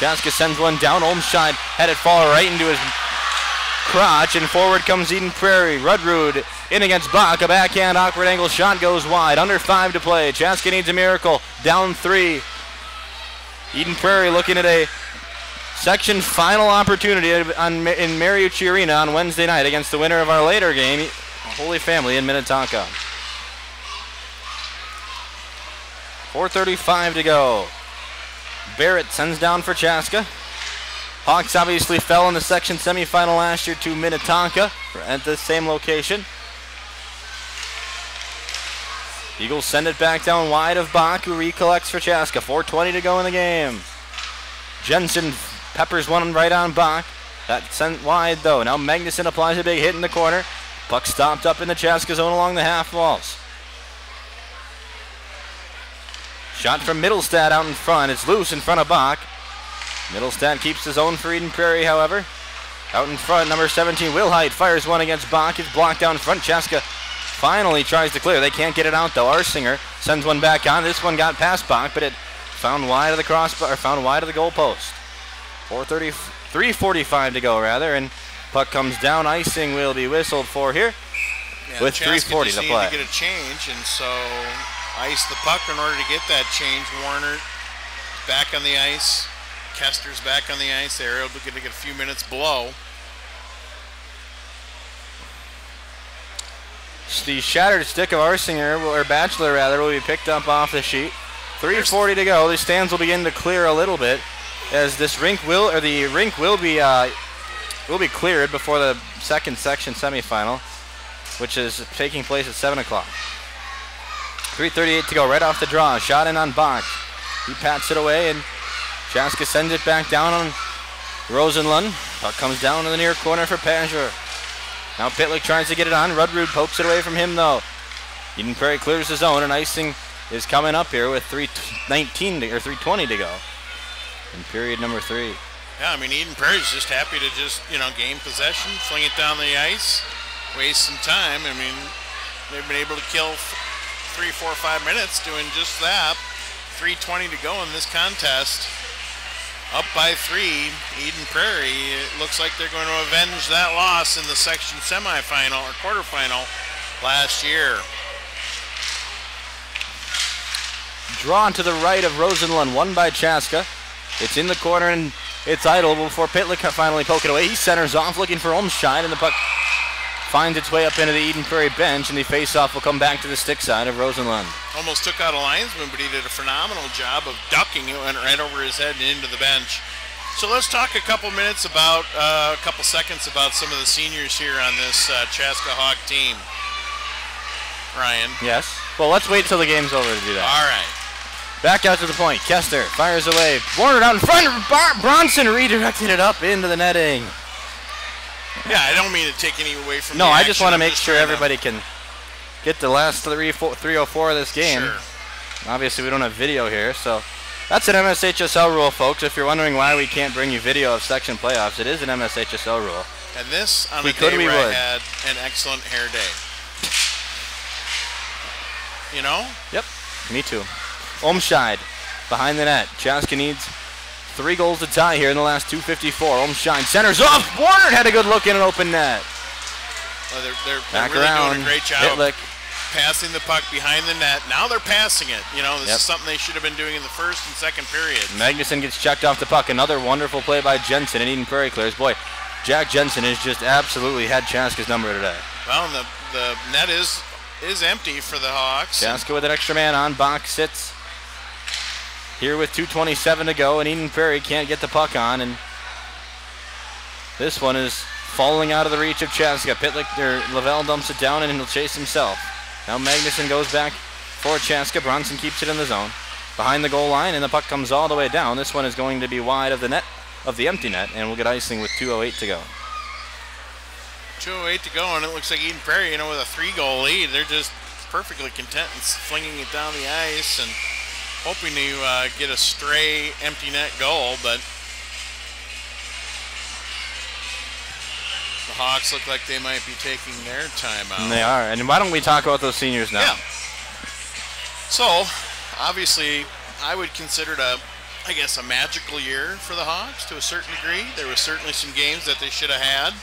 Chaska sends one down. Olmscheid had it fall right into his crotch, and forward comes Eden Prairie. Rudrud in against Bach. A backhand awkward angle shot goes wide. Under 5 to play. Chaska needs a miracle. Down 3. Eden Prairie looking at a section final opportunity in Mariucci Arena on Wednesday night against the winner of our later game, Holy Family in Minnetonka. 4:35 to go. Barrett sends down for Chaska. Hawks obviously fell in the section semifinal last year to Minnetonka at the same location. Eagles send it back down wide of Bach, who recollects for Chaska. 4:20 to go in the game. Jensen peppers one right on Bach. That's sent wide though. Now Magnuson applies a big hit in the corner. Puck stopped up in the Chaska zone along the half walls. Shot from Middlestad out in front. It's loose in front of Bach. Middlestad keeps his own for Eden Prairie, however. Out in front, number 17, Wilhite fires one against Bach. It's blocked down in front. Chaska finally tries to clear. They can't get it out though. Arsinger sends one back on. This one got past Bach, but it found wide of the crossbar, or found wide of the goal post. 3:45 to go rather, and puck comes down. Icing will be whistled for here. Yeah, with Chaska 3:40 just to needed play. to get a change, and so ice the puck in order to get that change. Warner back on the ice. Kester's back on the ice. They're able to get a few minutes below. The shattered stick of Arsinger, or Bachelor rather, will be picked up off the sheet. 3:40 to go. The stands will begin to clear a little bit, as this rink will be cleared before the second section semifinal, which is taking place at 7 o'clock. 3:38 to go. Right off the draw, shot in on Bach. He pats it away, and Chaska sends it back down on Rosenlund. Puck comes down in the near corner for Pazur. Now Pitlick tries to get it on. Rudrud pokes it away from him, though. Eden Prairie clears the zone, and icing is coming up here with 3:20 to go in period number 3. Yeah, I mean, Eden Prairie's just happy to just, gain possession, fling it down the ice, waste some time. I mean, they've been able to kill 3, 4, 5 minutes doing just that. 3:20 to go in this contest. Up by 3, Eden Prairie. It looks like they're going to avenge that loss in the section semifinal or quarterfinal last year. Drawn to the right of Rosenlund, won by Chaska. It's in the corner and it's idle before Pitlick finally poke it away. He centers off looking for Olmscheid, and the puck finds its way up into the Eden Prairie bench, and the face-off will come back to the stick side of Rosenlund. Almost took out a linesman, but he did a phenomenal job of ducking it, went right over his head and into the bench. So let's talk a couple minutes about, a couple seconds about some of the seniors here on this Chaska Hawk team. Ryan. Yes. Well, let's wait till the game's over to do that. All right. Back out to the point. Kester fires away. Warner out in front. Bronson redirected it up into the netting. Yeah, I don't mean to take any away from No, the I action. just want to I'm make just sure trying to- everybody can get the last 3:04 of this game. Sure. Obviously, we don't have video here, so that's an MSHSL rule, folks. If you're wondering why we can't bring you video of section playoffs, it is an MSHSL rule. And this on We a could, day we where I would. had an excellent hair day. You know? Yep, me too. Olmscheid behind the net. Chaska needs 3 goals to tie here in the last 2:54. Olmscheid centers off. Warner had a good look in an open net. Well, they're Back really around. doing a great job Pitlick. passing the puck behind the net. Now they're passing it. This Yep. is something they should have been doing in the first and second period. Magnuson gets checked off the puck. Another wonderful play by Jensen, and Eden Prairie clears. Boy, Jack Jensen has just absolutely had Chaska's number today. Well, and the net is empty for the Hawks. Chaska with an extra man on. Bach sits here with 2:27 to go, and Eden Prairie can't get the puck on, and this one is falling out of the reach of Chaska. Lavelle dumps it down, and he'll chase himself. Now Magnuson goes back for Chaska. Bronson keeps it in the zone behind the goal line, and the puck comes all the way down. This one is going to be wide of the net, of the empty net, and we'll get icing with 2:08 to go. 2:08 to go, and it looks like Eden Prairie, with a 3-goal lead, they're just perfectly content in flinging it down the ice and hoping to get a stray empty net goal, but the Hawks look like they might be taking their time out. And they are. And why don't we talk about those seniors now? Yeah. So, obviously, I would consider it a magical year for the Hawks to a certain degree. There were certainly some games that they should have had.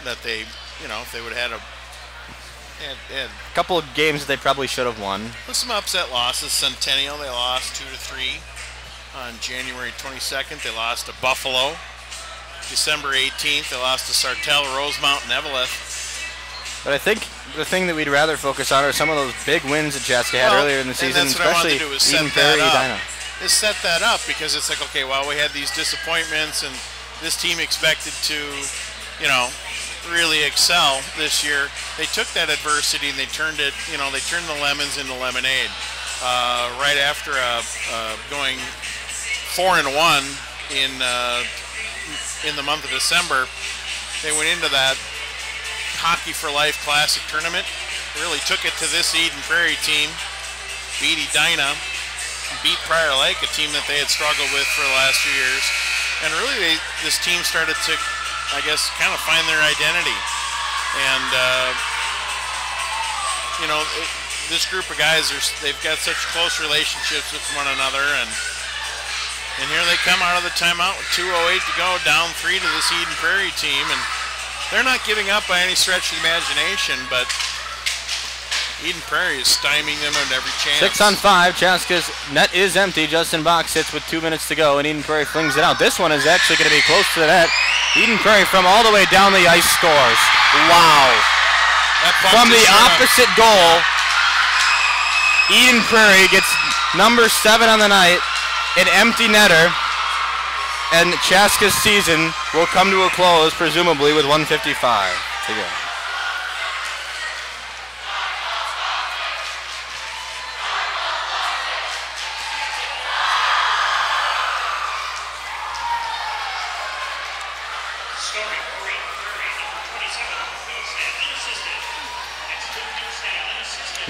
That they, if they would have had A couple of games that they probably should have won. with some upset losses. Centennial, they lost 2-3 on January 22nd. They lost to Buffalo. December 18th, they lost to Sartell, Rosemount, and Eveleth. But I think the thing that we'd rather focus on are some of those big wins that Chaska had earlier in the and season, that's what I wanted especially to do, is set Eden Prairie, that up. Edina. has set that up because it's like, okay, well, we had these disappointments and this team expected to, you know, really excel this year. They took that adversity and they turned it, you know, they turned the lemons into lemonade. Right after going 4-1 in the month of December, they went into that Hockey for Life Classic tournament. Really took it to this Eden Prairie team, beat Edina, beat Prairie Lake, a team that they had struggled with for the last few years. And really, this team started to, I guess, kind of find their identity. And, you know, this group of guys, they've got such close relationships with one another. And here they come out of the timeout with 2:08 to go, down 3 to this Eden Prairie team. And they're not giving up by any stretch of the imagination, but Eden Prairie is stymieing them at every chance. 6 on 5. Chaska's net is empty. Justin Bach sits with 2 minutes to go, and Eden Prairie flings it out. This one is actually going to be close to the net. Eden Prairie from all the way down the ice scores. Wow. From the opposite goal, Eden Prairie gets number 7 on the night, an empty netter, and Chaska's season will come to a close, presumably with 1:55 to go.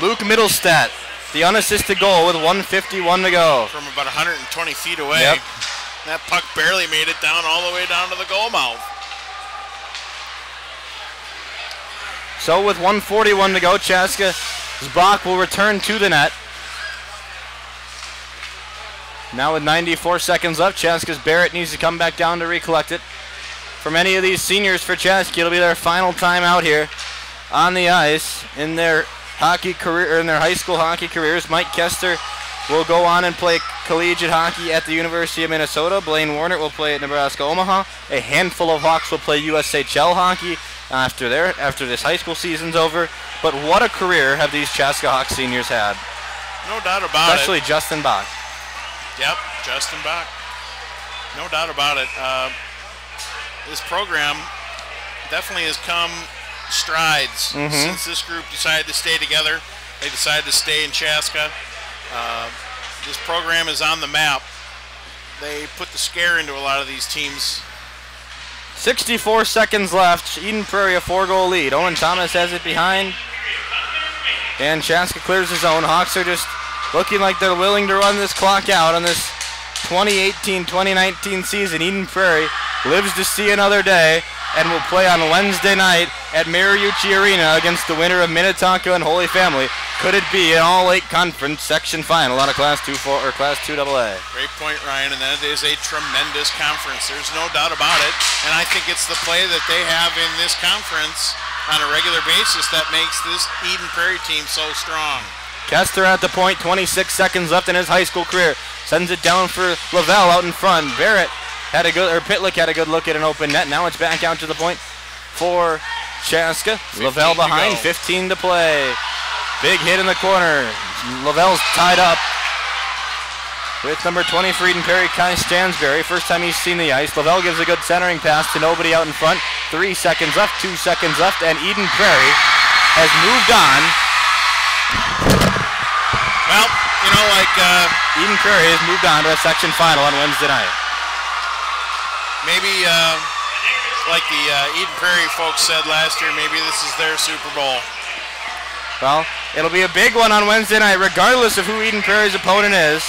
Luke Middlestat, the unassisted goal with 1:51 to go. From about 120 feet away. Yep. That puck barely made it down all the way down to the goal mouth. So with 1:41 to go, Chaska Bach will return to the net. Now with 94 seconds left, Chaska's Barrett needs to come back down to recollect it. For many of these seniors for Chaska, it'll be their final time out here on the ice in their hockey career, or in their high school hockey careers. Mike Kester will go on and play collegiate hockey at the University of Minnesota. Blaine Warner will play at Nebraska Omaha. A handful of Hawks will play USHL hockey after this high school season's over. But what a career have these Chaska Hawks seniors had. No doubt about it. Especially Justin Bach. Yep, Justin Bach. No doubt about it. This program definitely has come strides since this group decided to stay together. They decided to stay in Chaska. This program is on the map. They put the scare into a lot of these teams. 64 seconds left. Eden Prairie a 4-goal lead. Owen Thomas has it behind. And Chaska clears his own. Hawks are just looking like they're willing to run this clock out on this 2018-2019 season. Eden Prairie lives to see another day and will play on Wednesday night at Mariucci Arena against the winner of Minnetonka and Holy Family. Could it be an all-8 conference section final on a Class 2 AA? Great point, Ryan, and that is a tremendous conference. There's no doubt about it, and I think it's the play that they have in this conference on a regular basis that makes this Eden Prairie team so strong. Kester at the point, 26 seconds left in his high school career. Sends it down for Lavelle out in front. Barrett had a good, or Pitlick had a good look at an open net. Now it's back out to the point for Chaska. Lavelle behind, 15 to play. Big hit in the corner. Lavelle's tied up with number 20 for Eden Prairie, Kai Stansberry. First time he's seen the ice. Lavelle gives a good centering pass to nobody out in front. 3 seconds left, 2 seconds left, and Eden Prairie has moved on. Well, you know, like Eden Prairie has moved on to a section final on Wednesday night. Maybe, like the Eden Prairie folks said last year, maybe this is their Super Bowl. Well, it'll be a big one on Wednesday night, regardless of who Eden Prairie's opponent is.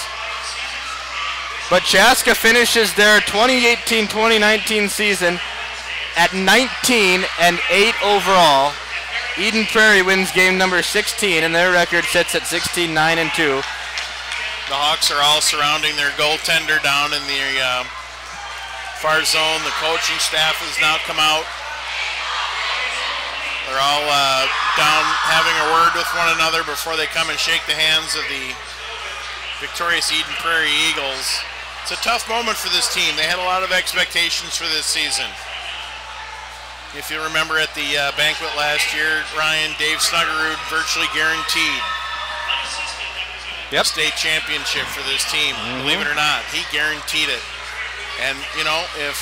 But Chaska finishes their 2018-2019 season at 19-8 overall. Eden Prairie wins game number 16, and their record sits at 16-9-2. The Hawks are all surrounding their goaltender down in the far zone. The coaching staff has now come out. They're all down having a word with one another before they come and shake the hands of the victorious Eden Prairie Eagles. It's a tough moment for this team. They had a lot of expectations for this season. If you remember at the banquet last year, Ryan, Dave Snuggerud virtually guaranteed a state championship for this team. Believe it or not, he guaranteed it. And, you know, if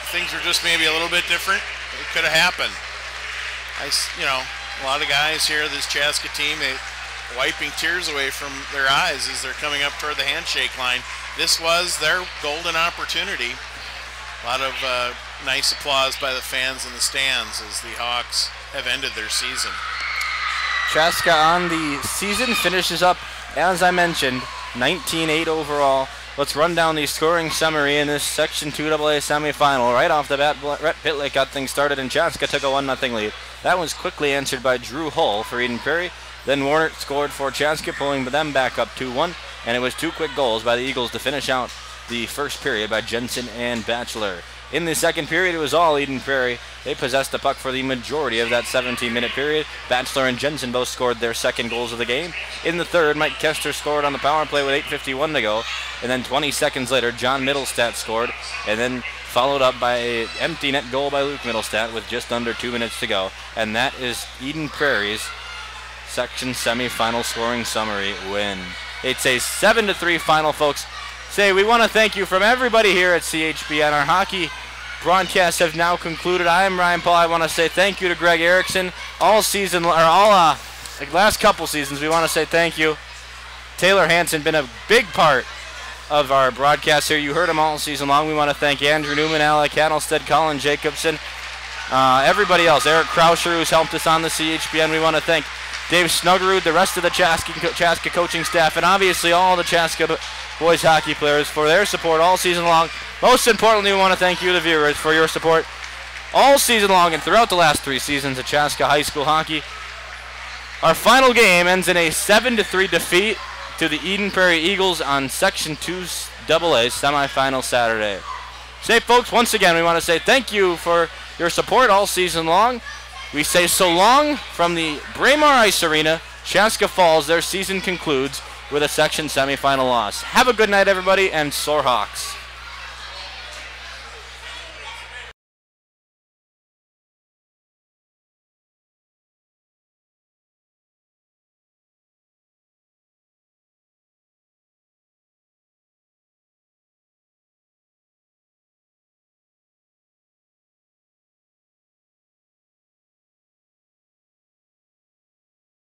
things were just maybe a little bit different, it could have happened. You know, a lot of guys here, this Chaska team, they wiping tears away from their eyes as they're coming up toward the handshake line. This was their golden opportunity. A lot of nice applause by the fans in the stands as the Hawks have ended their season. Chaska on the season finishes up, as I mentioned, 19-8 overall. Let's run down the scoring summary in this Section 2AA semifinal. Right off the bat, Rhett Pitlick got things started, and Chaska took a 1-0 lead. That was quickly answered by Drew Hull for Eden Prairie. Then Warner scored for Chaska, pulling them back up 2-1, and it was 2 quick goals by the Eagles to finish out the first period by Jensen and Batchelor. In the second period, it was all Eden Prairie. They possessed the puck for the majority of that 17-minute period. Batchelor and Jensen both scored their second goals of the game. In the third, Mike Kester scored on the power play with 8:51 to go. And then 20 seconds later, John Middlestat scored. And then followed up by an empty net goal by Luke Middlestat with just under 2 minutes to go. And that is Eden Prairie's section semifinal scoring summary win. It's a 7-3 final, folks. We want to thank you from everybody here at CHBN. Our hockey broadcasts have now concluded. I am Ryan Paul. I want to say thank you to Greg Erickson. Last couple seasons, we want to say thank you. Taylor Hansen been a big part of our broadcast here. You heard him all season long. We want to thank Andrew Newman, Alec Hattlestead, Colin Jacobson, everybody else. Eric Krauscher, who's helped us on the CHBN. We want to thank Dave Snuggerud, the rest of the Chaska coaching staff, and obviously all the Chaska boys hockey players for their support all season long. Most importantly, we want to thank you, the viewers, for your support all season long and throughout the last 3 seasons of Chaska High School hockey. Our final game ends in a 7-3 defeat to the Eden Prairie Eagles on Section 2AA semifinal Saturday. Folks, once again, we want to say thank you for your support all season long. We say so long from the Braemar Ice Arena. Chaska Falls, their season concludes with a section semifinal loss. Have a good night, everybody, and Soar Hawks.